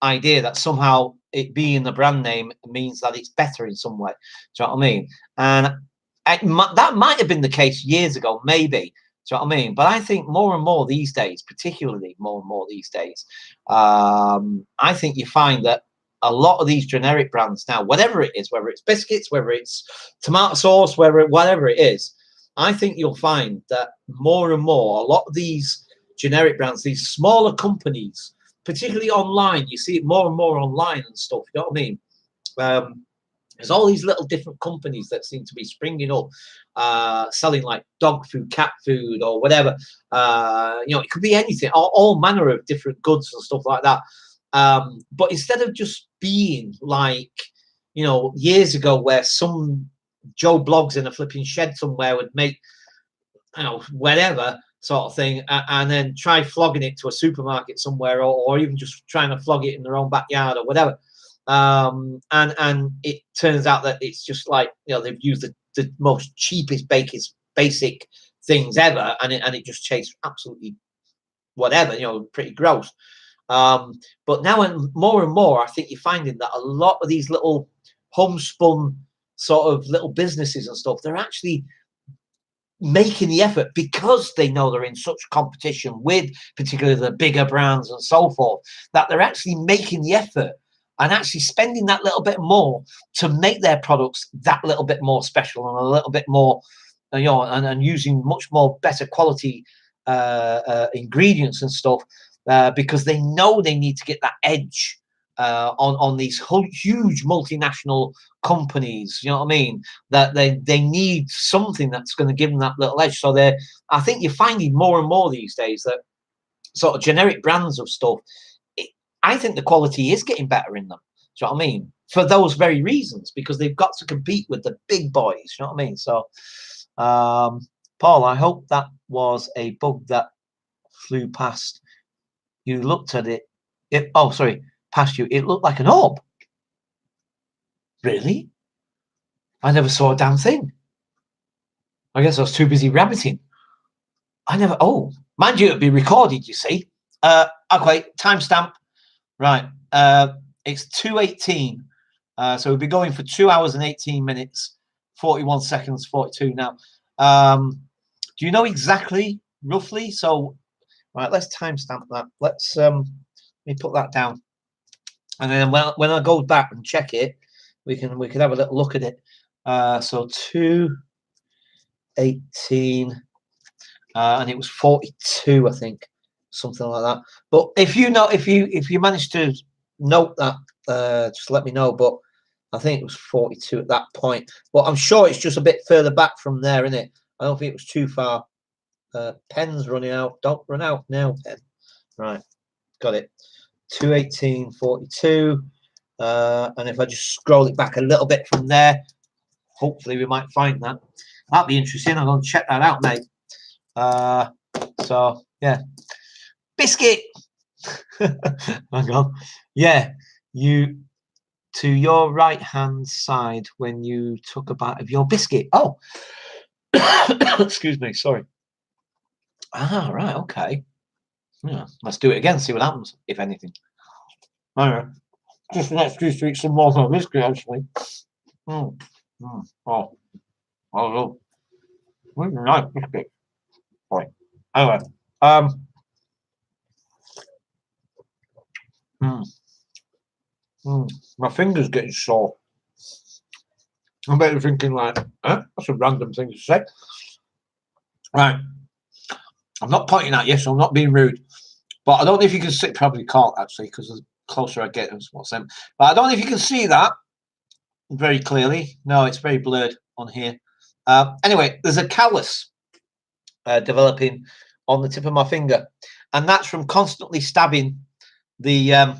idea that somehow it being the brand name means that it's better in some way. Do you know what I mean? And that might have been the case years ago, maybe. Do you know what I mean? But I think more and more these days, particularly more and more these days, I think you find that a lot of these generic brands now, whatever it is, whether it's biscuits, whether it's tomato sauce, whatever it is, I think you'll find that more and more, a lot of these generic brands, these smaller companies, particularly online, you see it more and more online and stuff. You know what I mean? There's all these little different companies that seem to be springing up, selling like dog food, cat food, or whatever. It could be anything, all manner of different goods and stuff like that. But instead of just being like, years ago where some Joe Blogs in a flipping shed somewhere would make, whatever sort of thing, and then try flogging it to a supermarket somewhere, or even just trying to flog it in their own backyard or whatever. And it turns out that it's just like, they've used the most cheapest basic things ever, and it just tastes absolutely whatever, pretty gross. But now and more, I think you're finding that a lot of these little homespun sort of little businesses and stuff, they're actually making the effort, because they know they're in such competition with particularly the bigger brands and so forth, that they're actually making the effort and actually spending that little bit more to make their products that little bit more special and a little bit more, and using much more better quality ingredients and stuff, because they know they need to get that edge on these huge multinational companies. You know what I mean? That they need something that's going to give them that little edge. So I think you're finding more and more these days that sort of generic brands of stuff, I think the quality is getting better in them. Do you know what I mean? For those very reasons, because they've got to compete with the big boys. You know what I mean? So, Paul, I hope that was a bug that flew past. You looked at it. Past you. It looked like an orb. Really? I never saw a damn thing. I guess I was too busy rabbiting. Oh, mind you, it'd be recorded, you see. Okay, timestamp. Right. It's 2:18. So we'll be going for 2 hours and 18 minutes, 41 seconds, 42 now. Do you know exactly, roughly? So, right, let's timestamp that. Let me put that down. And then when I go back and check it, we can have a little look at it. So 218, and it was 42, I think, something like that. But if you manage to note that, just let me know. But I think it was 42 at that point. But I'm sure it's just a bit further back from there, isn't it? I don't think it was too far. Pen's running out. Don't run out now, pen. Right, got it. 218.42. And if I just scroll it back a little bit from there, hopefully we might find that. That'd be interesting. I'm going to check that out, mate. So yeah, biscuit. Hang on. Yeah, you to your right hand side when you took a bite of your biscuit. Oh, excuse me. Sorry. Ah, right. Okay. Yeah, let's do it again. See what happens, if anything. All right. Just an excuse to eat some more of my biscuit, actually. Oh, oh, nice biscuit. Right. Anyway, my finger's getting sore. I bet you're thinking like, that's a random thing to say. Right. I'm not pointing at you, so I'm not being rude. But I don't know if you can see, probably can't actually, because the closer I get, it's what's them. But I don't know if you can see that very clearly. No, it's very blurred on here. Anyway, there's a callus developing on the tip of my finger, and that's from constantly stabbing the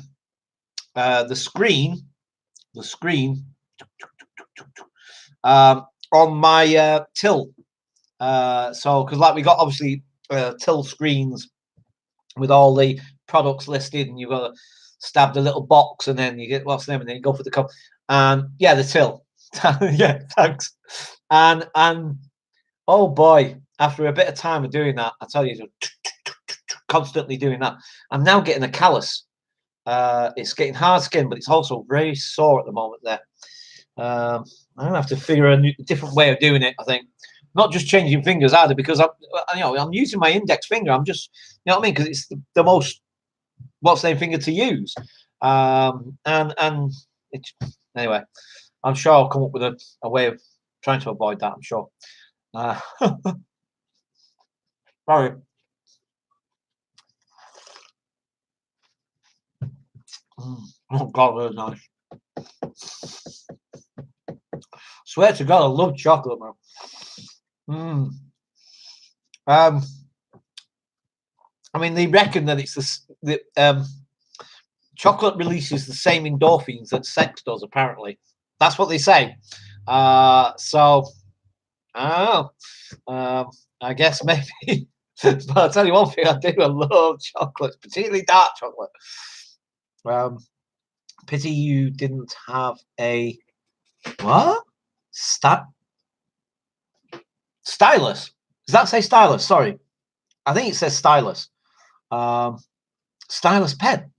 screen on my till. So because like we got obviously till screens with all the products listed, and you've got to stab the little box, and then you get what's the name, and then you go for the cup, and yeah, the till. Yeah, thanks. And oh boy, after a bit of time of doing that, I tell you, constantly doing that, I'm now getting a callus. It's getting hard skin, but it's also very sore at the moment there. I'm gonna have to figure a different way of doing it. I think not just changing fingers either, because I'm using my index finger. I'm just, you know what I mean, because it's the most what's the name finger to use. And it's, anyway, I'm sure I'll come up with a way of trying to avoid that. I'm sure. Sorry. Oh God, that's nice. Swear to God, I love chocolate, man. I mean, they reckon that it's chocolate releases the same endorphins that sex does. Apparently, that's what they say. So, I guess maybe. But I'll tell you one thing: I do. I love chocolates, particularly dark chocolate. Pity you didn't have a what? Stylus. Does that say stylus? Sorry, I think it says stylus. Stylus pen.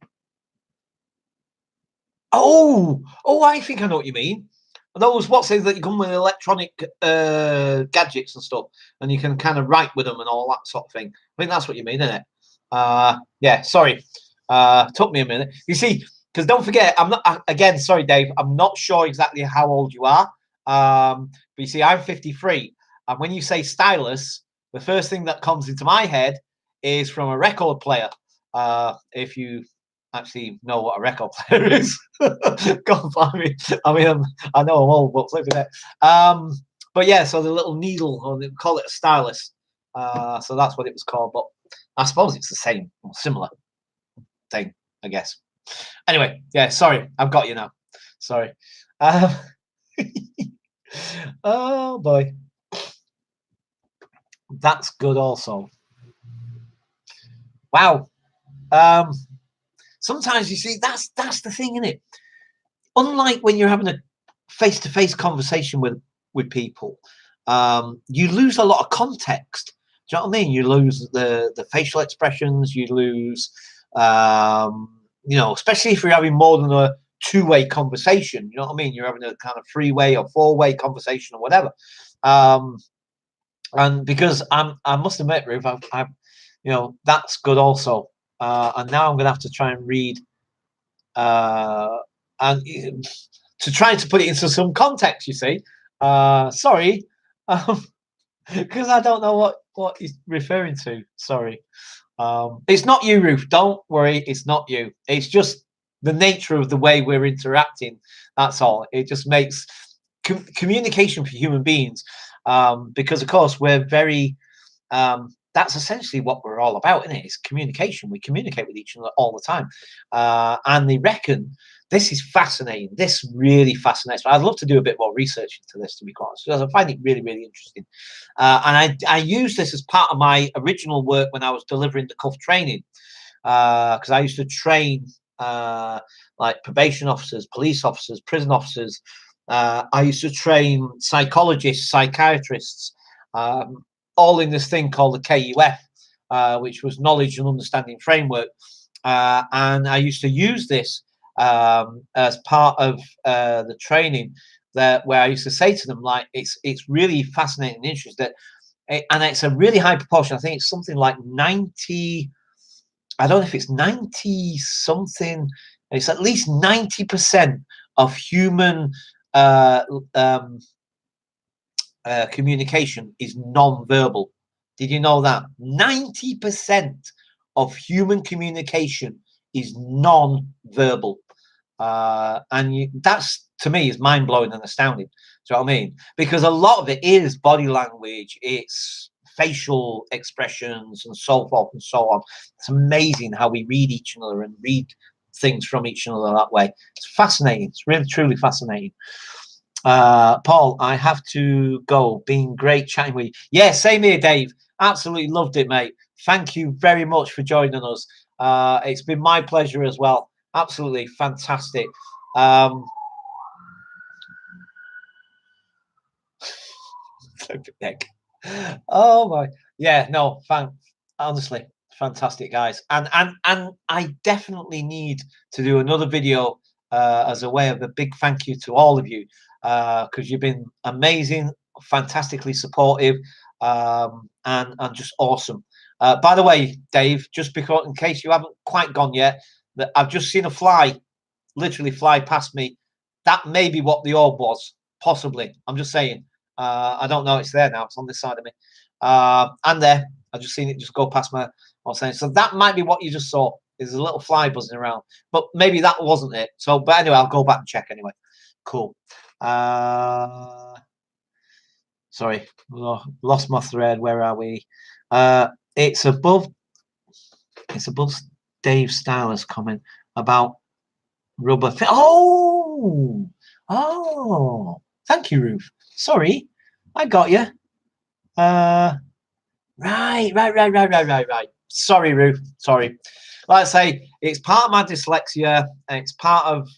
Oh, I think I know what you mean. Those what's it that you come with electronic gadgets and stuff, and you can kind of write with them and all that sort of thing. I think that's what you mean, isn't it? Yeah. Sorry, took me a minute. You see, because don't forget, I'm not again. Sorry, Dave. I'm not sure exactly how old you are. But you see, I'm 53, and when you say stylus, the first thing that comes into my head is from a record player. If you actually know what a record player is. God, I mean, I know I'm old, but flipping it. But yeah, so the little needle, or they call it a stylus. So that's what it was called. But I suppose it's the same, or similar thing, I guess. Anyway, yeah, sorry, I've got you now. Sorry. Oh boy, that's good. Also, wow. Sometimes you see that's the thing, isn't it? Unlike when you're having a face-to-face conversation with people, you lose a lot of context. Do you know what I mean? You lose the facial expressions. You lose, especially if you're having more than a two-way conversation. You know what I mean? You're having a kind of three-way or four-way conversation or whatever. And because I must admit, Ruth, that's good also. And now I'm going to have to try and read and to try to put it into some context, you see. Sorry, because I don't know what he's referring to. Sorry. It's not you, Ruth. Don't worry. It's not you. It's just the nature of the way we're interacting. That's all. It just makes communication for human beings, because of course we're very. That's essentially what we're all about, isn't it? It's communication. We communicate with each other all the time, and they reckon this is fascinating. This really fascinates me. I'd love to do a bit more research into this, to be quite honest, because I find it really, really interesting. And I use this as part of my original work when I was delivering the cuff training, because I used to train like probation officers, police officers, prison officers. I used to train psychologists, psychiatrists, all in this thing called the KUF, which was Knowledge and Understanding Framework. And I used to use this as part of the training, that where I used to say to them, like, it's really fascinating and interesting that, and it's a really high proportion. I think it's something like 90. I don't know if it's 90 something. It's at least 90% of human communication is non-verbal. Did you know that 90% of human communication is non-verbal? And that's, to me, is mind-blowing and astounding. Do you know what I mean? Because a lot of it is body language, it's facial expressions, and so forth and so on. It's amazing how we read each other and read things from each other that way. It's fascinating. It's really, truly fascinating. Paul, I have to go. Been great chatting with you. Yeah, same here, Dave. Absolutely loved it, mate. Thank you very much for joining us. It's been my pleasure as well. Absolutely fantastic. Oh my, yeah, no, honestly, fantastic, guys. And I definitely need to do another video as a way of a big thank you to all of you, because you've been amazing, fantastically supportive, and just awesome. By the way, Dave, just because, in case you haven't quite gone yet, that I've just seen a fly literally fly past me. That may be what the orb was, possibly. I'm just saying. I don't know. It's there now. It's on this side of me. And there. I've just seen it just go past my. I was saying. So that might be what you just saw. There's a little fly buzzing around, but maybe that wasn't it. So, but anyway, I'll go back and check anyway. Cool. Sorry, lost my thread. Where are we? It's above. It's above Dave Styler's comment about rubber. Oh, thank you, Ruth. Sorry, I got you. Right. Sorry, Ruth. Sorry. Like I say, it's part of my dyslexia. And it's part of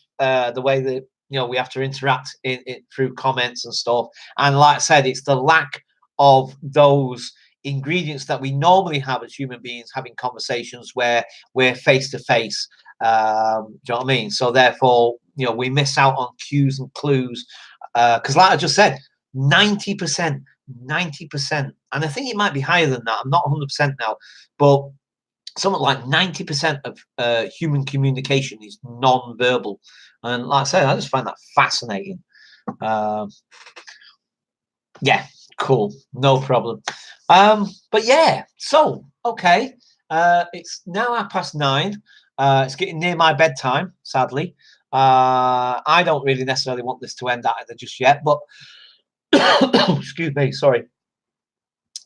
the way that we have to interact in through comments and stuff. And like I said, it's the lack of those ingredients that we normally have as human beings having conversations where we're face to face. Do you know what I mean? So therefore, we miss out on cues and clues. Because like I just said, 90%, and I think it might be higher than that. I'm not 100% now, but something like 90% of human communication is non-verbal. And like I said, I just find that fascinating. Yeah, cool, no problem. But yeah, so okay, it's now 9:30. It's getting near my bedtime, sadly. I don't really necessarily want this to end either just yet, but excuse me, sorry.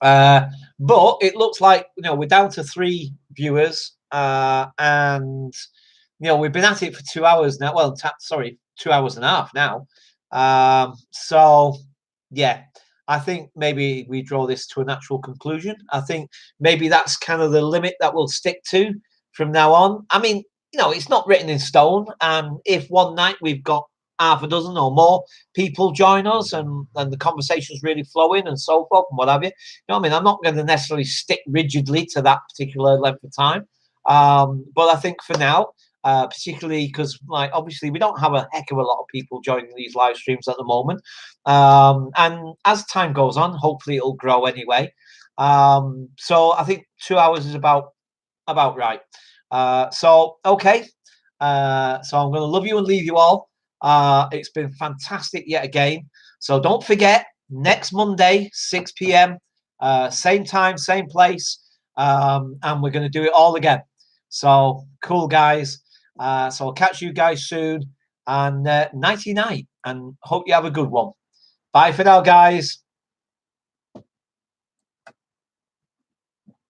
But it looks like we're down to 3 viewers, and we've been at it for 2 hours now. Well, sorry, 2.5 hours now. So yeah, I think maybe we draw this to a natural conclusion. I think maybe that's kind of the limit that we'll stick to from now on. I mean, it's not written in stone. And if one night we've got half a dozen or more people join us and the conversation's really flowing and so forth and what have you, I mean, I'm not going to necessarily stick rigidly to that particular length of time. But I think for now, particularly because, like, obviously we don't have a heck of a lot of people joining these live streams at the moment, and as time goes on, hopefully it'll grow anyway. So I think 2 hours is about right. So okay, so I'm going to love you and leave you all. It's been fantastic yet again. So don't forget, next Monday, 6 p.m., same time, same place, and we're going to do it all again. So cool, guys. So I'll catch you guys soon, and nighty night, and hope you have a good one. Bye for now, guys.